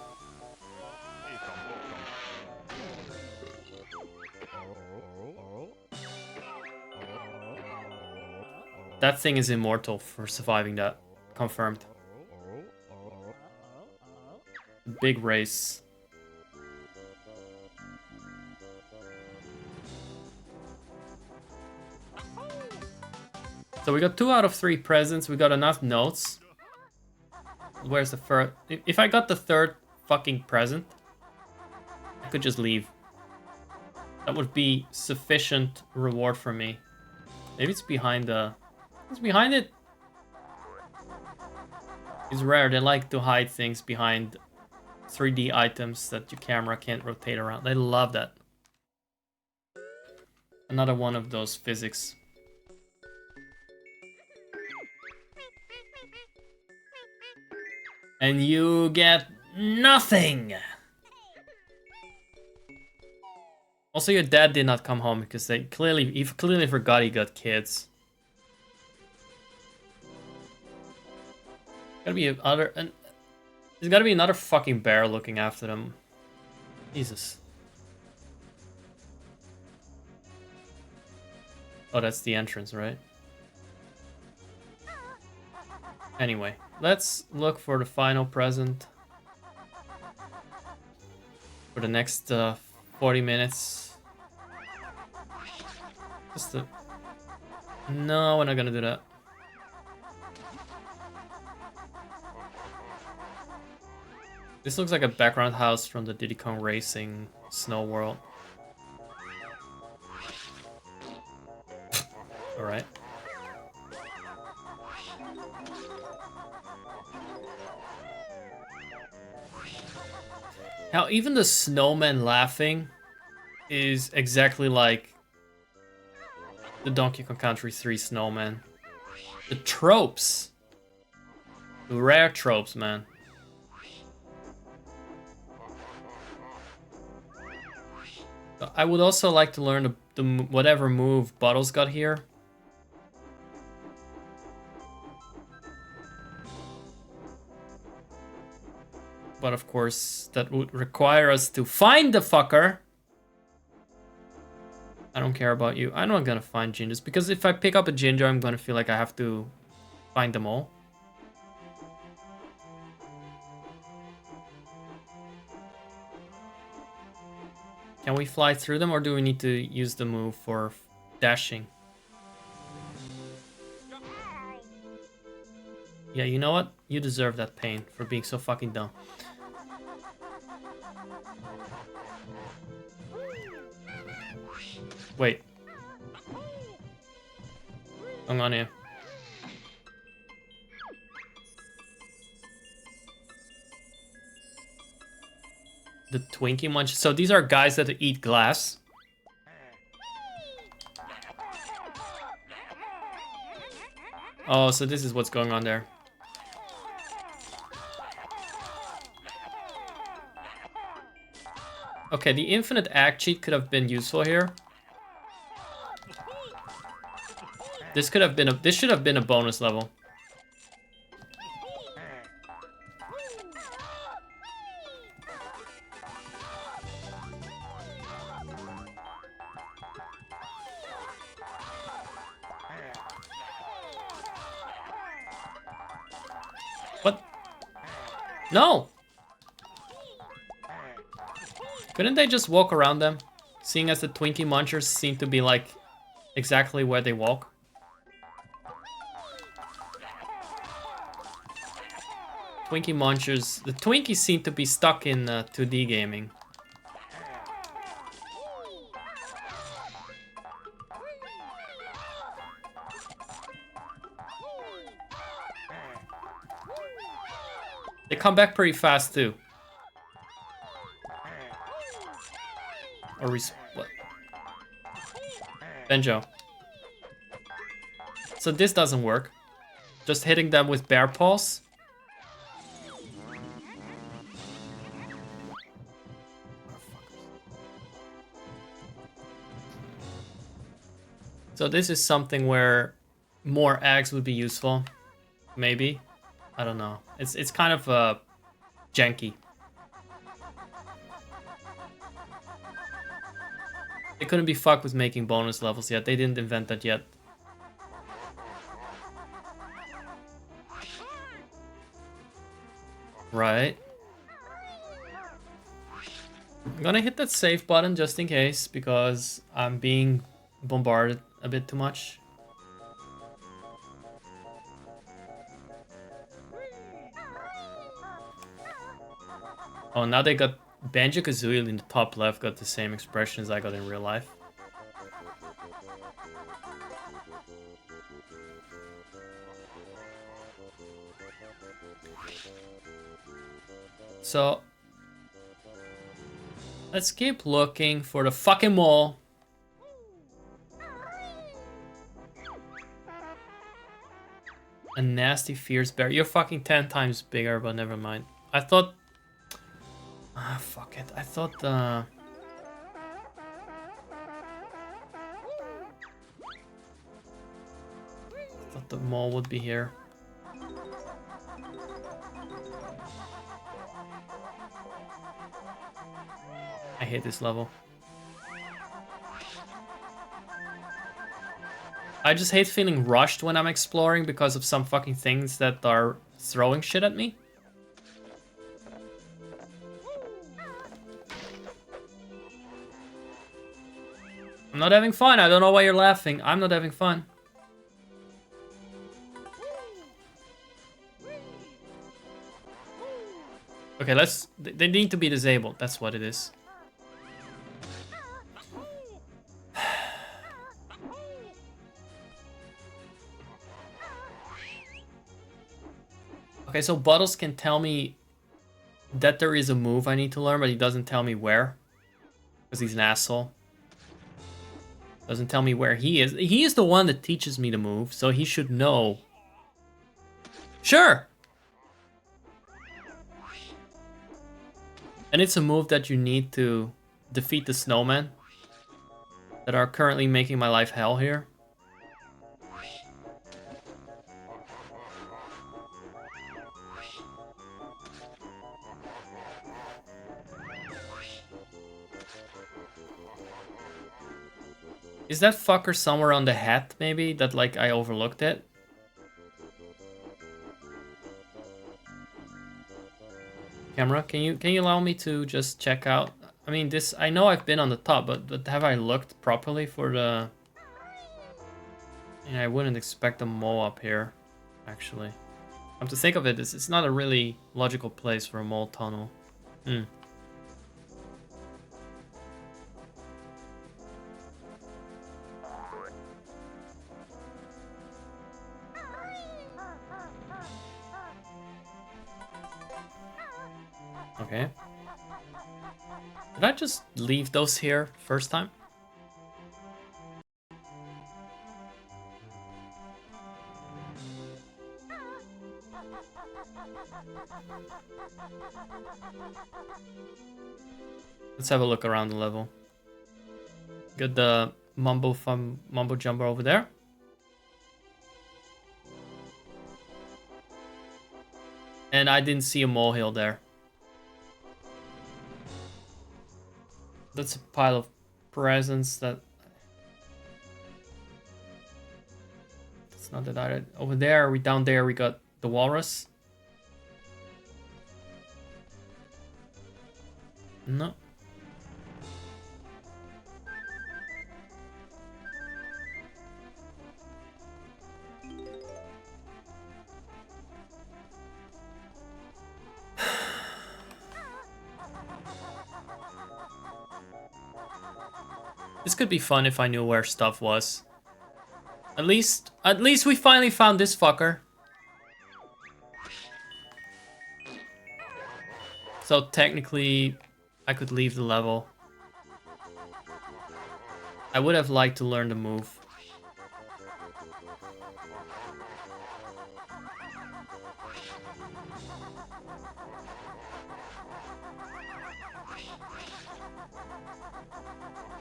That thing is immortal for surviving that. Confirmed. Big race. So we got 2 out of 3 presents. We got enough notes. Where's the third? If I got the third fucking present, I could just leave. That would be sufficient reward for me. Maybe it's behind the... It's behind it. It's rare. They like to hide things behind 3D items that your camera can't rotate around. They love that. Another one of those physics. And you get nothing! Also, your dad did not come home because he clearly forgot he got kids. There's gotta be another fucking bear looking after them. Jesus. Oh, that's the entrance, right? Anyway, let's look for the final present. For the next 40 minutes. No, we're not gonna do that. This looks like a background house from the Diddy Kong Racing Snow World. Alright. Now, even the snowman laughing is exactly like the Donkey Kong Country 3 snowman. The tropes. The rare tropes, man. I would also like to learn the whatever move Bottles got here. But of course, that would require us to find the fucker. I don't care about you. I'm not gonna find Gingers, because if I pick up a Ginger, I'm gonna feel like I have to find them all. Can we fly through them, or do we need to use the move for dashing? Yeah, you know what? You deserve that pain for being so fucking dumb. Wait. Hang on here. The Twinkie Munch. So these are guys that eat glass. Oh, so this is what's going on there. Okay, the infinite act cheat could have been useful here. This could have been a. This should have been a bonus level. What? No! Couldn't they just walk around them? Seeing as the Twinkie Munchers seem to be like exactly where they walk. Twinkie Munchers. The Twinkies seem to be stuck in 2D gaming. They come back pretty fast too. Or what? Banjo. So this doesn't work. Just hitting them with bear paws. So this is something where more eggs would be useful. Maybe. I don't know. It's kind of janky. They couldn't be fucked with making bonus levels yet. They didn't invent that yet. Right. I'm gonna hit that save button just in case, because I'm being bombarded a bit too much. Oh, now they got Banjo-Kazooie in the top left, got the same expressions I got in real life. So, let's keep looking for the fucking mole. A nasty, fierce bear. You're fucking 10 times bigger, but never mind. I thought... Ah, fuck it. I thought the mole would be here. I hate this level. I just hate feeling rushed when I'm exploring because of some fucking things that are throwing shit at me. I'm not having fun. I don't know why you're laughing. I'm not having fun. Okay, let's... They need to be disabled. That's what it is. Okay, so Bottles can tell me that there is a move I need to learn, but he doesn't tell me where. Because he's an asshole. Doesn't tell me where he is. He is the one that teaches me the move, so he should know. Sure! And it's a move that you need to defeat the snowmen that are currently making my life hell here. Is that fucker somewhere on the hat, maybe? That, like, I overlooked it? Camera, can you allow me to just check out? I mean, this... I know I've been on the top, but have I looked properly for the... I wouldn't expect a mole up here, actually. Come to think of it, it's not a really logical place for a mole tunnel. Hmm. Okay. Did I just leave those here first time? Let's have a look around the level. Got the mumbo jumbo over there. And I didn't see a molehill there. That's a pile of presents that... That's not that either. Over there, down there, we got the walrus. No. This could be fun if I knew where stuff was. At least we finally found this fucker. So technically, I could leave the level. I would have liked to learn the move.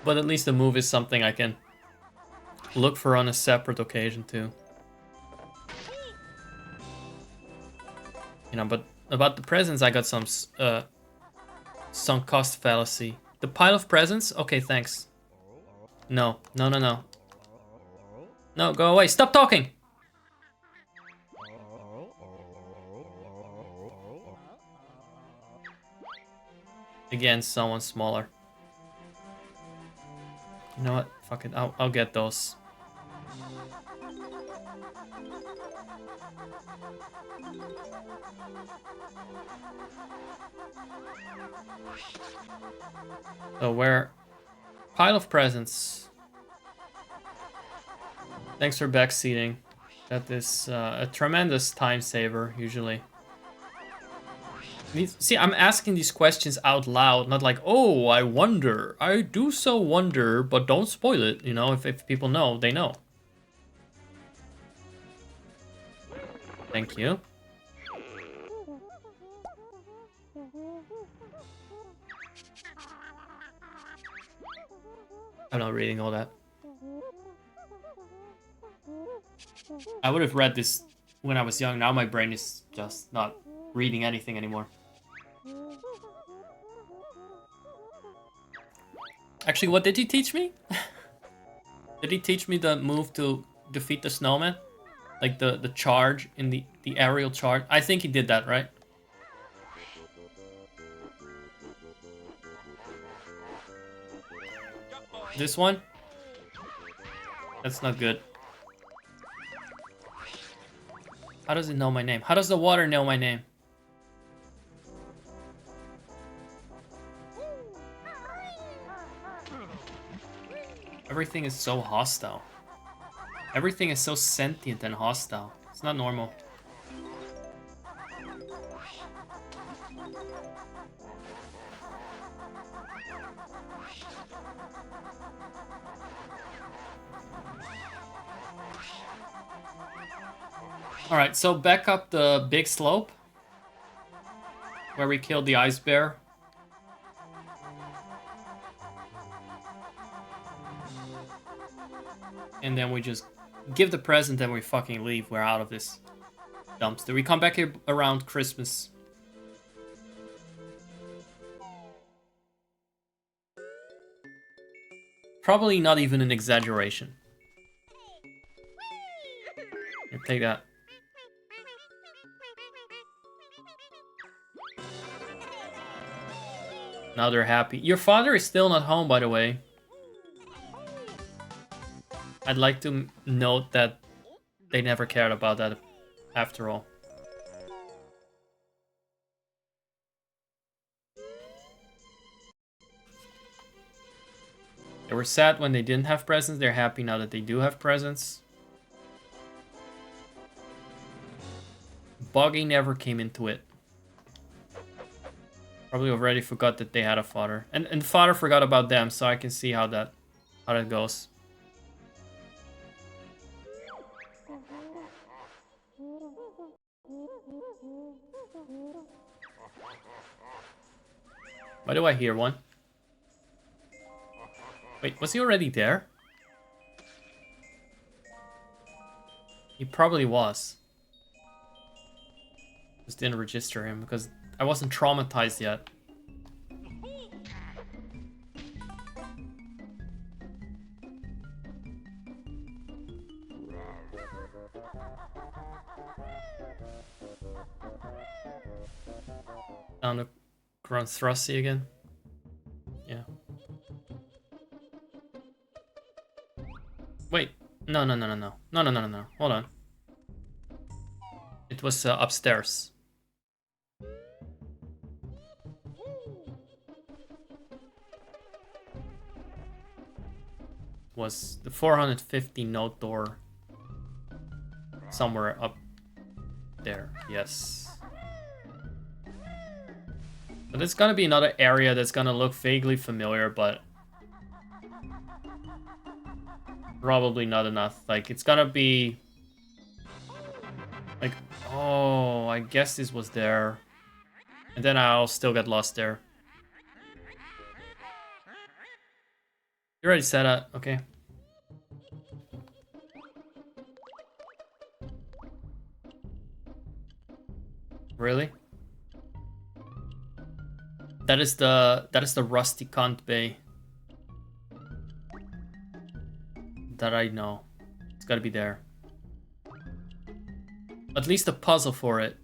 But at least the move is something I can look for on a separate occasion too. You know, but about the presents, I got some sunk cost fallacy. The pile of presents? Okay, thanks. No. No, go away. Stop talking! Again, someone smaller. You know what? Fuck it. I'll get those. So where? Pile of presents. Thanks for backseating. That is a tremendous time saver, usually. See, I'm asking these questions out loud, not like, oh, I wonder. I do so wonder, but don't spoil it. You know, if people know, they know. Thank you. I'm not reading all that. I would have read this when I was young. Now my brain is just not reading anything anymore. Actually, what did he teach me? Did he teach me the move to defeat the snowman? Like the charge in the aerial charge? I think he did that, right? This one? That's not good. How does it know my name? How does the water know my name? Everything is so hostile. Everything is so sentient and hostile. It's not normal. Alright, so back up the big slope where we killed the ice bear. And then we just give the present and we fucking leave. We're out of this dumpster. We come back here around Christmas. Probably not even an exaggeration. Here, take that. Now they're happy. Your father is still not home, by the way. I'd like to note that they never cared about that after all. They were sad when they didn't have presents. They're happy now that they do have presents. Boggy never came into it. Probably already forgot that they had a father. And father forgot about them, so I can see how that goes. Why do I hear one? Wait, was he already there? He probably was. Just didn't register him because I wasn't traumatized yet. Down to Grunt Thrusty again. Yeah. Wait. No. Hold on. It was upstairs. Was the 450 note door somewhere up there? Yes. But it's gonna be another area that's gonna look vaguely familiar, but probably not enough. Like, it's gonna be like, oh, I guess this was there. And then I'll still get lost there. You already said that, okay. Really? That is the Rusty Cunt Bay. That I know. It's gotta be there. At least a puzzle for it.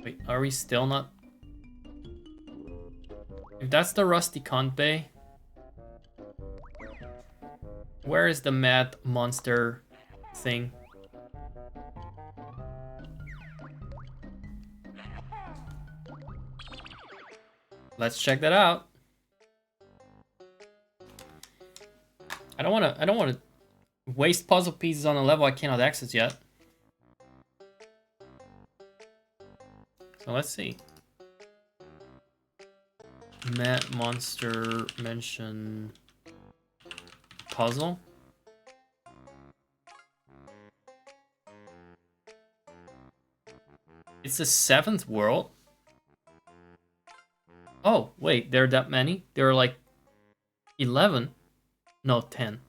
Wait, are we still not? If that's the Rusty Cunt Bay, where is the mad monster thing? Let's check that out. I don't wanna waste puzzle pieces on a level I cannot access yet. So let's see. Mad monster mention puzzle. It's the 7th world. Oh, wait, there are that many? There are like 11. No, 10.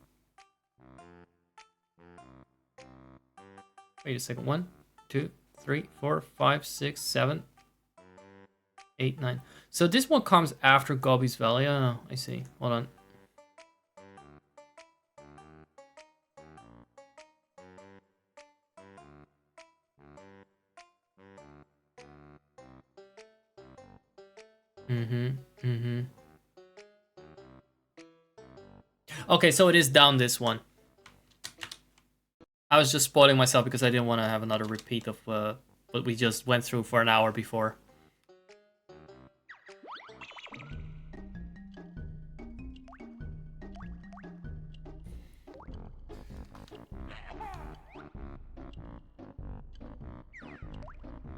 Wait a second. 1, 2, 3, 4, 5, 6, 7, 8, 9. So this one comes after Gobi's Valley. Oh, I see. Hold on. Okay, so it is down this one. I was just spoiling myself because I didn't want to have another repeat of what we just went through for an hour before.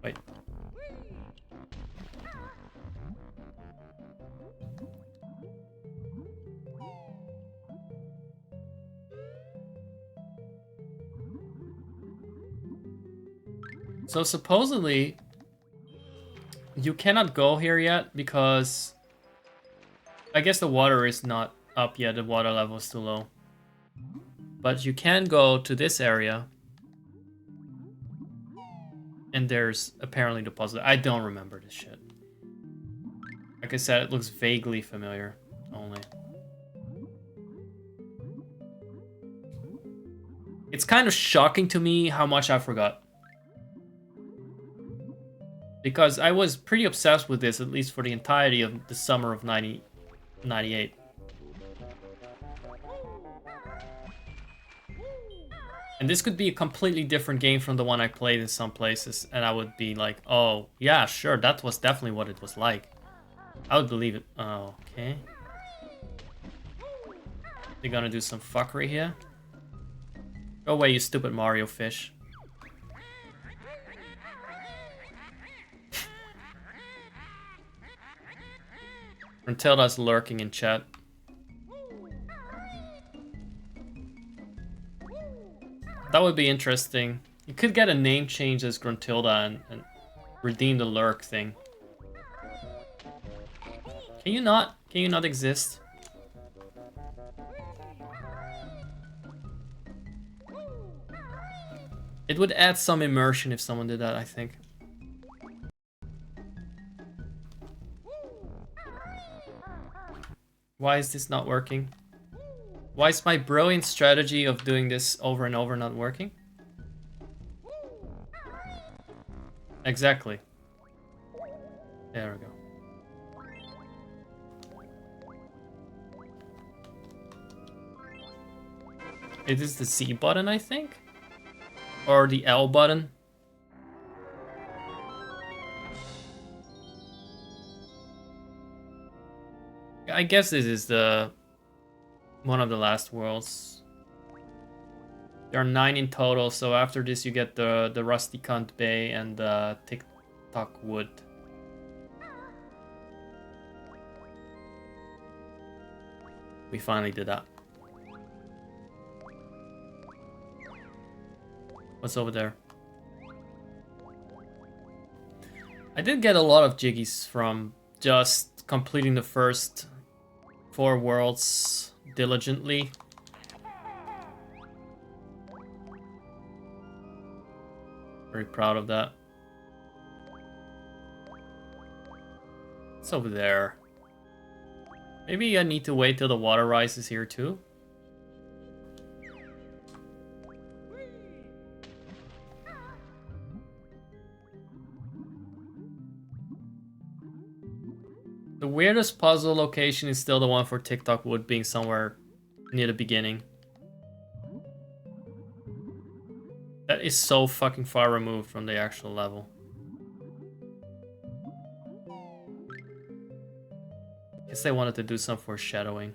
Wait. So supposedly, you cannot go here yet because I guess the water is not up yet, the water level is too low. But you can go to this area. And there's apparently the puzzle. I don't remember this shit. Like I said, it looks vaguely familiar only. It's kind of shocking to me how much I forgot. Because I was pretty obsessed with this, at least for the entirety of the summer of 98. And this could be a completely different game from the one I played in some places, and I would be like, oh, yeah, sure, that was definitely what it was like. I would believe it. Oh, okay. They're gonna do some fuckery here. Go away, you stupid Mario fish. Gruntilda's lurking in chat. That would be interesting. You could get a name change as Gruntilda and redeem the lurk thing. Can you not? Can you not exist? It would add some immersion if someone did that, I think. Why is this not working? Why is my brilliant strategy of doing this over and over not working? Exactly. There we go. It is the Z button, I think? Or the L button? I guess this is the one of the last worlds. There are 9 in total, so after this you get the Rusty Cunt Bay and the Tick-Tock Wood. We finally did that. What's over there? I did get a lot of jiggies from just completing the first 4 worlds diligently. Very proud of that. It's over there. Maybe I need to wait till the water rises here too. The weirdest puzzle location is still the one for Tick-Tock Wood being somewhere near the beginning. That is so fucking far removed from the actual level. Guess they wanted to do some foreshadowing.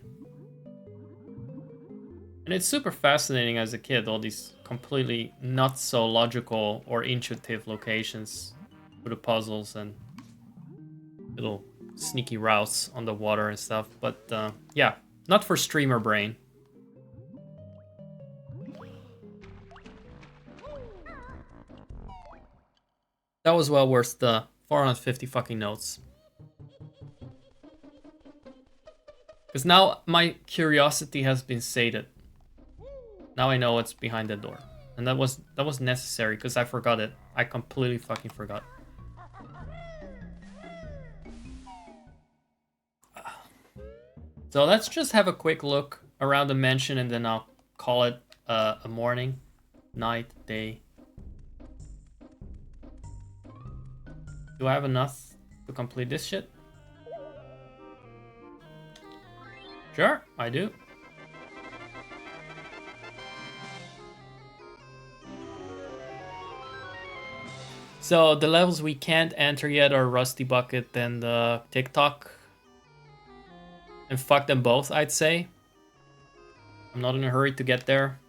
And it's super fascinating as a kid, all these completely not so logical or intuitive locations for the puzzles and little sneaky routes on the water and stuff. But yeah, not for streamer brain. That was well worth the 450 fucking notes. Because now my curiosity has been sated. Now I know what's behind the door. And that was necessary because I forgot it. I completely fucking forgot. So let's just have a quick look around the mansion and then I'll call it a morning, night, day. Do I have enough to complete this shit? Sure, I do. So the levels we can't enter yet are Rusty Bucket and Tick-Tock. And fuck them both, I'd say. I'm not in a hurry to get there.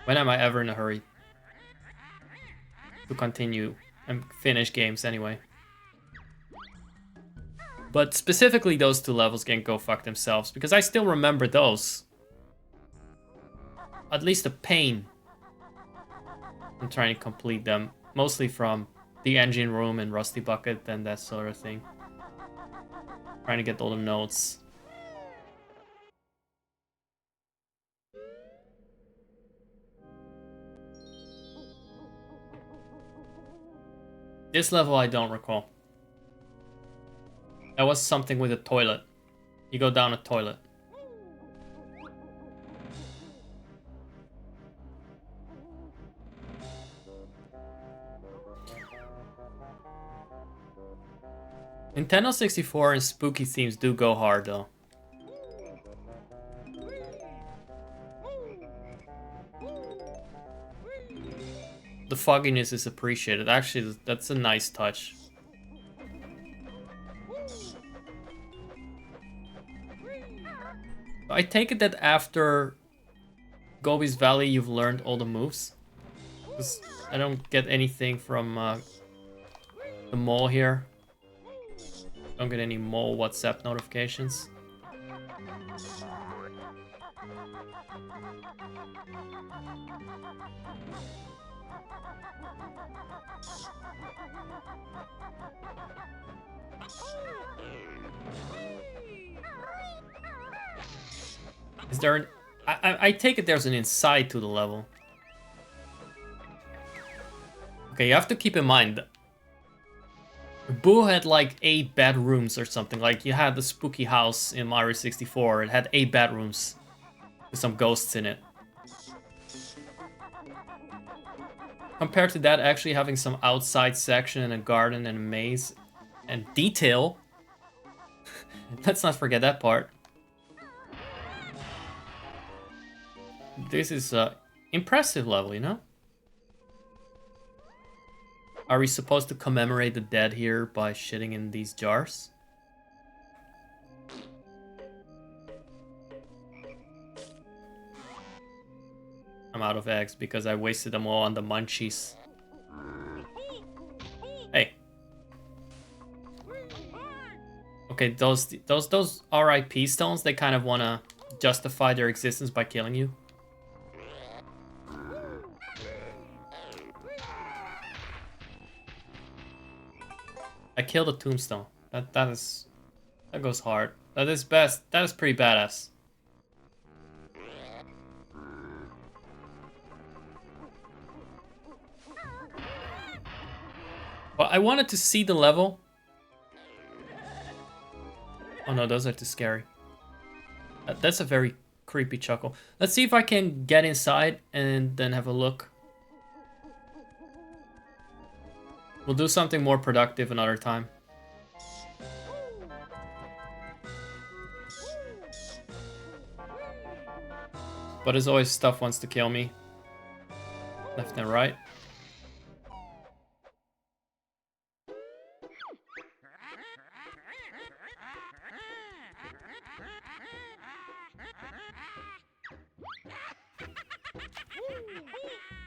When am I ever in a hurry to continue and finish games anyway? But specifically those 2 levels can go fuck themselves, because I still remember those. At least the pain. I'm trying to complete them, mostly from the engine room and Rusty Bucket and that sort of thing. Trying to get all the notes. This level I don't recall. That was something with a toilet. You go down a toilet. Nintendo 64 and spooky themes do go hard though. The fogginess is appreciated. Actually, that's a nice touch. I take it that after Gobi's Valley you've learned all the moves. Because I don't get anything from the mole here. Don't get any mole WhatsApp notifications. Is there an... I take it there's an inside to the level. Okay, you have to keep in mind... Boo had like 8 bedrooms or something. Like, you had the spooky house in Mario 64. It had 8 bedrooms. With some ghosts in it. Compared to that, actually having some outside section and a garden and a maze. And detail. Let's not forget that part. This is a impressive level, you know? Are we supposed to commemorate the dead here by shitting in these jars? I'm out of eggs because I wasted them all on the munchies. Hey. Okay, those RIP stones, they kind of want to justify their existence by killing you. I killed a tombstone. That goes hard. That is best. That is pretty badass. Well, I wanted to see the level. Oh no, those are too scary. That's a very creepy chuckle. Let's see if I can get inside and then have a look. We'll do something more productive another time. But as always, stuff wants to kill me. Left and right.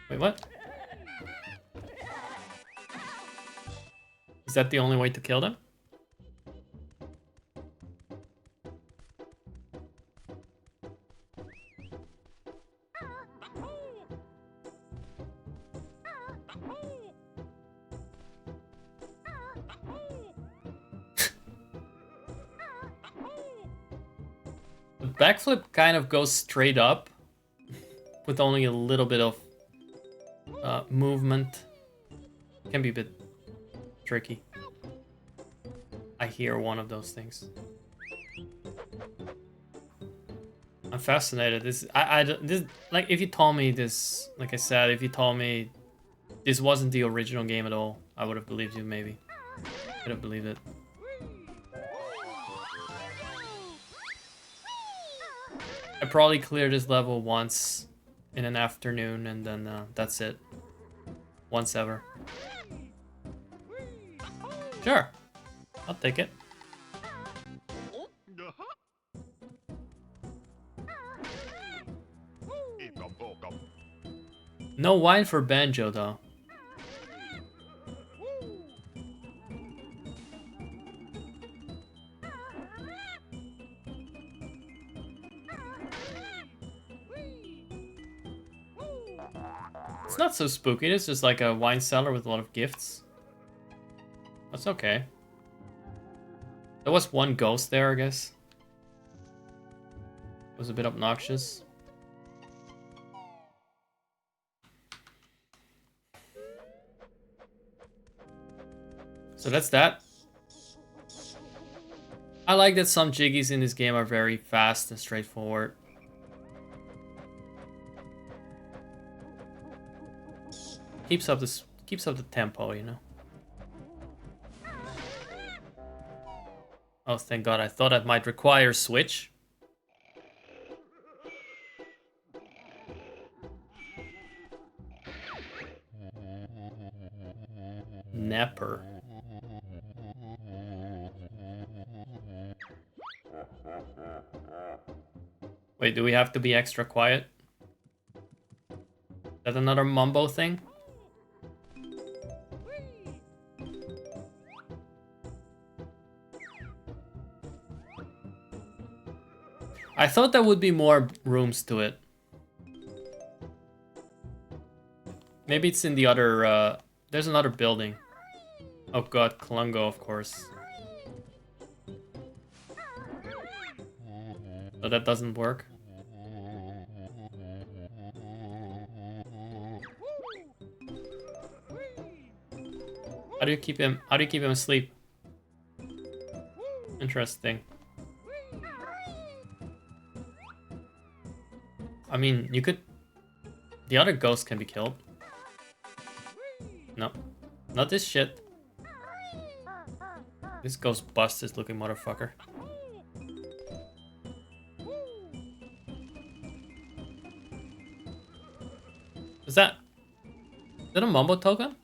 Wait, what? Is that the only way to kill them? The backflip kind of goes straight up with only a little bit of movement. Can be a bit tricky. I hear one of those things. I'm fascinated. This like, if you told me this, like I said, if you told me this wasn't the original game at all, I would have believed you. Maybe could have believed it. I probably cleared this level once in an afternoon, and then that's it. Once ever. Sure, I'll take it. No wine for Banjo, though. It's not so spooky, it's just like a wine cellar with a lot of gifts. That's okay. There was one ghost there, I guess. It was a bit obnoxious. So that's that. I like that some jiggies in this game are very fast and straightforward. Keeps up the tempo, you know. Oh, thank God! I thought that might require switch. Napper. Wait, do we have to be extra quiet? Is that another mumbo thing? I thought there would be more rooms to it. Maybe it's in the other, there's another building. Oh god, Klungo, of course. So that doesn't work. How do you keep him asleep? Interesting. I mean, you could... The other ghost can be killed. No. Not this shit. This ghost busted looking motherfucker. Is that a Mumbo token?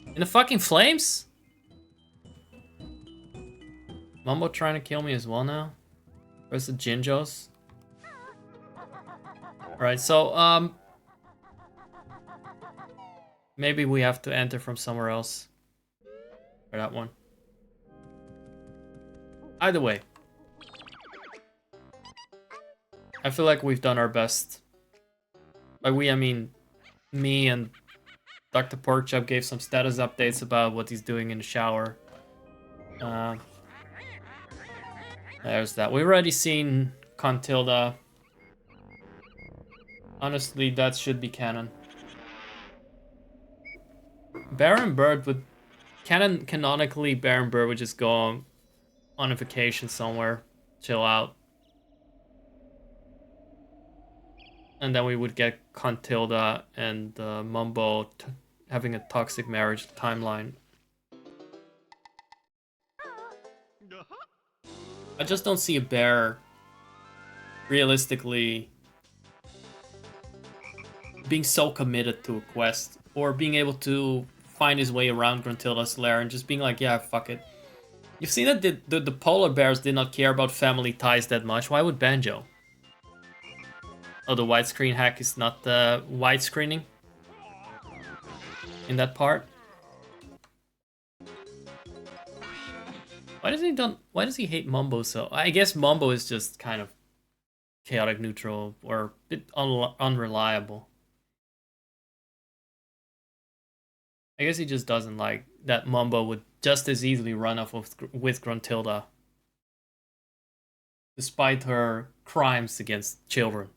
In the fucking flames? Mumbo trying to kill me as well now? Where's the Jinjos? Alright, so, maybe we have to enter from somewhere else. Or that one. Either way. I feel like we've done our best. By we, I mean me and Dr. Porkchop gave some status updates about what he's doing in the shower. There's that. We've already seen Contilda. Honestly, that should be canon. Baron Bird would... Canonically, Baron Bird would just go on a vacation somewhere. Chill out. And then we would get Contilda and Mumbo having a toxic marriage timeline. I just don't see a bear realistically being so committed to a quest or being able to find his way around Gruntilda's lair and just being like, yeah, fuck it. You've seen that the polar bears did not care about family ties that much. Why would Banjo? Oh, the widescreen hack is not widescreening in that part. Why does he hate Mumbo so? I guess Mumbo is just kind of chaotic neutral or a bit unreliable. I guess he just doesn't like that Mumbo would just as easily run off with Gruntilda, despite her crimes against children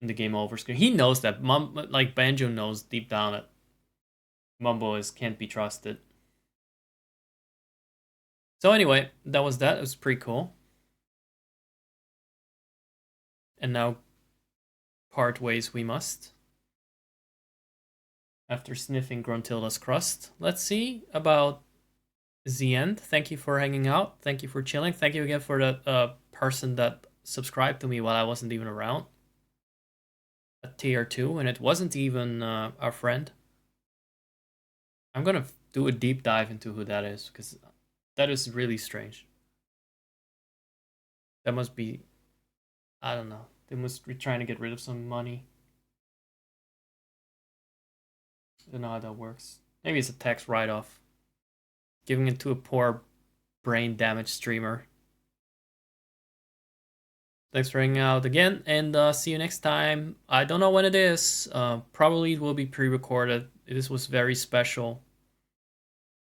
in the game over screen. He knows that like Banjo knows deep down that Mumbo can't be trusted. So anyway, that was that. It was pretty cool. And now part ways we must. After sniffing Gruntilda's crust. Let's see about the end. Thank you for hanging out. Thank you for chilling. Thank you again for the person that subscribed to me while I wasn't even around. A tier 2, and it wasn't even our friend. I'm gonna do a deep dive into who that is, because that is really strange. That must be... I don't know. They must be trying to get rid of some money. I don't know how that works. Maybe it's a tax write-off. Giving it to a poor brain damaged streamer. Thanks for hanging out again, and see you next time. I don't know when it is. Probably it will be pre-recorded. This was very special.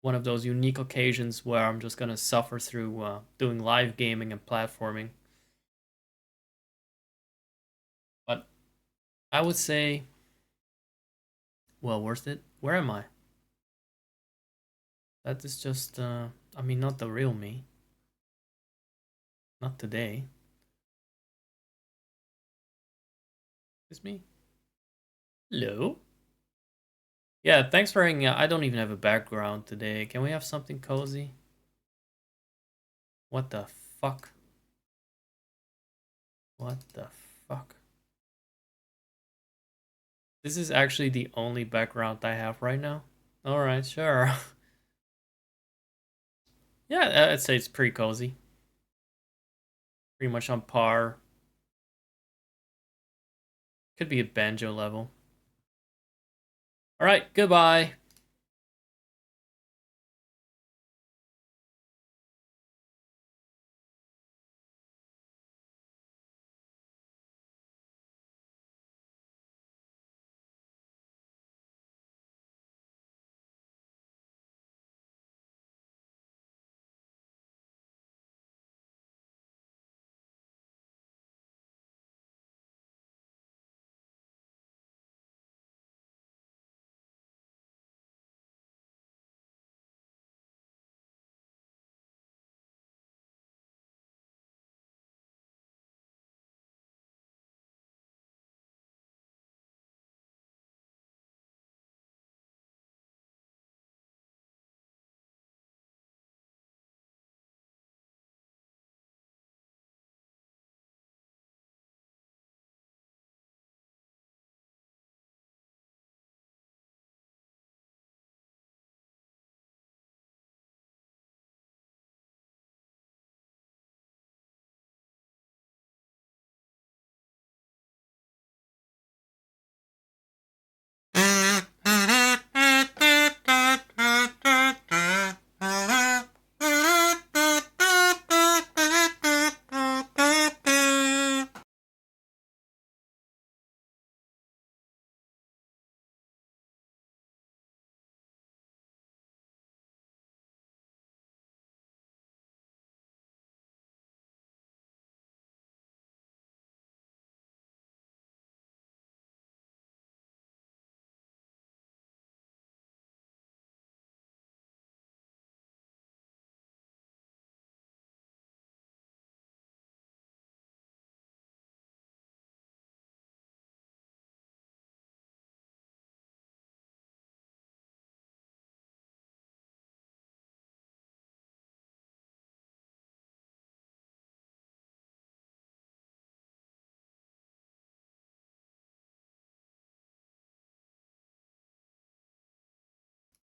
One of those unique occasions where I'm just gonna suffer through doing live gaming and platforming. But I would say, well, worth it. Where am I? That is just, I mean, not the real me. Not today. Is me? Hello? Yeah, thanks for hanging out. I don't even have a background today. Can we have something cozy? What the fuck? What the fuck? This is actually the only background I have right now. Alright, sure. Yeah, I'd say it's pretty cozy. Pretty much on par. Could be a Banjo level. Alright, goodbye.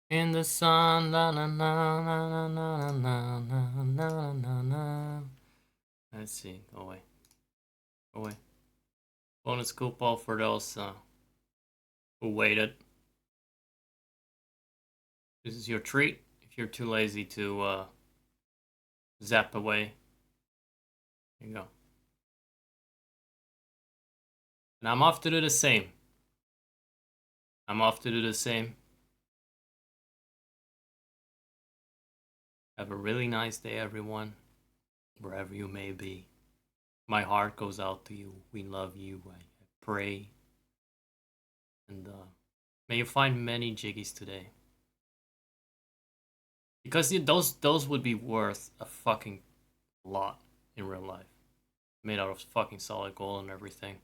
In the sun, la la la la la la la la la la la. Let's see. Go away. Go away. Bonus coupon for those who waited. This is your treat. If you're too lazy to zap away, here you go. And I'm off to do the same. I'm off to do the same. Have a really nice day, everyone, wherever you may be. My heart goes out to you. We love you. I pray. And may you find many jiggies today. Because those would be worth a fucking lot in real life. Made out of fucking solid gold and everything.